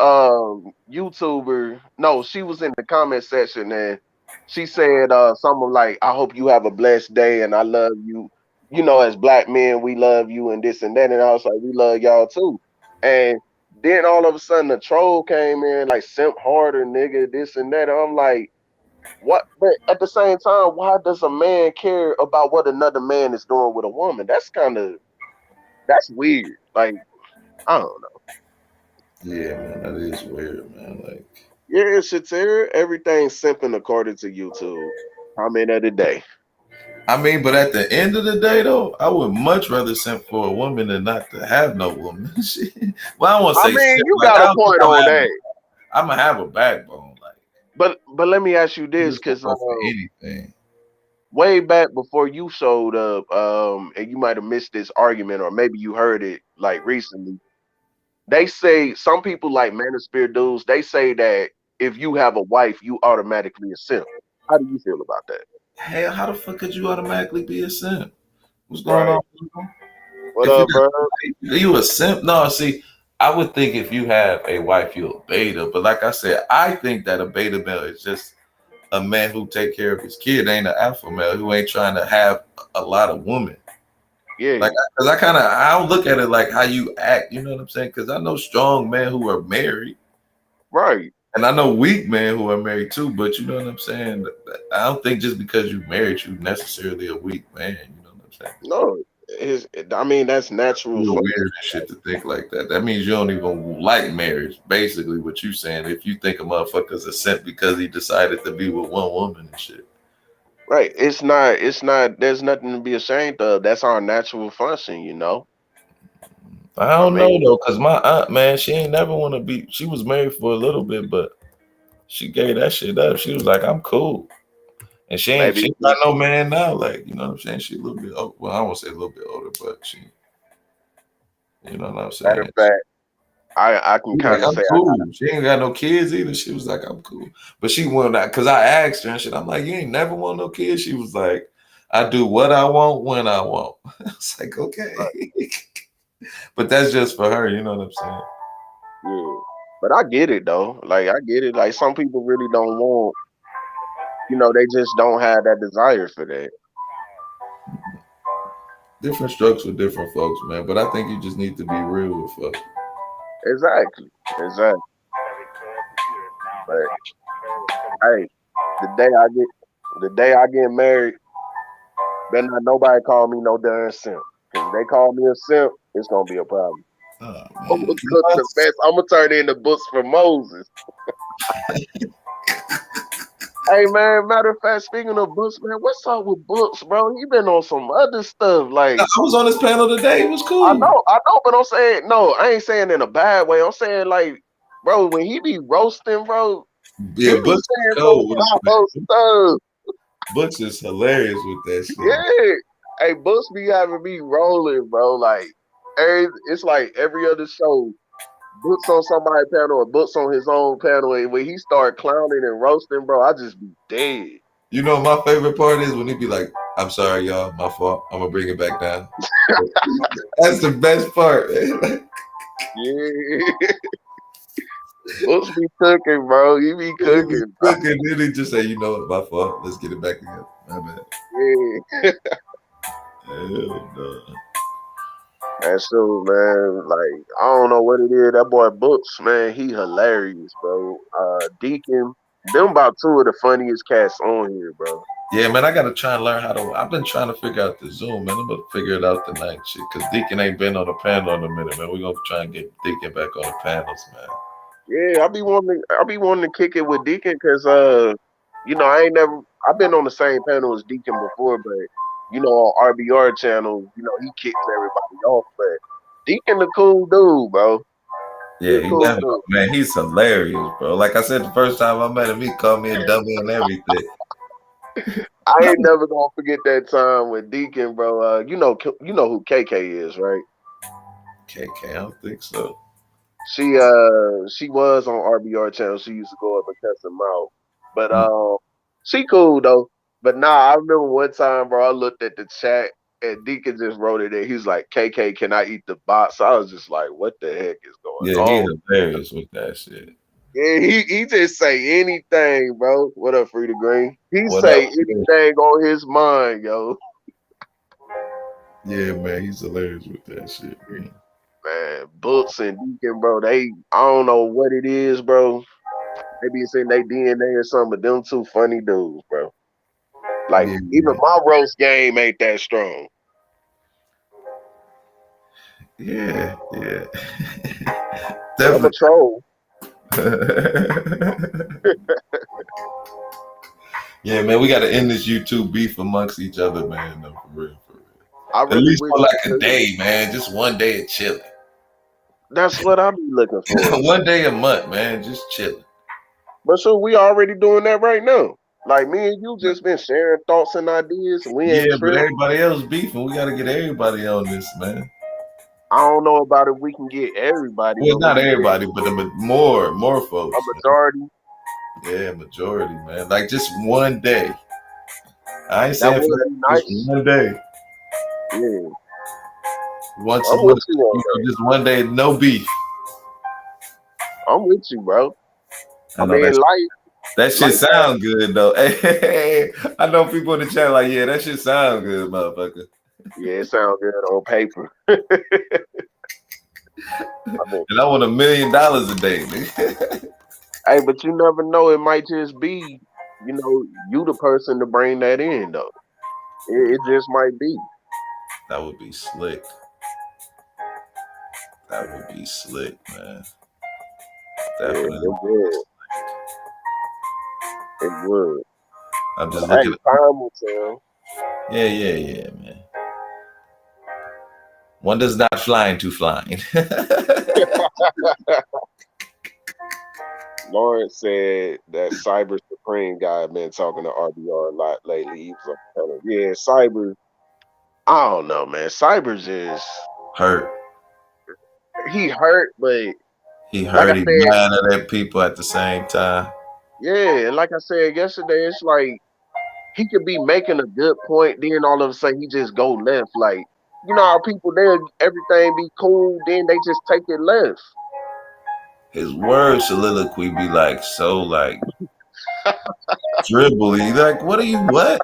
YouTuber. No, she was in the comment section and she said something like, "I hope you have a blessed day and I love you. You know, as black men, we love you and this and that." And I was like, "We love y'all too." And then all of a sudden, the troll came in like, "Simp harder, nigga, this and that." And I'm like, "What?" But at the same time, why does a man care about what another man is doing with a woman? That's weird. Like, I don't know. Yeah, man, that is weird, man. Like, Yeah, Shatira, everything's simping according to YouTube. Comment of the day. I mean, but at the end of the day, though, I would much rather simp for a woman than not to have no woman. Shit. Well, I won't I say mean, simp. you Like, got I a don't think point on that. I'm gonna have a backbone. Like, But let me ask you I'm this, just gonna because go for anything. way back before you showed up, and you might have missed this argument, or maybe you heard it like recently. They say some people like manosphere dudes. They say that if you have a wife, you automatically a simp. How do you feel about that? Hey, how the fuck could you automatically be a simp? What's going Right. on? What If you up, bro? are you a simp? No, see, I would think if you have a wife, you're a beta. But like I said, I think that a beta male is just a man who take care of his kid, ain't an alpha male who ain't trying to have a lot of women. Yeah. Like, because I don't look at it like how you act. You know what I'm saying? Because I know strong men who are married, Right. and I know weak men who are married too. But you know what I'm saying? I don't think just because you married, you necessarily a weak man. You know what I'm saying? No. I mean, that's natural. Real weird and shit to think like that. That means you don't even like marriage. Basically, what you saying? If you think a motherfucker's a simp because he decided to be with one woman and shit. Right. It's not there's nothing to be ashamed of. That's our natural function. I I don't know mean, though, cause my aunt, man, she ain't never want to be. She was married for a little bit, but she gave that shit up. She was like, "I'm cool," and maybe she ain't got no man now. Like, you know what I'm saying? She a little bit. Well, I won't say a little bit older, but she, you know what I'm matter of saying? fact, I can She was like, kind of I'm say cool. She ain't got no kids either. She was like, I'm cool. But she wanted that because I asked her and shit. I'm like, you ain't never want no kids. She was like, I do what I want when I want. I was like, okay. But that's just for her, you know what I'm saying? yeah. But I get it though. Like I get it. Like some people really don't want, they just don't have that desire for that. Different strokes with different folks, man. But I think you just need to be real with folks. Exactly. Exactly. But hey, the day I get the day I get married, better not nobody call me no darn simp. Cause if they call me a simp, it's gonna be a problem. Oh I'm man. gonna cook the best. I'm gonna turn in the books for Moses. Hey man, matter of fact, speaking of books, man, what's up with books, bro? He been on some other stuff. I Like was on this panel today. It was cool. I know, but I'm saying no, I ain't saying in a bad way. I'm saying like, bro, when he be roasting, bro, he Yeah, be Books is saying some cold with it, wild man. stuff. Books is hilarious with that shit. Yeah. Hey, Books be having me rolling, bro. Like it's like every other show, Books on somebody's panel or Books on his own panel, and when he start clowning and roasting, bro, I just be dead. You know, my favorite part is when he be like, I'm sorry, y'all, my fault. I'm gonna bring it back down. That's the best part. Yeah. Books be cooking, bro. He be He be cooking, bro. cooking, then he just say, you know what, my fault. Let's get it back together. My bad. Yeah. Hell no. And so, man, like, I don't know what it is. That boy Books, man, he hilarious, bro. Deacon, them about two of the funniest cats on here, bro. Yeah, man, I gotta try and learn how to. I've been trying to figure out the Zoom, man. I'm gonna figure it out tonight, shit. Cause Deacon ain't been on the panel in a minute, man. We're gonna try and get Deacon back on the panels, man. Yeah, I be wanting to kick it with Deacon because I ain't never I've been on the same panel as Deacon before, but on RBR channel, he kicks everybody off. But Deacon a cool dude, bro. He Yeah, a cool dude. man, he's hilarious, bro. Like I said, the first time I met him, he called me a dummy and everything. I ain't never gonna forget that time with Deacon, bro. You know who KK is, right? KK, I don't think so. She was on RBR channel. She used to go up and cuss him out. But she cool though. But nah, I remember one time, bro, I looked at the chat. And Deacon just wrote it in. He's like, KK, can I eat the box? I was just like, what the heck is going Yeah, he on? hilarious with that shit. Yeah, he just say anything, bro. What up, Frida Green? He What up? say anything on his mind, yo. Yeah, man, he's hilarious with that shit, man. Man, Books and Deacon, bro, I don't know what it is, bro. Maybe it's in their DNA or something, but them two funny dudes, bro. Like, Yeah, even my roast game ain't that strong. yeah, yeah. But I'm a Definitely. troll. Yeah, man, we got to end this YouTube beef amongst each other, man. No, for real, for real. I At really least wish for we like a could. day, man. Just one day of chilling. That's what I be looking for. One day a month, man. Just chilling. But sure, we already doing that right now. Like me and you just been sharing thoughts and ideas. We ain't Yeah, but tripping. everybody else beefing. We got to get everybody on this, man. I don't know about if we can get everybody, Well, but we not can get everybody, but more a folks, man. majority. Yeah, majority, man. Like just one day. I ain't That saying for would that. be Just nice. one day, Yeah, once a I'm month. with you on that. Just one day, no beef. I'm with you, bro. I I know mean, that shit life has, sound good though. Hey, I know people in the chat like, yeah, that shit sound good, motherfucker. yeah, it sounds good on paper. I mean, And I want $1,000,000 a day, nigga. hey, but you never know. It might just be, you the person to bring that in, though. It just might be. That would be slick. That would be slick, man. Yeah, Definitely. it would. It would. I'm But just hey, looking at. time will tell. Yeah, man. One does not fly into flying. Lawrence said that Cyber Supreme guy been talking to RBR a lot lately. He was telling, yeah, Cyber. I don't know, man. Cyber's just Hurt. he hurt, but He like I hurt. He said, mad at people at the same time. yeah, and like I said yesterday, it's like he could be making a good point, then all of a sudden he just go left. Like, you know how people there everything be cool, then they just take it left. His word soliloquy be like so like dribbly. Like, what are you what?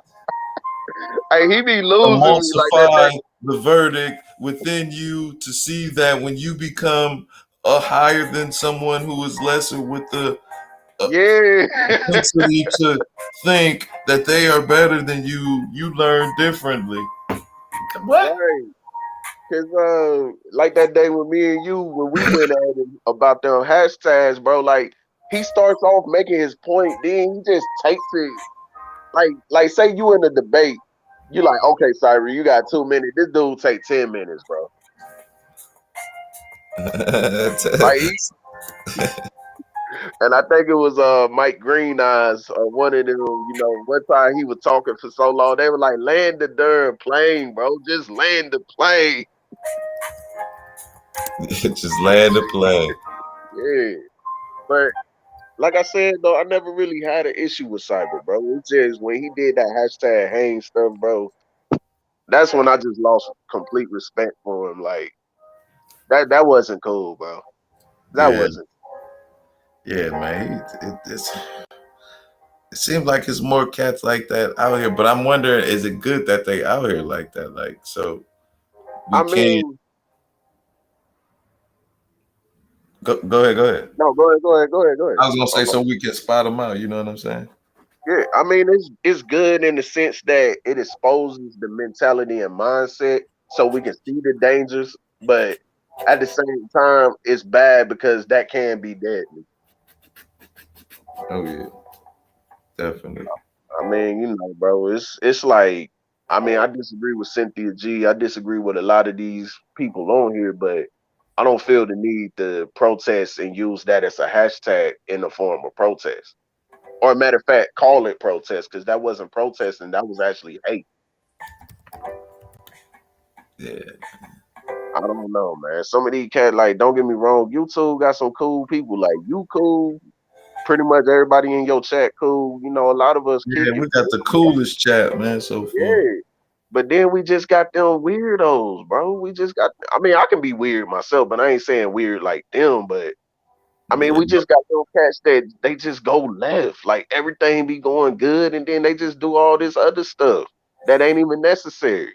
Hey, he be losing me like that. Emulsify the verdict within you to see that when you become a higher than someone who is lesser with the Yeah. propensity to think that they are better than you learn differently. What? Right. Cause like that day with me and you when we went at him about them hashtags, bro, like he starts off making his point, then he just takes it like say you in a debate, you like, okay, sorry, you got 2 minutes. This dude take 10 minutes, bro. Like and I think it was Mike Green Eyes or one of them, one time he was talking for so long, they were like, land the darn plane, bro. Just land the plane. Just land the plane. Yeah. But like I said though, I never really had an issue with Cyber, bro. It's just when he did that hashtag hang stuff, bro, that's when I just lost complete respect for him. Like that wasn't cool, bro. That Yeah, wasn't. yeah, man. It seems like it's more cats like that out here, but I'm wondering, is it good that they out here like that? Like, so we I can't mean, go ahead. no, go ahead. I was gonna say so we can spot them out. You know what I'm saying? Yeah, I mean it's good in the sense that it exposes the mentality and mindset so we can see the dangers, but at the same time it's bad because that can be deadly. Oh yeah, definitely. I mean, bro, it's like I mean, I disagree with Cynthia G. I disagree with a lot of these people on here, but I don't feel the need to protest and use that as a hashtag in the form of protest. Or matter of fact, call it protest because that wasn't protesting, that was actually hate. Yeah, I don't know, man. Some of these cats, like, don't get me wrong, YouTube got some cool people. Like, you cool. Pretty much everybody in your chat cool. A lot of us kick yeah. it. We got the coolest chat, man, so far. Yeah. But then we just got them weirdos, bro. We just got. I mean, I can be weird myself, but I ain't saying weird like them. But I mean, Yeah, we just got them cats that they just go left. Like everything be going good, and then they just do all this other stuff that ain't even necessary.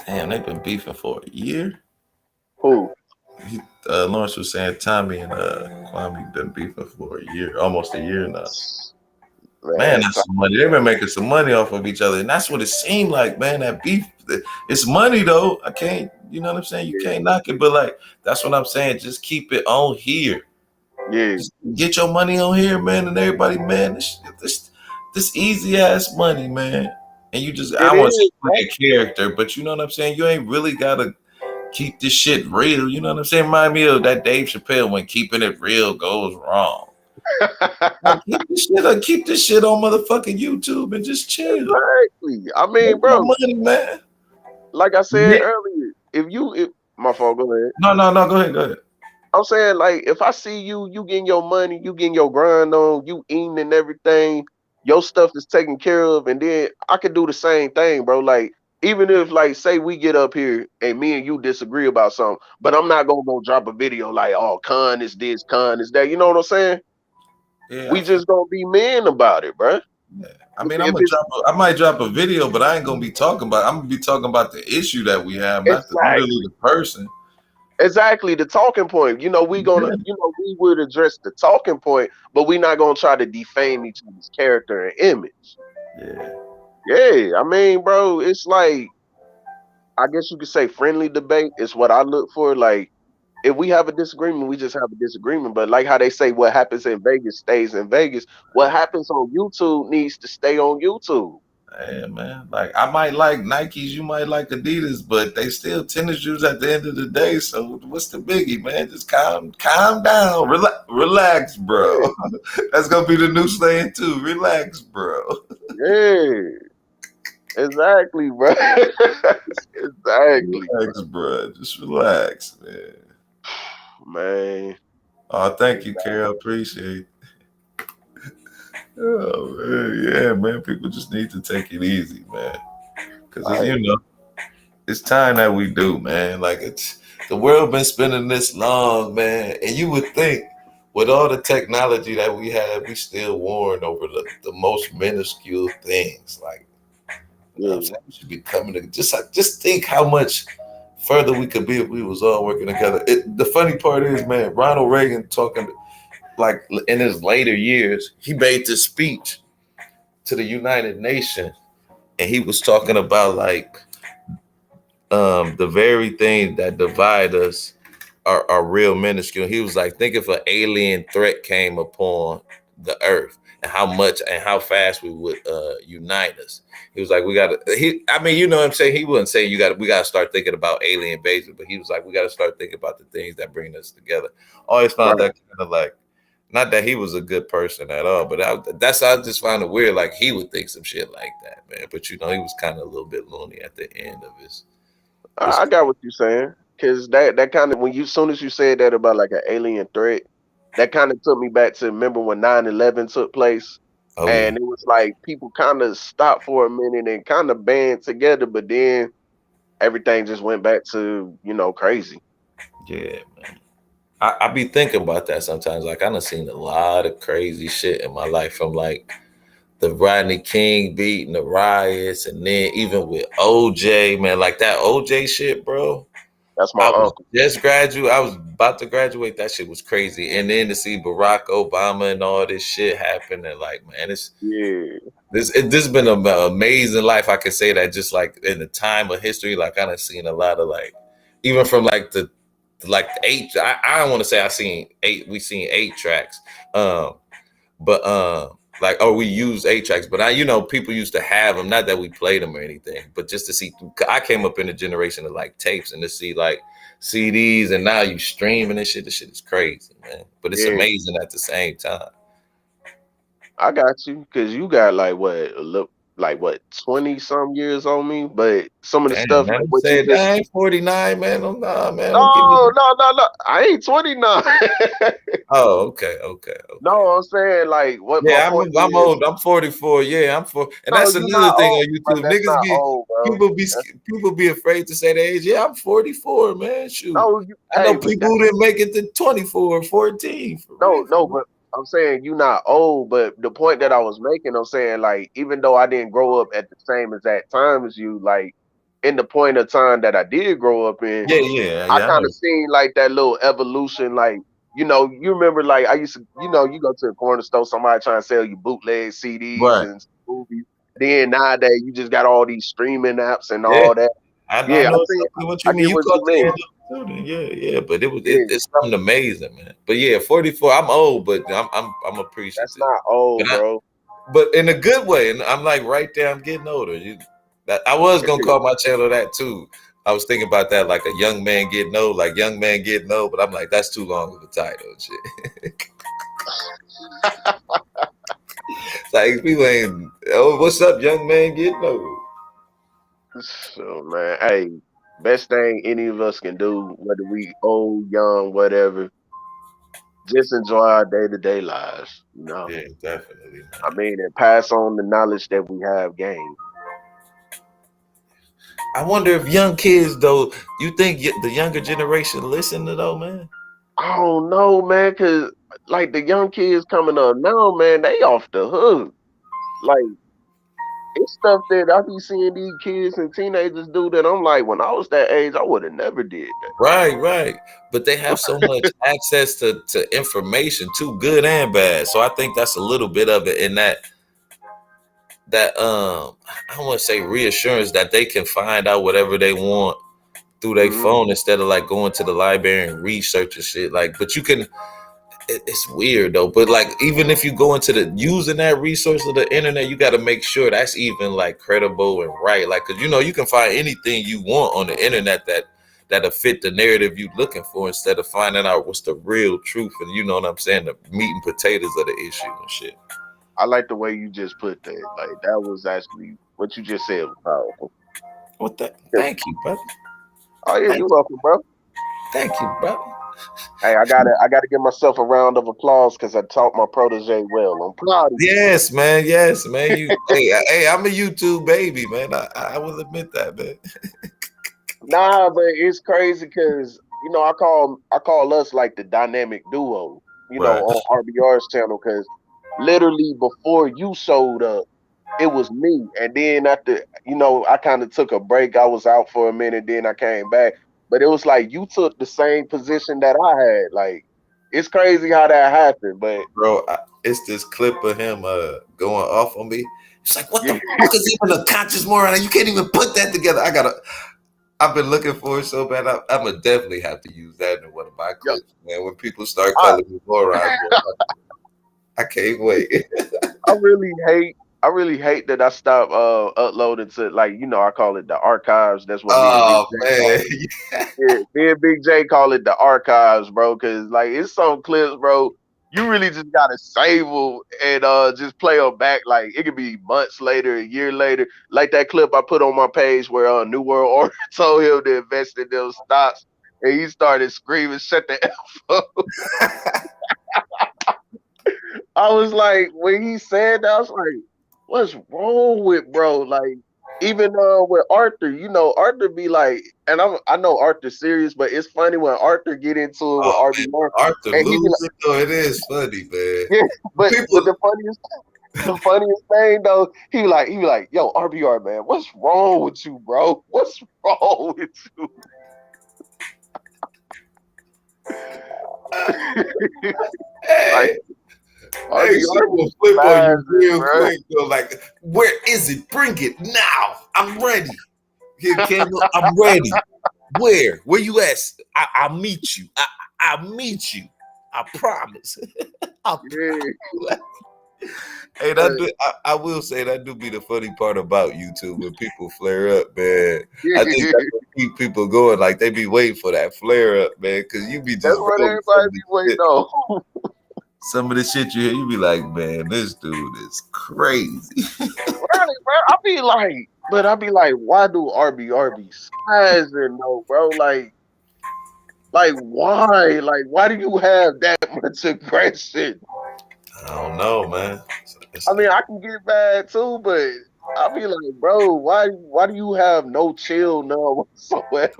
damn, they've been beefing for a year. Who? He, Lawrence was saying Tommy and Kwame been beefing for a year, almost a year now. Man, Man, that's some money. They've been making some money off of each other, and that's what it seemed like, man. That beef, it's money though. I can't, you know what I'm saying? You yeah, can't knock it, but like that's what I'm saying. Just keep it on here. yeah, Just get your money on here, man, and everybody, man. This easy ass money, man. And you just, I it want to say is, bro. play a character, but you know what I'm saying? You ain't really gotta keep this shit real. You know what I'm saying? Remind me of that Dave Chappelle when keeping it real goes wrong. Like keep this shit on motherfucking YouTube and just chill. Exactly. I Make mean, my bro, money, man. like I said Yeah. earlier, if my fault, go ahead. No. Go ahead, go ahead. I'm saying, like, if I see you, you getting your money, you getting your grind on, you eating and everything, your stuff is taken care of, and then I could do the same thing, bro. Like, even if, like, say we get up here and me and you disagree about something, but I'm not gonna go drop a video like, oh, Con is this, Con is that. You know what I'm saying? Yeah, I We feel. just gonna be men about it, bro. Yeah. I mean, If it's I might drop a video, but I ain't gonna be talking about. I'm gonna be talking about the issue that we have, not the literally exactly, the person. exactly the talking point. You know, Yeah, we would address the talking point, but we're not gonna try to defame each other's character and image. yeah, Yeah, I mean, bro, it's like I guess you could say friendly debate is what I look for. Like if we have a disagreement, we just have a disagreement. But like how they say what happens in Vegas stays in Vegas. What happens on YouTube needs to stay on YouTube. yeah, man. Like I might like Nikes, you might like Adidas, but they still tennis shoes at the end of the day. So what's the biggie, man? Just calm down, relax, bro. Yeah, That's gonna be the new slang too. Relax, bro. yeah, exactly, bro. Exactly, Relax, bro. Just relax, man. man. Oh, thank you, Exactly. Carol. Appreciate it. Oh man, yeah, man. People just need to take it easy, man. Because All right. it's time that we do, man. Like it's the world been spinning this long, man. And you would think with all the technology that we have, we still warring over the most minuscule things. Like, you know what I'm Yeah, saying? We should be coming to just think how much further we could be if we was all working together. The funny part is, man, Ronald Reagan talking like in his later years, he made this speech to the United Nations, and he was talking about like the very thing that divide us are real minuscule. He was like, think if an alien threat came upon the earth and how much and how fast we would unite us. He was like, we gotta I mean, you know what I'm saying? He wouldn't say we gotta start thinking about alien invasion, but he was like, we gotta start thinking about the things that bring us together. I always found right. that kind of like not that he was a good person at all, but I just found it weird. Like he would think some shit like that, man. But you know, he was kind of a little bit loony at the end of his I got what you're saying. Cause that kind of when you soon as you said that about like an alien threat, that kind of took me back to remember when 9/11 took place. oh yeah, And it was like people kind of stopped for a minute and kind of band together, but then everything just went back to, crazy. yeah. I be thinking about that sometimes. Like I done seen a lot of crazy shit in my life from like the Rodney King beat and the riots, and then even with OJ, man, like that OJ shit, bro. That's my I was uncle. just graduate. I was about to graduate. That shit was crazy. And then to see Barack Obama and all this shit happen, and like, man, Yeah, this been an amazing life. I could say that just like in the time of history, like I done seen a lot of like, even from like the like eight. I don't want to say I seen eight. We seen 8 tracks, um, but like oh we used 8 tracks, but people used to have them. Not that we played them or anything, but just to see. I came up in a generation of like tapes and to see like CDs, and now you streaming and shit. This shit is crazy, man. But it's yeah. amazing at the same time. I got you. Cause you got like what? like what 20 some years on me, but some of the Damn, stuff man. like I'm what you saying, just I ain't 49, man. Don't nah, man. Don't give me. no, I ain't 29. Oh, okay, okay, okay. No, I'm saying like what my Yeah, point I'm is. old. I'm 44. Yeah, I'm for, and No, that's you another not thing old, on but YouTube. that's Niggas not be old, bro. people be afraid to say their age. Yeah, I'm 44, man. Shoot. No, I know hey, but people who didn't make it to 24 or 14 for real. no, but I'm saying you not old, but the point that I was making, I'm saying like even though I didn't grow up at the same exact time as you, like in the point of time that I did grow up in, Yeah, yeah, I yeah. I kind know. of seen like that little evolution, like you remember like I used to, you go to the corner store, somebody trying to sell you bootleg CDs Right. and movies. Then nowadays you just got all these streaming apps and Yeah. all that. I Yeah, know exactly what I you mean. get You what caught you the mean. end of it too, then. Yeah, yeah. But Yeah, it's something amazing, man. But yeah, 44. I'm old, but I'm that's appreciative. not But old, bro. but in a good way. And I'm like right there, I'm getting older. I was gonna call my channel that too. I was thinking about that, like a young man getting old, like young man getting old, but I'm like, that's too long of a title and shit. It's like people ain't, oh, what's up, young man getting old? So man, hey, best thing any of us can do, whether we old, young, whatever, just enjoy our day to day lives. Yeah, definitely, I man. mean, and pass on the knowledge that we have gained. I wonder if young kids though, you think the younger generation listen to though, man? I don't know, man, cause like the young kids coming up now, man, they off the hook. Like it's stuff that I be seeing these kids and teenagers do that I'm like, when I was that age, I would have never did that. Right, right. But they have so much access to information, too good and bad. So I think that's a little bit of it in that I don't want to say reassurance that they can find out whatever they want through their Hmm. phone instead of like going to the library and research and shit. Like, but you can it's weird though. But like even if you go into the using that resource of the internet, you gotta make sure that's even like credible and right. Like cause you can find anything you want on the internet that'll fit the narrative you looking for instead of finding out what's the real truth and you know what I'm saying, the meat and potatoes of the issue and shit. I like the way you just put that. Like that was actually what you just said was powerful. What that thank you, brother. Oh yeah, Thank you're welcome, bro. thank you, brother. Hey, I gotta give myself a round of applause because I taught my protege well. I'm proud of you. Yes, man. You hey, I'm a YouTube baby, man. I will admit that, man. Nah, but it's crazy because I call us like the dynamic duo. Right. On RBR's channel because literally before you showed up, it was me, and then after I kind of took a break. I was out for a minute, then I came back. But it was like you took the same position that I had. Like it's crazy how that happened, but Bro, it's this clip of him going off on me. It's like, what the yeah, fuck is even a conscious moron? You can't even put that together. I've been looking for it so bad. I'm gonna definitely have to use that in one of my yo, clips, man. When people start I calling me morons, man, I can't wait. I really hate I really hate that I stopped uploading to like I call it the archives. That's what me and Big Oh J man, call it. Yeah, me and Big J call it the archives, bro, because like it's some clips, bro. You really just gotta save them and just play them back. Like it could be months later, a year later. Like that clip I put on my page where New World Order told him to invest in those stocks, and he started screaming, "Shut the F up!" I was like, when he said that, I was like, what's wrong with bro? Like, even with Arthur, Arthur be like, and I know Arthur's serious, but it's funny when Arthur get into it with oh man, RBR, Arthur and he be losing though it is funny, man. like, but People, the funniest thing though, he be like, yo, RBR man, what's wrong with you, bro? What's wrong with you? Like hey, hey, shit RBR be will flip on you spazzing, real bro. quick. Though, like, where is it? Bring it now. I'm ready. Here, Kendall, I'm ready. Where? Where you at? I'll meet you. I'll meet you. I promise. I Yeah, promise. Hey, but I will say that do be the funny part about YouTube when people flare up, man. I think yeah. that's what keep people going. Like they be waiting for that flare up, man, because you be That's just what rolling everybody be waiting on. some of the shit you hear. You be like, man, this dude is crazy. Probably, bro. I be like, why do RBR be spazzing though, bro? Like why? Like why do you have that much aggression? I don't know, man. It's I like, mean, I can get mad too, but I be like, bro, why do you have no chill none whatsoever?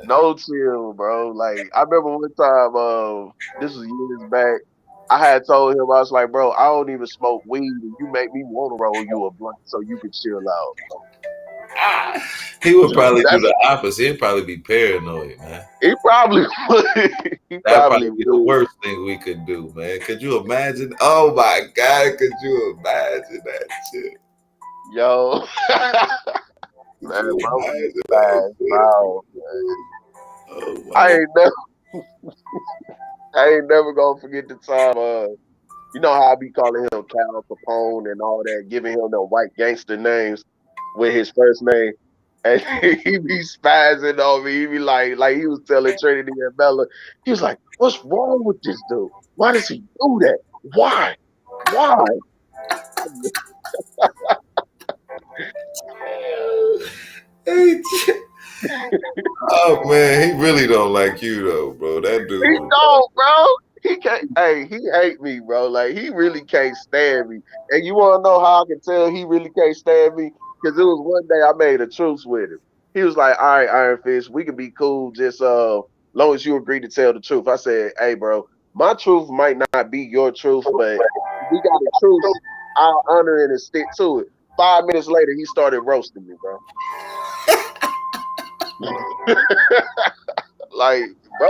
No chill, bro. Like I remember one time, this was years back. I had told him I was like, bro, I don't even smoke weed, and you make me want to roll you a blunt so you can chill out. he would probably do That's the opposite. He'd probably be paranoid, man. he probably would. He That'd probably probably be the would. worst thing we could do, man. Could you imagine? Oh my God, could you imagine that shit? Yo, Could man, you bro, be imagine that fast, shit? bro. Oh I my. ain't never, I ain't never gonna forget the time. You know how I be calling him Cal Capone and all that, giving him the white gangster names with his first name. And he be spazzing on me. He be like he was telling Trinity and Bella. He was like, "What's wrong with this dude? Why does he do that? Why? Why?" Hey, oh man, he really don't like you though, bro. That He dude. don't, bro. He can't. Hey, he hate me, bro. Like he really can't stand me. And you want to know how I can tell he really can't stand me? Because it was one day I made a truce with him. He was like, "All right, Iron Fist, we can be cool, just long as you agree to tell the truth." I said, "Hey, bro, my truth might not be your truth, but if we got a truce, I'll honor it and stick to it." 5 minutes later, he started roasting me, bro. Like, bro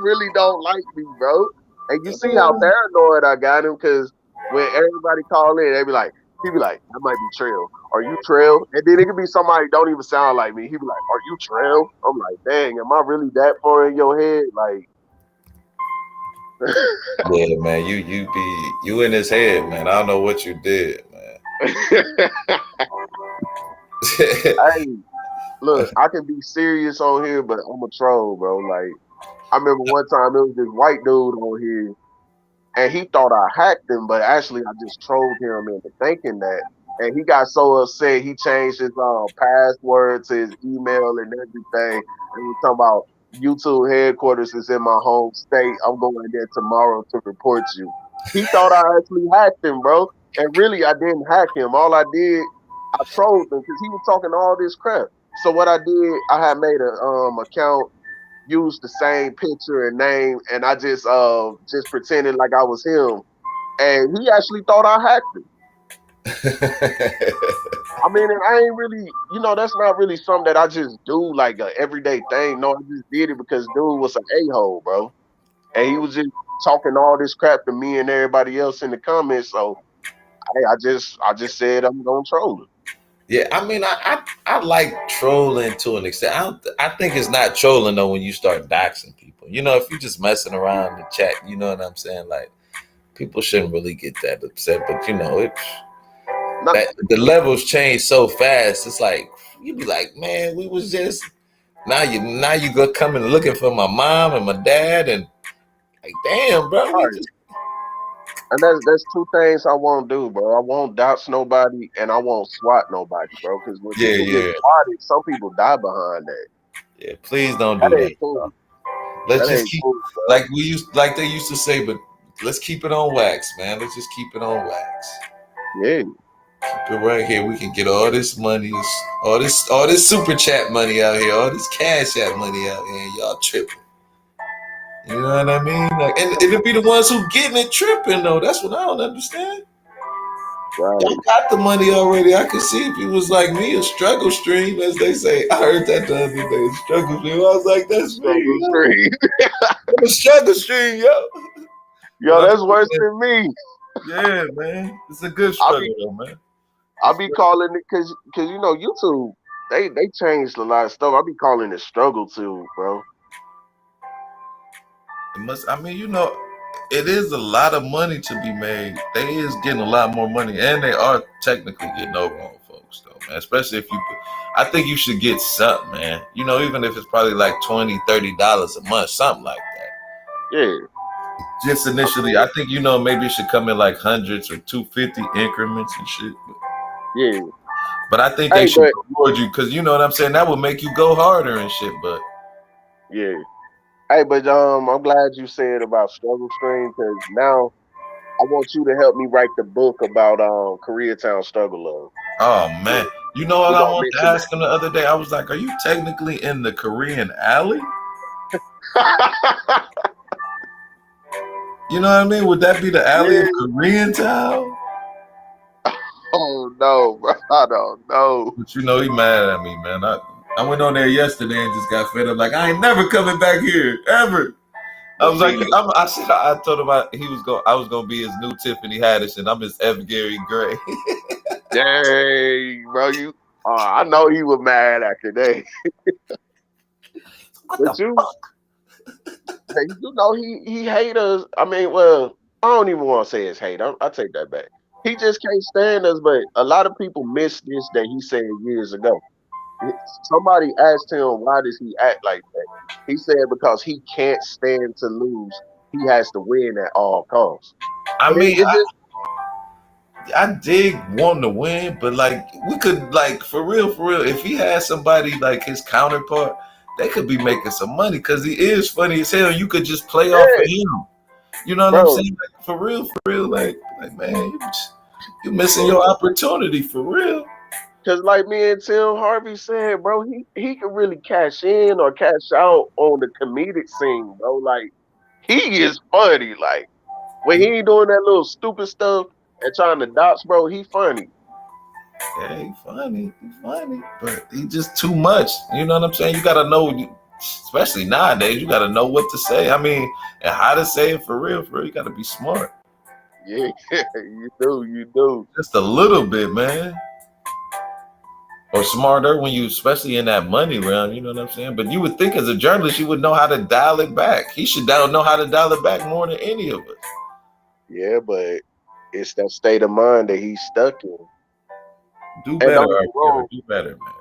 really don't like me, bro. And you see how paranoid I got him because when everybody call in, they be like, he be like, that might be Trail. Are you Trail? And then it could be somebody don't even sound like me. He be like, are you Trail? I'm like, dang, am I really that far in your head? Like, Yeah, man, you in his head, man. I don't know what you did, man. hey, look, I can be serious on here, but I'm a troll, bro. Like, I remember one time there was this white dude on here and he thought I hacked him, but actually I just trolled him into thinking that. And he got so upset he changed his password to his email and everything. And we talking about YouTube headquarters is in my home state. I'm going there tomorrow to report you. He thought I actually hacked him, bro. And really I didn't hack him. All I did, I trolled him because he was talking all this crap. So what I did, I had made a account, used the same picture and name, and I just pretended like I was him. And he actually thought I hacked him. I mean, and I ain't really, that's not really something that I just do like a everyday thing. No, I just did it because dude was an a-hole, bro. And he was just talking all this crap to me and everybody else in the comments. So I just said I'm gonna troll him. Yeah, I mean, I like trolling to an extent. I think it's not trolling though when you start doxing people. You know, if you're just messing around the chat, you know what I'm saying? Like, people shouldn't really get that upset, but you know, Not, that the levels change so fast. It's like you be like, man, we was just now you go coming looking for my mom and my dad, and like, damn, bro, all we right. just And that's two things I won't do, bro. I won't dox nobody and I won't swat nobody, bro. Because when yeah, people get yeah, swatted, some people die behind that. yeah. Please don't do That that, ain't cool. bro. Let's That just ain't keep cool, bro. like they used to say, but let's keep it on wax, man. Let's just keep it on wax. Yeah. Keep it right here. We can get all this money, all this super chat money out here, all this cash app money out here, and y'all tripping. You know what I mean? Like, and it'll be the ones who getting it tripping though. That's what I don't understand. Y'all Right. got the money already. I could see if it was like me, a struggle stream, as they say. I heard that the other day. Struggle stream. I was like, that's me, Struggle yo. stream. I'm a struggle stream, yo. But Yo, I'm that's worse saying, than me. yeah, man. It's a good I be struggle though, man. I It's be calling it because YouTube they changed a lot of stuff. I be calling it struggle too, bro. It must. I mean, it is a lot of money to be made. They is getting a lot more money, and they are technically getting over on folks, though, man. Especially if you, I think you should get something, man. Even if it's probably like $20, $30 a month, something like that. Yeah. Just initially, I think maybe it should come in like hundreds or 250 increments and shit. Yeah. But I think they Hey, should but reward you because you know what I'm saying. That would make you go harder and shit. But yeah. Hey, but I'm glad you said about struggle stream because now I want you to help me write the book about Koreatown struggle love. oh man, Yeah. you know what We I gonna wanted to mention ask him the other day? I was like, "Are you technically in the Korean alley?" that. You know what I mean? Would that be the alley of Yeah. Korean Town? Oh no, bro. I don't know. But he mad at me, man. I went on there yesterday and just got fed up. Like I ain't never coming back here ever. I But was like, see, I told him I was gonna be his new Tiffany Haddish, and I'm his F. Gary Gray. dang, bro, you. I know he was mad after that. What But the fuck? he hate us. I mean, well, I don't even want to say it's hate. I take that back. He just can't stand us. But a lot of people miss this that he said years ago. Somebody asked him why does he act like that. He said because he can't stand to lose. He has to win at all costs. I And mean, it just I dig wanting to win, but like we could like for real, if he had somebody like his counterpart, they could be making some money because he is funny as hell. You could just play off of yeah, him. You know what I'm bro. saying? Like, for real, like man, you missing your opportunity for real. Cause like me and Tim Harvey said, bro, he can really cash in or cash out on the comedic scene, bro. Like he is funny. Like when he ain't doing that little stupid stuff and trying to dox, bro, he funny. Yeah, he funny, but he just too much. You know what I'm saying? You gotta know, especially nowadays, you gotta know what to say. I mean, and how to say it for real. You gotta be smart, Yeah, you do. just a little bit, man. Or smarter when you, especially in that money realm, you know what I'm saying? But you would think as a journalist, you would know how to dial it back. He should know how to dial it back more than any of us. Yeah, but it's that state of mind that he's stuck in. Do And better, don't get me RPR. wrong. Do better, man.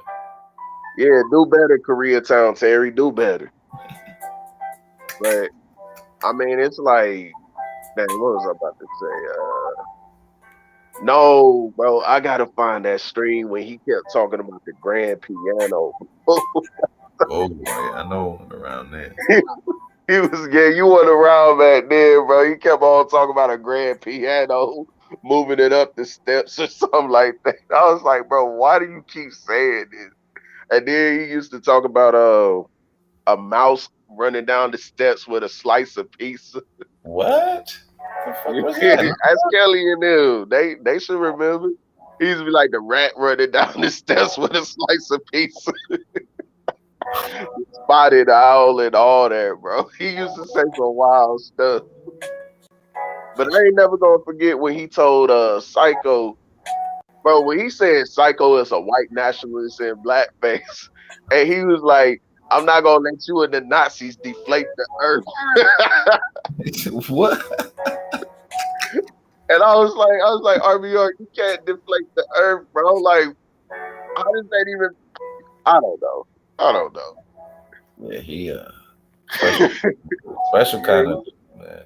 Yeah, do better, Koreatown Terry. Do better. But I mean, it's like, dang, what was I about to say? No, bro, I gotta find that stream when he kept talking about the grand piano. Oh boy, I know one around there. He was, yeah, you weren't around back then, bro. He kept on talking about a grand piano, moving it up the steps or something like that. I was like, bro, why do you keep saying this? And then he used to talk about a mouse running down the steps with a slice of pizza. What? The fuck was Yeah, that? ask Kelly and them. They should remember. He used to be like the rat running down the steps with a slice of pizza. Spotted owl and all that, bro. He used to say some wild stuff. But I ain't never gonna forget when he told Psycho, bro, when he said Psycho is a white nationalist in blackface, and he was like, I'm not gonna let you and the Nazis deflate the earth. What? And I was like, RBR, you can't deflate the earth, bro. Like, how does that even I don't know. I don't know. Yeah, he special kind of man.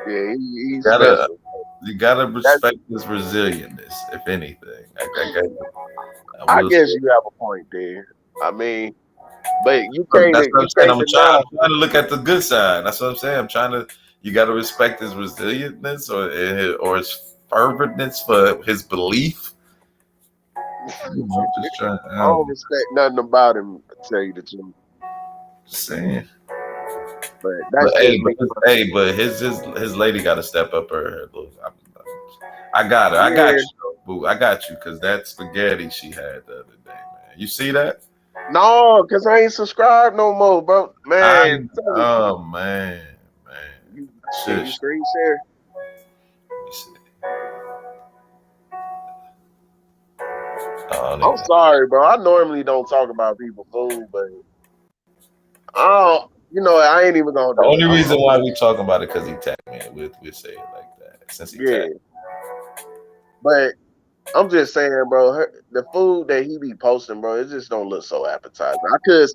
Yeah, he's Gotta special. you gotta That's respect his resilientness, if anything. I I will guess say. you have a point there. I mean, but That's what I'm you saying. can't deny. I'm trying to look at the good side. That's what I'm saying. I'm trying to. You got to respect his resilientness or his ferventness for his belief. Just trying. I don't respect nothing about him, to tell you the truth. Just saying. But that's just me. But his lady got to step up her. I got her. I got Yeah. you, boo. I got you because that spaghetti she had the other day, man. You see that? No, because I ain't subscribed no more, bro. Man, Oh man. can you Shush. screen share? Let me see. I don't I'm even. sorry, bro. I normally don't talk about people's food, but I don't. You know, I ain't even gonna The do it. only reason why we talking about it because he tagged me. We'll say it like that. Since he Yeah, tagged. but I'm just saying, bro. The food that he be posting, bro, it just don't look so appetizing. I could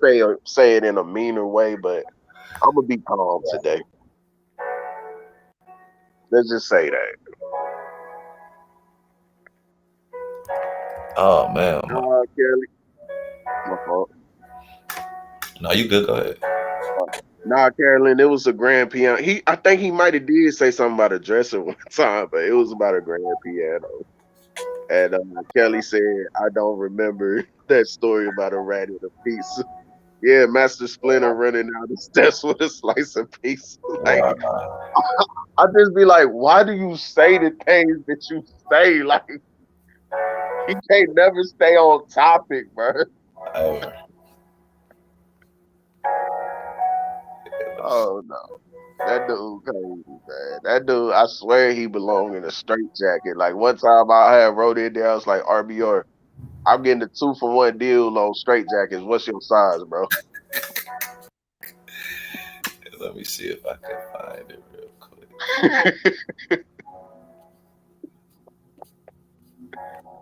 say it in a meaner way, but I'm gonna be calm today. Let's just say that. Oh man, Kelly, my fault. no, you good. Go ahead. Nah, Carolyn, it was a grand piano. I think he might have did say something about a dresser one time, but it was about a grand piano. And Kelly said, "I don't remember that story about a rat in a piece." Yeah, Master Splinter running down the steps with a slice of pizza. Like, Wow. I just be like, why do you say the things that you say? Like, he can't never stay on topic, bro. Ever. Oh no. That dude crazy, man. That dude, I swear he belonged in a straight jacket. Like one time I had wrote in there, I was like, RBR, I'm getting a 2-for-1 deal on straight jackets. What's your size, bro? Let me see if I can find it real quick.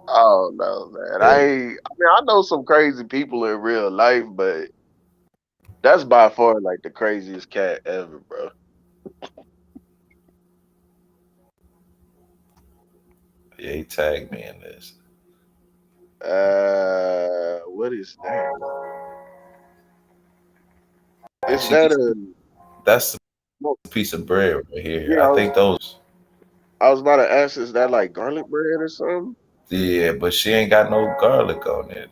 Oh no, man. I know some crazy people in real life, but that's by far like the craziest cat ever, bro. Yeah, he tagged me in this. What is that? And Is she that just, a that's no, a piece of bread right here. yeah, I think those. I was about to ask, is that like garlic bread or something? Yeah, but she ain't got no garlic on it,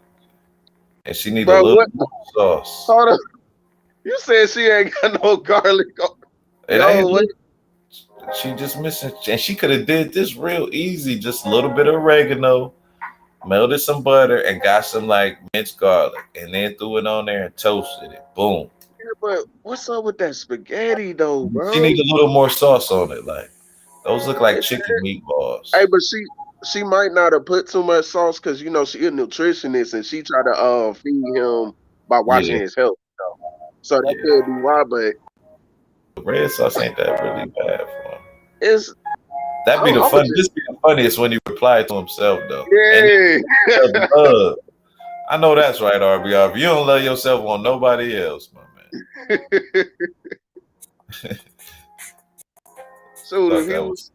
and she need a Bro, little what more sauce. hold on. You said she ain't got no garlic on. It Yo, ain't. what? She just missing, and she could have did this real easy. Just a little bit of oregano, melted some butter, and got some like minced garlic, and then threw it on there and toasted it. Boom. But what's up with that spaghetti though, She bro? need a little more sauce on it. Like those look like It- chicken meatballs. Hey, but she might not have put too much sauce because you know she a nutritionist and she try to feed him by watching Yeah, his health. So that yeah. could be why, but The red sauce ain't that really bad for him. it's That'd be the I'm fun. just This be the funniest when he replied to himself though, and yeah. then love. I know that's right, RBR. If you don't love yourself, want nobody else, my man. So Thought that was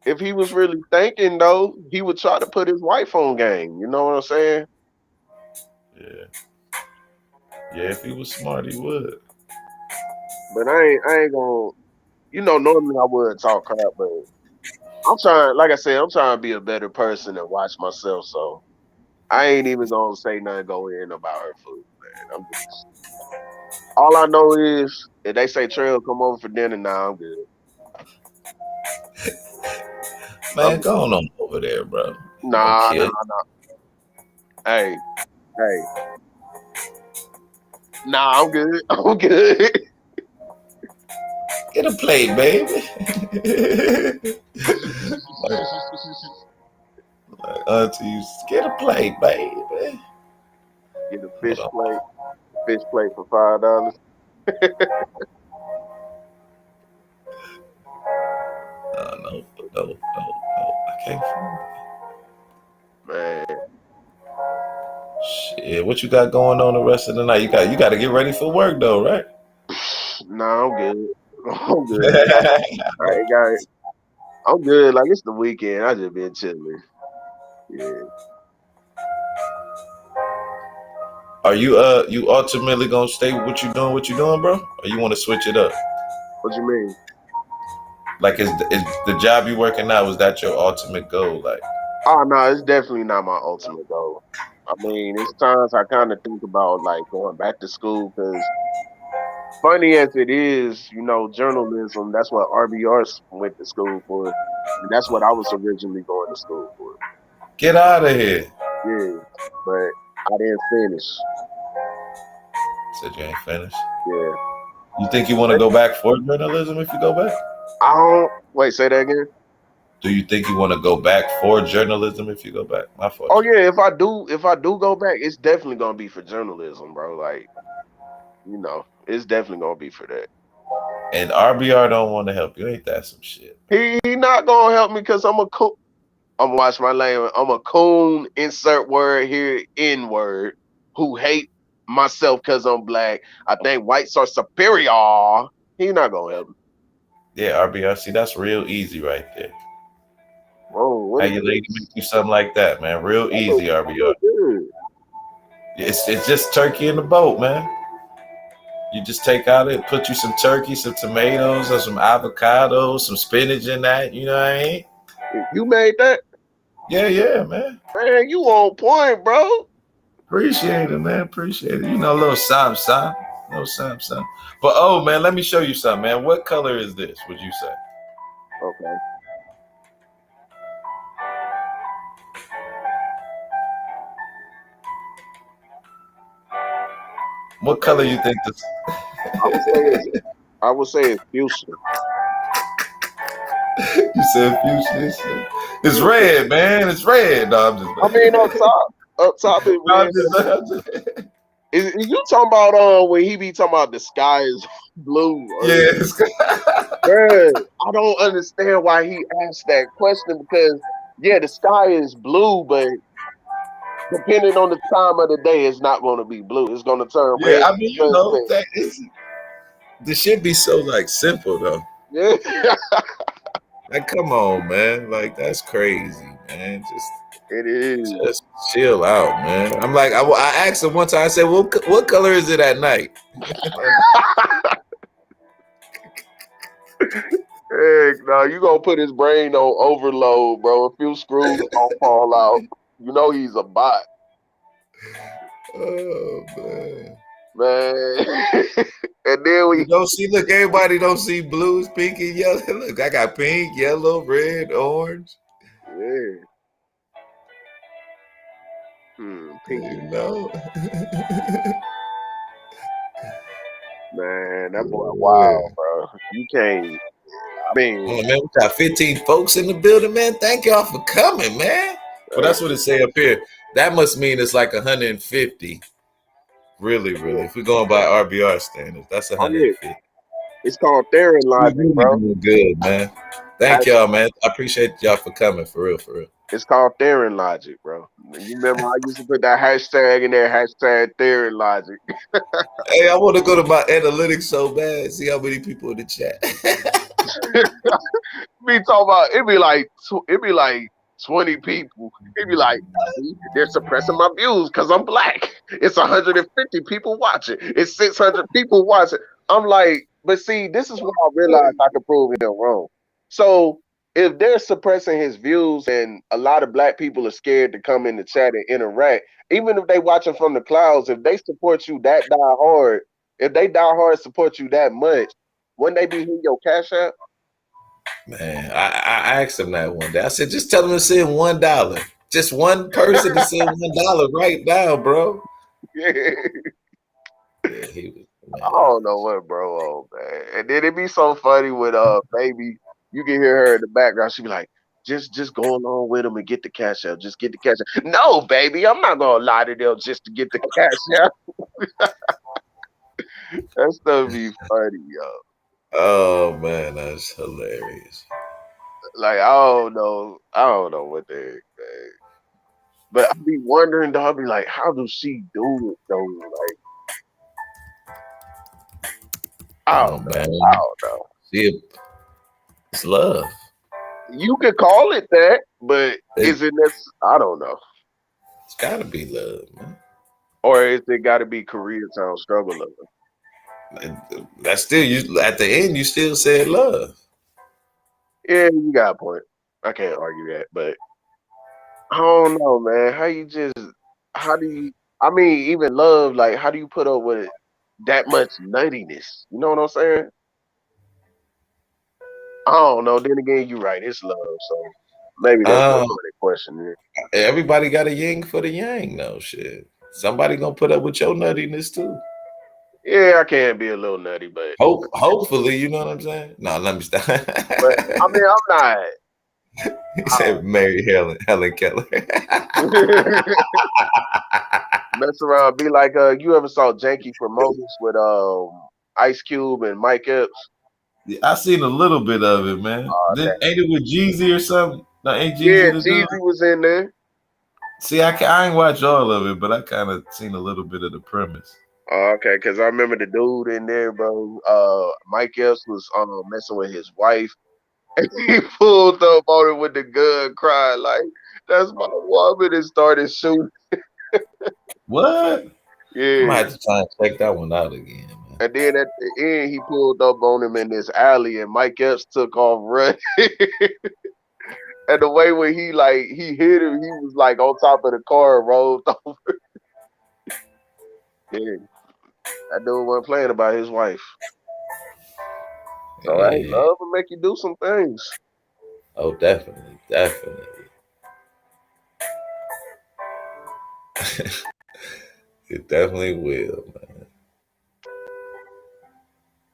if he was really thinking though, he would try to put his wife on game. You know what I'm saying? yeah, yeah. If he was smart, he would. But I ain't gonna. You know, normally I would talk crap, but I'm trying. Like I said, I'm trying to be a better person and watch myself. So I ain't even gonna say nothing go in about her food, man. All I know is if they say Trail come over for dinner, now I'm good. I'm Man, go on over there, bro. You gonna nah, kill? nah. Hey, hey, nah, I'm good. I'm good. Get a plate, baby. like, auntie, get a plate, baby. Get a Hold on. fish plate for $5. No, no. I can't find Man, it. Shit, what you got going on the rest of the night? You got to get ready for work though, right? nah, I'm good. I'm good. I ain't got it. I'm good. Like it's the weekend. I just been chilling. Yeah. Are you ultimately gonna stay with what you doing, bro? Or you want to switch it up? What you mean? Like is the job you working now, is that your ultimate goal? Like, Oh no, it's definitely not my ultimate goal. I mean, it's times I kind of think about like going back to school because funny as it is, you know, journalism. That's what RBRs went to school for, and that's what I was originally going to school for. get out of here. Yeah, but I didn't finish. Said you ain't finished. Yeah, You think you want to go back for journalism if you go back? I don't. Wait, say that again. Do you think you want to go back for journalism if you go back? My fault. Oh yeah, if I do go back, it's definitely gonna be for journalism, bro. Like, you know, it's definitely gonna be for that. And RBR don't want to help you. Ain't that some shit? He not gonna help me because I'm a coon. I'm gonna watch my language. I'm a coon. Insert word here. N word. Who hate myself because I'm black. I think whites are superior. He not gonna help me. Yeah, RBRC. That's real easy right there. Whoa, what Have is your lady make this? you something like that, man. Real easy, That RBR. look good. It's just turkey in the boat, man. You just take out it, put you some turkey, some tomatoes, or some avocados, some spinach in that. You know what I mean? You made that? Yeah, yeah, man. Man, you on point, bro. Appreciate it, man. Appreciate it. You know, a little something, something. A little something, something. But oh, man, let me show you something, man. What color is this? Would you say? Okay. What color you think this? I would say it's I would say it's fuchsia. You said fuchsia. It's Yeah. red, man. It's red. No, I'm I mean, just. up top is No, red. I'm just Is you talking about when he be talking about the sky is blue or yeah. bruh, I don't understand why he asked that question because yeah, the sky is blue, but depending on the time of the day, it's not going to be blue. It's going to turn Yeah, red I at mean, you know, sunset. that is this should be so like simple though. Yeah, Like, come on, man. Like, that's crazy, man. it is. Just chill out, man. I'm like, I asked him one time. I said, what color is it at night?" Heck, no, you gonna put his brain on overload, bro. A few screws gonna fall out. You know he's a bot, Oh man. man. And then You we, don't see. Look, everybody don't see blues, pink, and yellow. Look, I got pink, yellow, red, orange. yeah, pink, You know. man. That boy, Yeah. wow, bro. You can't. I mean, Oh man, we got 15 folks in the building, man. Thank y'all for coming, man. Well, hey, that's what it say up here. That must mean it's like 150. Really, yeah. really. If we're going by RBR standards, that's Oh yeah, 150. it's called theory We logic, really bro. doing good, man. Thank Hash- y'all, man. I appreciate y'all for coming, for real, for real. It's called theory logic, bro. You remember I used to put that hashtag in there, hashtag theory logic. Hey, I want to go to my analytics so bad. See how many people in the chat. Be talking about it be like 20 people. It be like see, they're suppressing my views because I'm black. It's 150 people watching. It's 600 people watching. I'm like, but see, this is where I realized I could prove him wrong. So if they're suppressing his views and a lot of black people are scared to come in the chat and interact, even if they watching from the clouds, if they support you that die hard, if they die hard support you that much, wouldn't they be hitting your cash app? Man, I asked him that one day. I said, just tell him to send $1. Just one person to send $1 right now, bro. Yeah. Yeah, he was I man. don't know what bro on, man. And then it be so funny with baby, you can hear her in the background. She be like, just go along with them and get the cash out. Just get the cash out. No, baby, I'm not gonna lie to them just to get the cash out. That stuff be funny, yo. Oh man, that's hilarious. Like I don't know what the heck, man. But I be wondering, though, I be like, how does she do it though? Like, Oh man, I don't know. see, it's love. You could call it that, but It, is it necessary? I don't know. it's gotta be love, man. Or is it got to be Koreatown struggle of it? That's still you. At the end, you still said love. Yeah, you got a point. I can't argue that, but I don't know, man. How do you, I mean, even love, like, how do you put up with that much nuttiness? You know what I'm saying? I don't know. Then again, you're right. It's love. So maybe that's no Um, point in question. everybody got a yin for the yang, though. Shit, somebody gonna put up with your nuttiness too. Yeah, I can be a little nutty, Hopefully, you know what I'm saying. No, let me stop. but I mean, I'm He said, "Marry Helen Keller." not mess around. Be like, you ever saw Janky Promoters with Ice Cube and Mike Epps? I seen a little bit of it, man. Ain't it with Jeezy or something? No, ain't Yeah, Jeezy the dude? Jeezy was in there. See, I ain't watch all of it, but I kind of seen a little bit of the premise. Oh, okay, because I remember the dude in there, bro. Mike Epps was messing with his wife. And he pulled up on him with the gun, crying like, "That's my woman!" and started shooting. What? I might Yeah. have to try and check that one out again, man. And then at the end, he pulled up on him in this alley, and Mike Epps took off running. And the way when he hit him, he was like on top of the car and rolled off. Yeah, that dude wasn't playing about his wife. So hey, Yeah. love will make you do some things. Oh, definitely, definitely. It definitely will, man.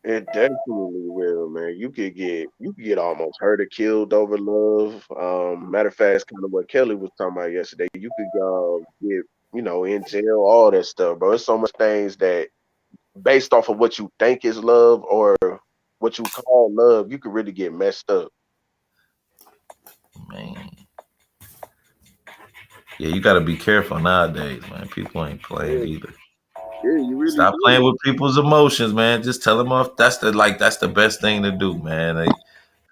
It definitely will, man. You could get almost hurt or killed over love. Matter of fact, it's kind of what Kelly was talking about yesterday. You could get in jail, all that stuff, bro. There's so much things that based off of what you think is love or what you call love, you could really get messed up. Man. Yeah, you got to be careful nowadays, man. People ain't playing Yeah, either. yeah, you really Stop playing do. with people's emotions, man. Just tell them off. That's the best thing to do, man. Like,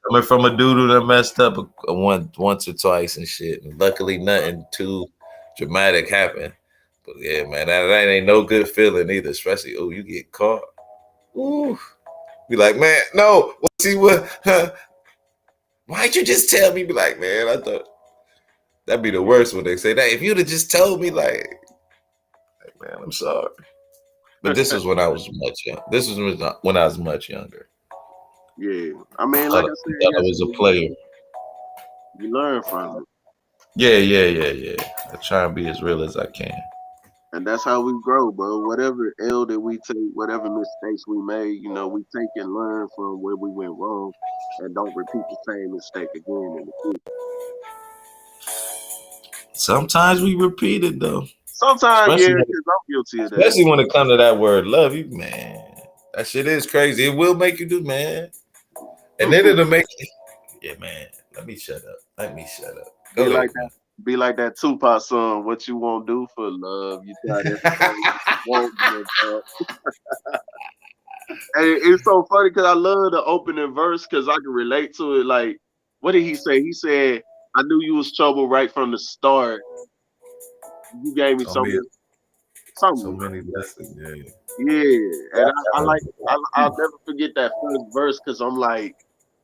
coming from a dude who done messed up once or twice and shit. And luckily, nothing too dramatic happened. But yeah, man, that ain't no good feeling either. Especially, oh, you get caught. Ooh, be like, man, no. See what? Why'd you just tell me? Be like, man, I thought that'd be the worst when they say that. If you'd have just told me, like, man, I'm sorry. But this was when I was much young. This was when I was much younger. Yeah, I mean, like Thought, I said thought I was a yesterday, player. you learn from it, Yeah, yeah, yeah, yeah. I try and be as real as I can. and that's how we grow, bro. Whatever L that we take, whatever mistakes we made, we take and learn from where we went wrong, and don't repeat the same mistake again in the future. Sometimes we repeat it though, Sometimes, yeah, especially when, because I'm guilty of that. especially when it comes to that word love. You man, that shit is crazy. It will make you do, man, and then it'll make you. Yeah, man. Let me shut up. Let me shut up. Be Go like ahead, that. Be like that Tupac song. What you won't do for love? You tried everything man. that you won't give up. And it's so funny because I love the opening verse because I can relate to it. Like, what did he say? He said, "I knew you was trouble right from the start. You gave me Told me so something." many lessons. Yeah, Yeah, and I like I'll never forget that first verse because I'm like,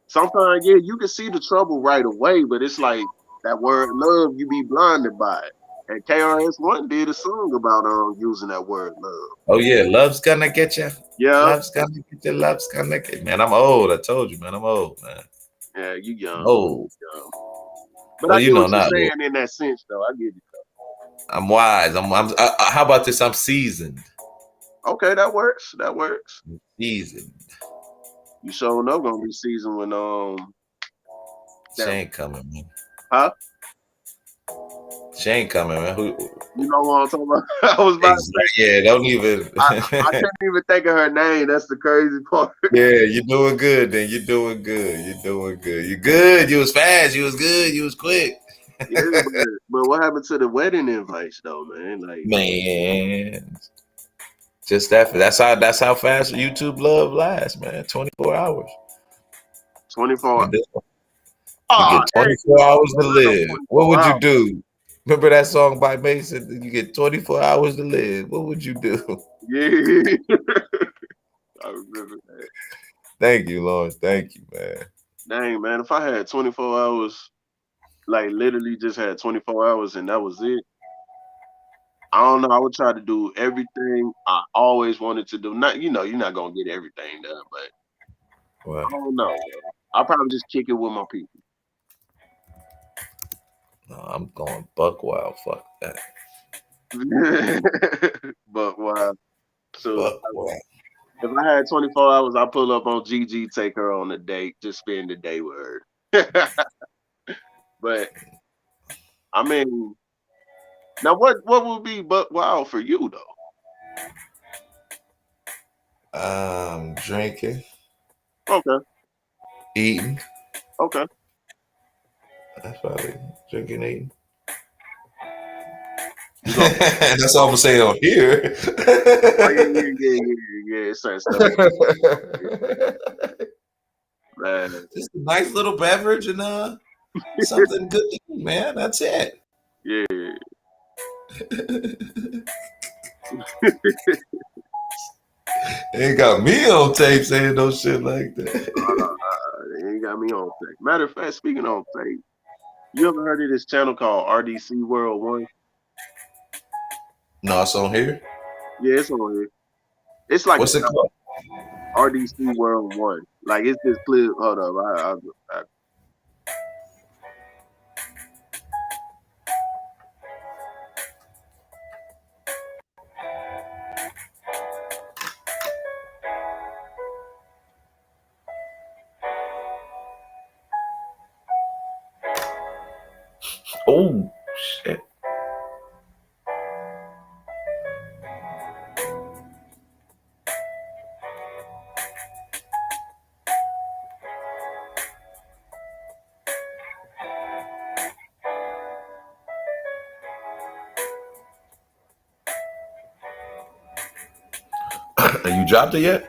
sometimes yeah, you can see the trouble right away, but it's like that word love, you be blinded by it. And KRS-One did a song about using that word love. oh yeah, love's gonna get you. Yeah, Love's gonna get you. Love's gonna get. Man, I'm old. I told you, man. I'm old, man. yeah, you I'm young, bro. old. You young. But Well, I you get know, what you're not old. saying in that sense, though. I get it. I'm wise. How about this? I'm seasoned. Okay, that works. That works. Seasoned. You sure know gonna be seasoned when She that ain't coming, man. huh? She ain't coming, man. Who? You know what I'm talking about? I was about to Exactly. say Yeah, don't even. I can't even think of her name. That's the crazy part. Yeah, you're doing good. Then you're doing good. You're doing good. You good. You was fast. You was good. You was quick. Yeah, but what happened to the wedding invites though, man? Like Man, just that. That's how fast YouTube love lasts, man. 24 hours. 24. And this one, you Oh, get heck 24 no. hours to Not no live. What 24 would you hours. do? Remember that song by Mason? You get 24 hours to live. What would you do? Yeah. I remember that. Thank you, Lord. Thank you, man. Dang, man. If I had 24 hours, like literally just had 24 hours and that was it, I don't know. I would try to do everything I always wanted to do. Not, you're not gonna get everything done, but I Well, don't know, bro. I'll probably just kick it with my people. no, I'm going buck wild. Fuck that. But wow. So Buck wild. if I had 24 hours, I'd pull up on Gigi, take her on a date, just spend the day with her. But I mean, now what would be but wow for you though? Drinking, Okay, eating. okay. That's probably drinking, eating. It's on. That's all I'm gonna say on here. Oh yeah. Certain stuff. Man, Just a nice little beverage and something good to eat, man. That's it. yeah. They ain't got me on tape saying no shit like that. They ain't got me on tape. Matter of fact, speaking on tape, you ever heard of this channel called RDC World One? No, it's on here. Yeah, it's on here. It's like What's it called? RDC World One. Like it's this clip. Hold up, I Oh shit. You dropped it yet?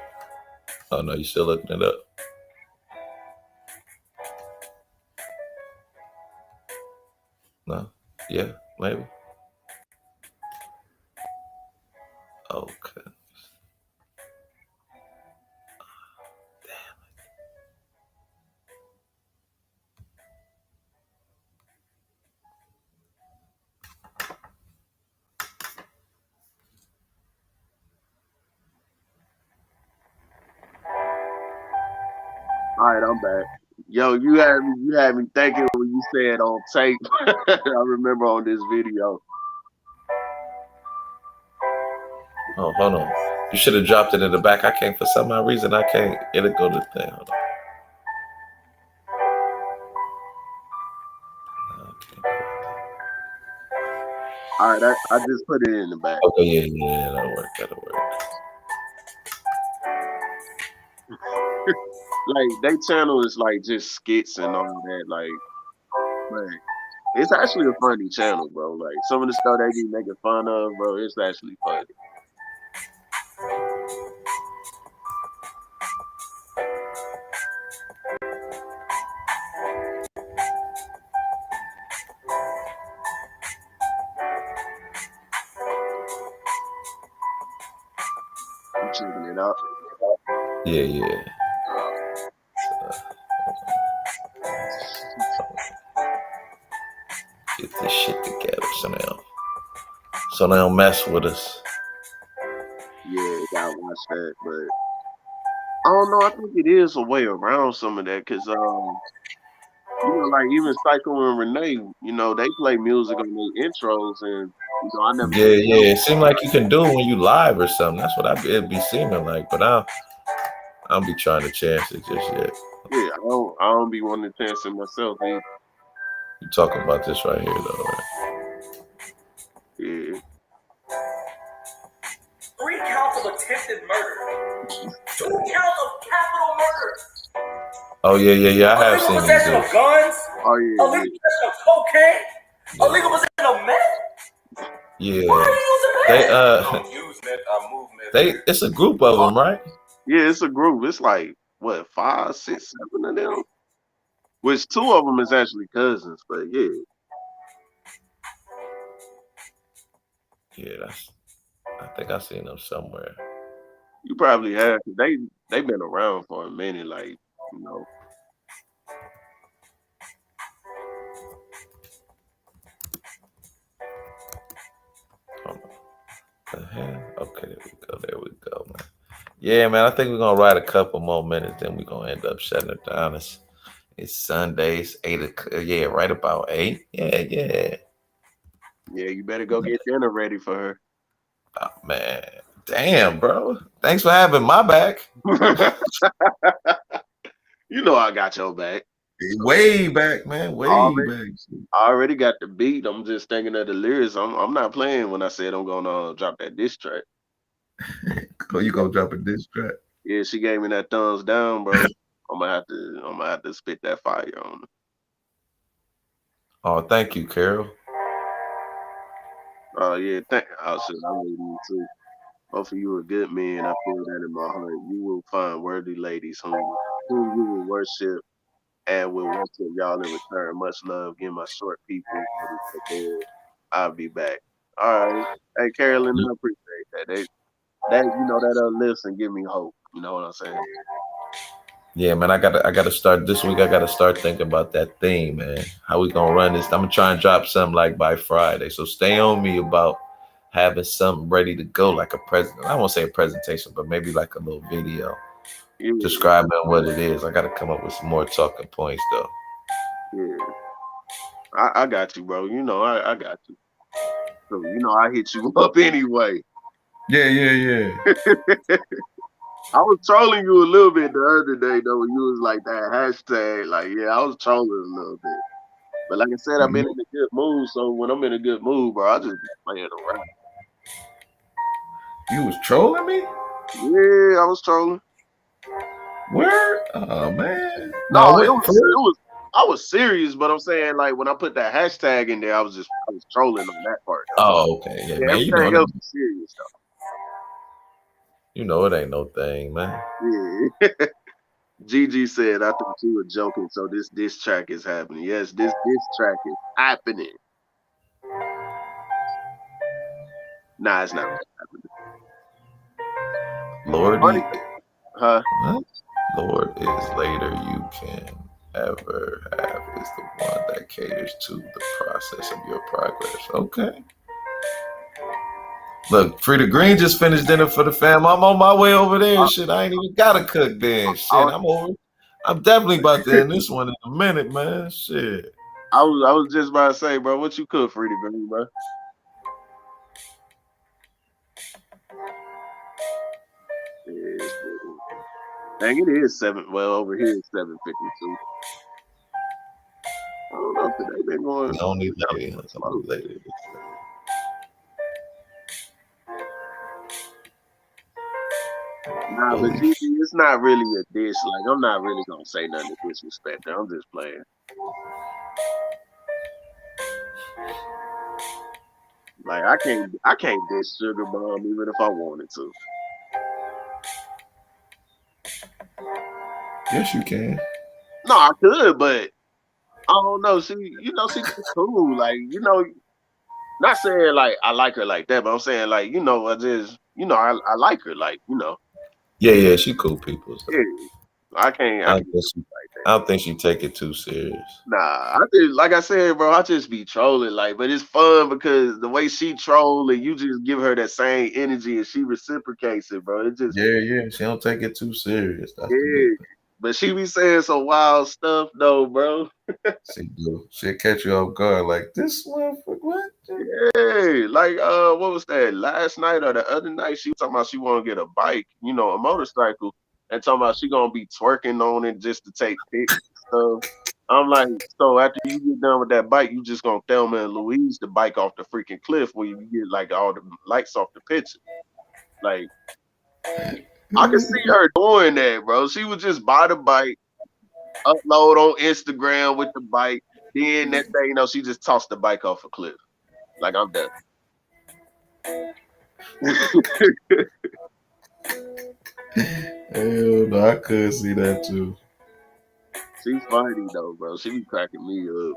Oh no, you still looking it up. No? Yeah, maybe. Okay. all right, I'm back. Yo, you had me thinking when you said on tape. I remember on this video. Oh, hold on. You should have dropped it in the back. I can't, for some odd reason, I can't. It'll go to the thing. Hold on. All right, I just put it in the back. Okay, yeah, that'll work. That'll work. Like they channel is like just skits and all that. Like, man, it's actually a funny channel, bro. Like some of the stuff they be making fun of, bro, it's actually funny. I'm checking it out. Yeah. Get this shit together so they don't mess with us. Yeah, gotta watch that, but I don't know. I think it is a way around some of that, cause like even Psycho and Renee, they play music on their intros, and I never. Yeah. It seems like you can do it when you live or something. That's what it'd be seeming like, but I don't be trying to chance it just yet. Yeah, I don't be wanting to chance it myself either. You talking about this right here though, right? Yeah. 3 counts of attempted murder. 2 counts of capital murder. Oh yeah. I have Illegal seen possession these. of guns. Oh yeah. Illegal possession of cocaine. Illegal possession of meth. Yeah. Why are you using meth? It's a group of them, right? Yeah, it's a group. It's like what, 5, 6, 7 of them. Which 2 of them is actually cousins, but yeah. Yeah, I think I seen them somewhere. You probably have. They've been around for a minute, like, you know. The hell? Okay, there we go, man. Yeah, man, I think we're gonna ride a couple more minutes, then we're gonna end up shutting it down. It's Sundays, 8 o'clock. Yeah, right about 8. Yeah. Yeah, you better go get dinner ready for her. Oh, man. Damn, bro. Thanks for having my back. You know I got your back. Way back, man. Way back. I already got the beat. I'm just thinking of the lyrics. I'm not playing when I said I'm gonna drop that diss track. Oh, you gonna drop a diss track? Yeah, she gave me that thumbs down, bro. I'm gonna have to spit that fire on her. Oh, thank you, Carol. Oh yeah, oh shit, I love you too. Both of you are good men. I feel that in my heart. You will find worthy ladies whom you will worship and will worship y'all in return. Much love. Give my short people ready for bed. I'll be back. All right. Hey, Carolyn, I appreciate that. That uplifts and give me hope. You know what I'm saying? Yeah, man, I gotta start this week. I gotta start thinking about that theme, man. How we gonna run this? I'm gonna try and drop something like by Friday. So stay on me about having something ready to go, like a present. I won't say a presentation, but maybe like a little video Yeah, describing what it is. I gotta come up with some more talking points though. yeah. I got you, bro. I got you. So I hit you up anyway. Yeah, yeah, yeah. I was trolling you a little bit the other day though when you was like that hashtag. Like, yeah, I was trolling a little bit. But like I said, I've been in a good mood, so when I'm in a good mood, bro, I just be playing around. You was trolling me? Yeah, I was trolling. Where? Oh man. No, No, it what for was it real? was I was serious, but I'm saying like when I put that hashtag in there, I was trolling on that part though. Oh, okay. Yeah, Yeah, man. everything else was serious You know it ain't no thing, man. though. Yeah. Gigi said, I thought you were joking, so this track is happening. Yes, this track is happening. Nah, it's not happening. Lord, Funny, huh? what? Lord is later you can ever have is the one that caters to the process of your progress. Okay. Look, Frida Green just finished dinner for the fam. I'm on my way over there. I, Shit, I ain't even gotta cook then. I, Shit, I'm over. I'm definitely about to end this one in a minute, man. Shit. I was just about to say, bro, what you cook, Freddie Green, bro? Yeah, shit. Dang, it is 7. Well, over here it's 7:52. I don't know. Today been going The only kind lady, of the slow. only lady. Nah, but Holy Gigi, it's not really a dish. Like, I'm not really gonna say nothing to disrespect her. I'm just playing. Like, I can't dish Sugar Bomb even if I wanted to. yes, you can. No, I could, but I don't know. She just cool. Like, not saying like I like her like that, but I'm saying like, I just, I like her. Like, Yeah, yeah, she cool people. So yeah. I can't, I I don't can't think she, like that. I don't think she take it too serious. Nah, I just like I said, bro. I just be trolling, like, but it's fun because the way she troll and you just give her that same energy and she reciprocates it, bro. It just Yeah, yeah, she don't take it too serious. That's the good yeah. thing. But she be saying some wild stuff though, bro. She do. She'll catch you off guard like this one. What? Yeah, like what was that last night or the other night? She was talking about she want to get a bike, a motorcycle, and talking about she gonna be twerking on it just to take pics and stuff. I'm like, so after you get done with that bike, you just gonna Thelma and Louise the bike off the freaking cliff where you get like all the lights off the picture. Like I could see her doing that, bro. She would just buy the bike, upload on Instagram with the bike, then that day, she just tossed the bike off a cliff. Like I'm done. Hell no, I could see that too. She's funny though, bro. She be cracking me up.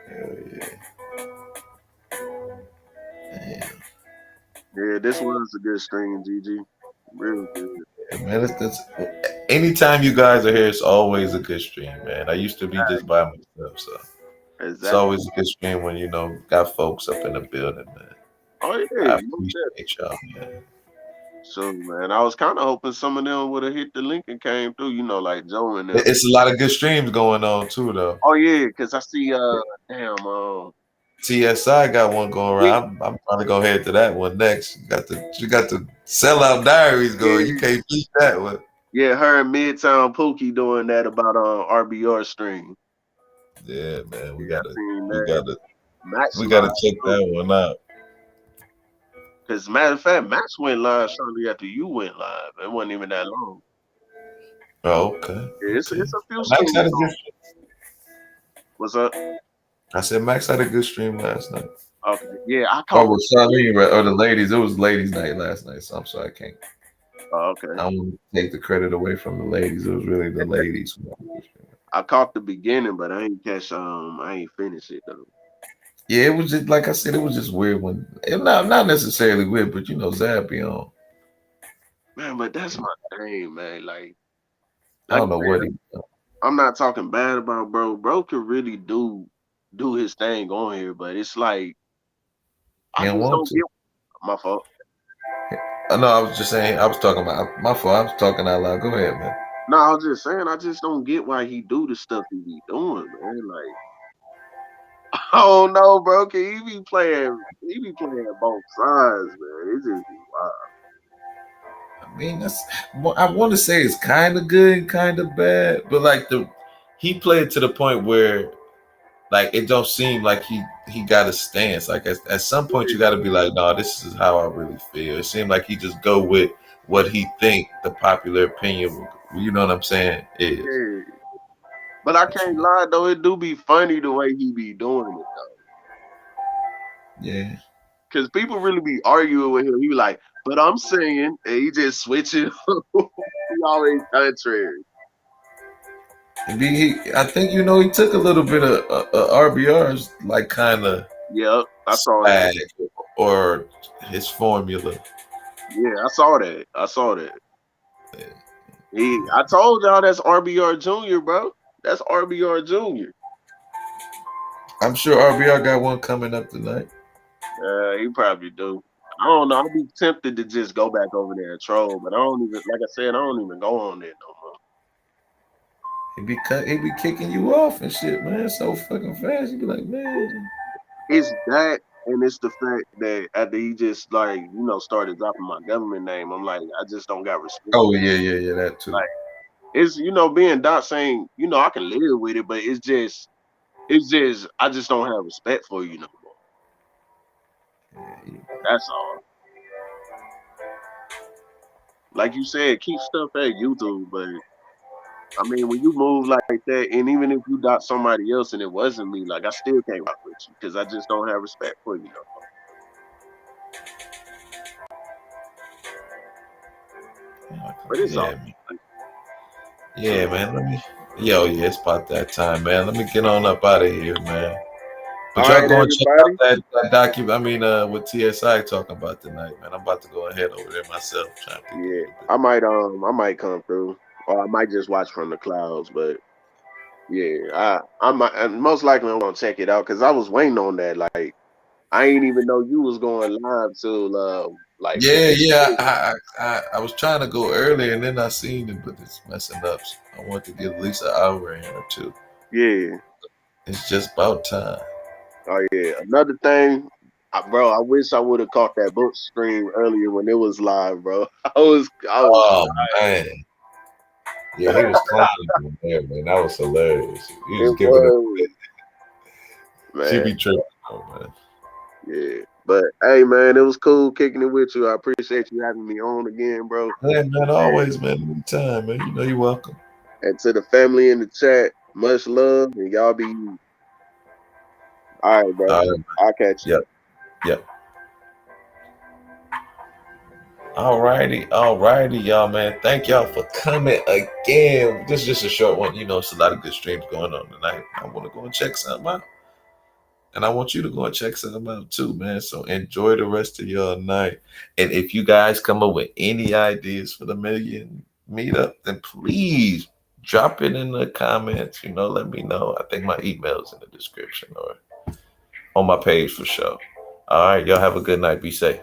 Hell yeah. Damn. Yeah, this was a good stream, Gigi. Real good. Man, anytime you guys are here, it's always a good stream, man. I used to be just by myself, so it's Exactly. always a good stream when got folks up in the building, man. Oh yeah, I most definitely. appreciate y'all, man. So man, I was kind of hoping some of them would have hit the link and came through. Like Joe and them. It's a lot of good streams going on too, though. Oh yeah, cause I see damn TSI got one going yeah, around. I'm probably gonna head to that one next. You got the sellout diaries going. You yeah, can't beat that one. yeah, her and Midtown Pookie doing that about RBR stream. Yeah, man. Yeah, I seen We that. gotta Max we gotta live check too. that one out. Cause matter of fact, Max went live shortly after you went live. It wasn't even that long. Oh, okay. Yeah, it's Okay. a few Max streams had a on. good What's up? I said Max had a good stream last night. Okay, yeah, I Oh, caught. with Charlene or the ladies. It was ladies' night last night, so I'm sorry I can't. Okay, I don't take the credit away from the ladies. It was really the ladies. I caught the beginning, but I ain't catch. I ain't finished it though. Yeah, it was just like I said. It was just weird when not necessarily weird, but you know, Zab be on. Man, but that's my thing, man. I Like don't I know said, what he. I'm not talking bad about bro. Bro can really do his thing on here, but it's like He I don't just want don't to. get my fault. No, I was just saying. I was talking about my fault. I was talking out loud. Go ahead, man. No, I was just saying I just don't get why he do the stuff he be doing, man. Like I don't know, bro. Can he be playing both sides, man. It just be wild. I mean, I want to say it's kind of good, kind of bad, but like he played to the point where like it don't seem like he got a stance. Like at some point you got to be like, no, this is how I really feel. It seemed like he just go with what he think the popular opinion, you know what I'm saying, is. Yeah. But I can't lie though, it do be funny the way he be doing it though. Yeah, Cause people really be arguing with him. He be like, but I'm saying, and he just switching. He always contrary. I think he took a little bit of RBR's like kind of Yep, I saw that. swag or his formula. Yeah, I saw that. I saw that. I told y'all that's RBR Junior, bro. That's RBR Junior. I'm sure RBR got one coming up tonight. He probably do. I don't know. I'd be tempted to just go back over there and troll, but I don't even, like I said, I don't even go on there no more. He be kicking you off and shit, man, so fucking fast. You be like, man. It's that, and it's the fact that after he just like started dropping my government name, I'm like, I just don't got respect. Oh yeah, that too. Like it's being Dot saying I can live with it, but it's just I just don't have respect for you no more. That's all. Like you said, keep stuff at YouTube, but I mean, when you move like that, and even if you dot somebody else and it wasn't me, like I still can't rock with you because I just don't have respect for you no more. But it's all Yeah, man. Yeah, man. Yeah, it's about that time, man. Let me get on up out of here, man. But all y'all right, go and check out everybody. that document. I mean, what TSI talking about tonight, man. I'm about to go ahead over there myself, trying to Yeah, I might come through, or I might just watch from the clouds. But yeah, I might, and most likely I'm gonna check it out because I was waiting on that. Like I ain't even know you was going live till like Yeah. I was trying to go earlier and then I seen it, but it's messing up. So I want to get at least an hour in or two. yeah. It's just about time. Oh yeah. Another thing, bro. I wish I would have caught that book stream earlier when it was live, bro. I was Oh man. Yeah, he was clowning there, man. That was hilarious. He was it giving was it. She man. be tripping, oh, man. Yeah. But hey, man, it was cool kicking it with you. I appreciate you having me on again, bro. Yeah, man, always, man. Anytime, man. You know you're welcome. And to the family in the chat, much love, and y'all be easy. All right, bro. All right. I'll catch you. Yep. All righty, y'all, man. Thank y'all for coming again. This is just a short one. It's a lot of good streams going on tonight. I want to go and check something out. And I want you to go and check something out too, man. So enjoy the rest of your night. And if you guys come up with any ideas for the million meetup, then please drop it in the comments. Let me know. I think my email's in the description or on my page for sure. All right, y'all have a good night. Be safe.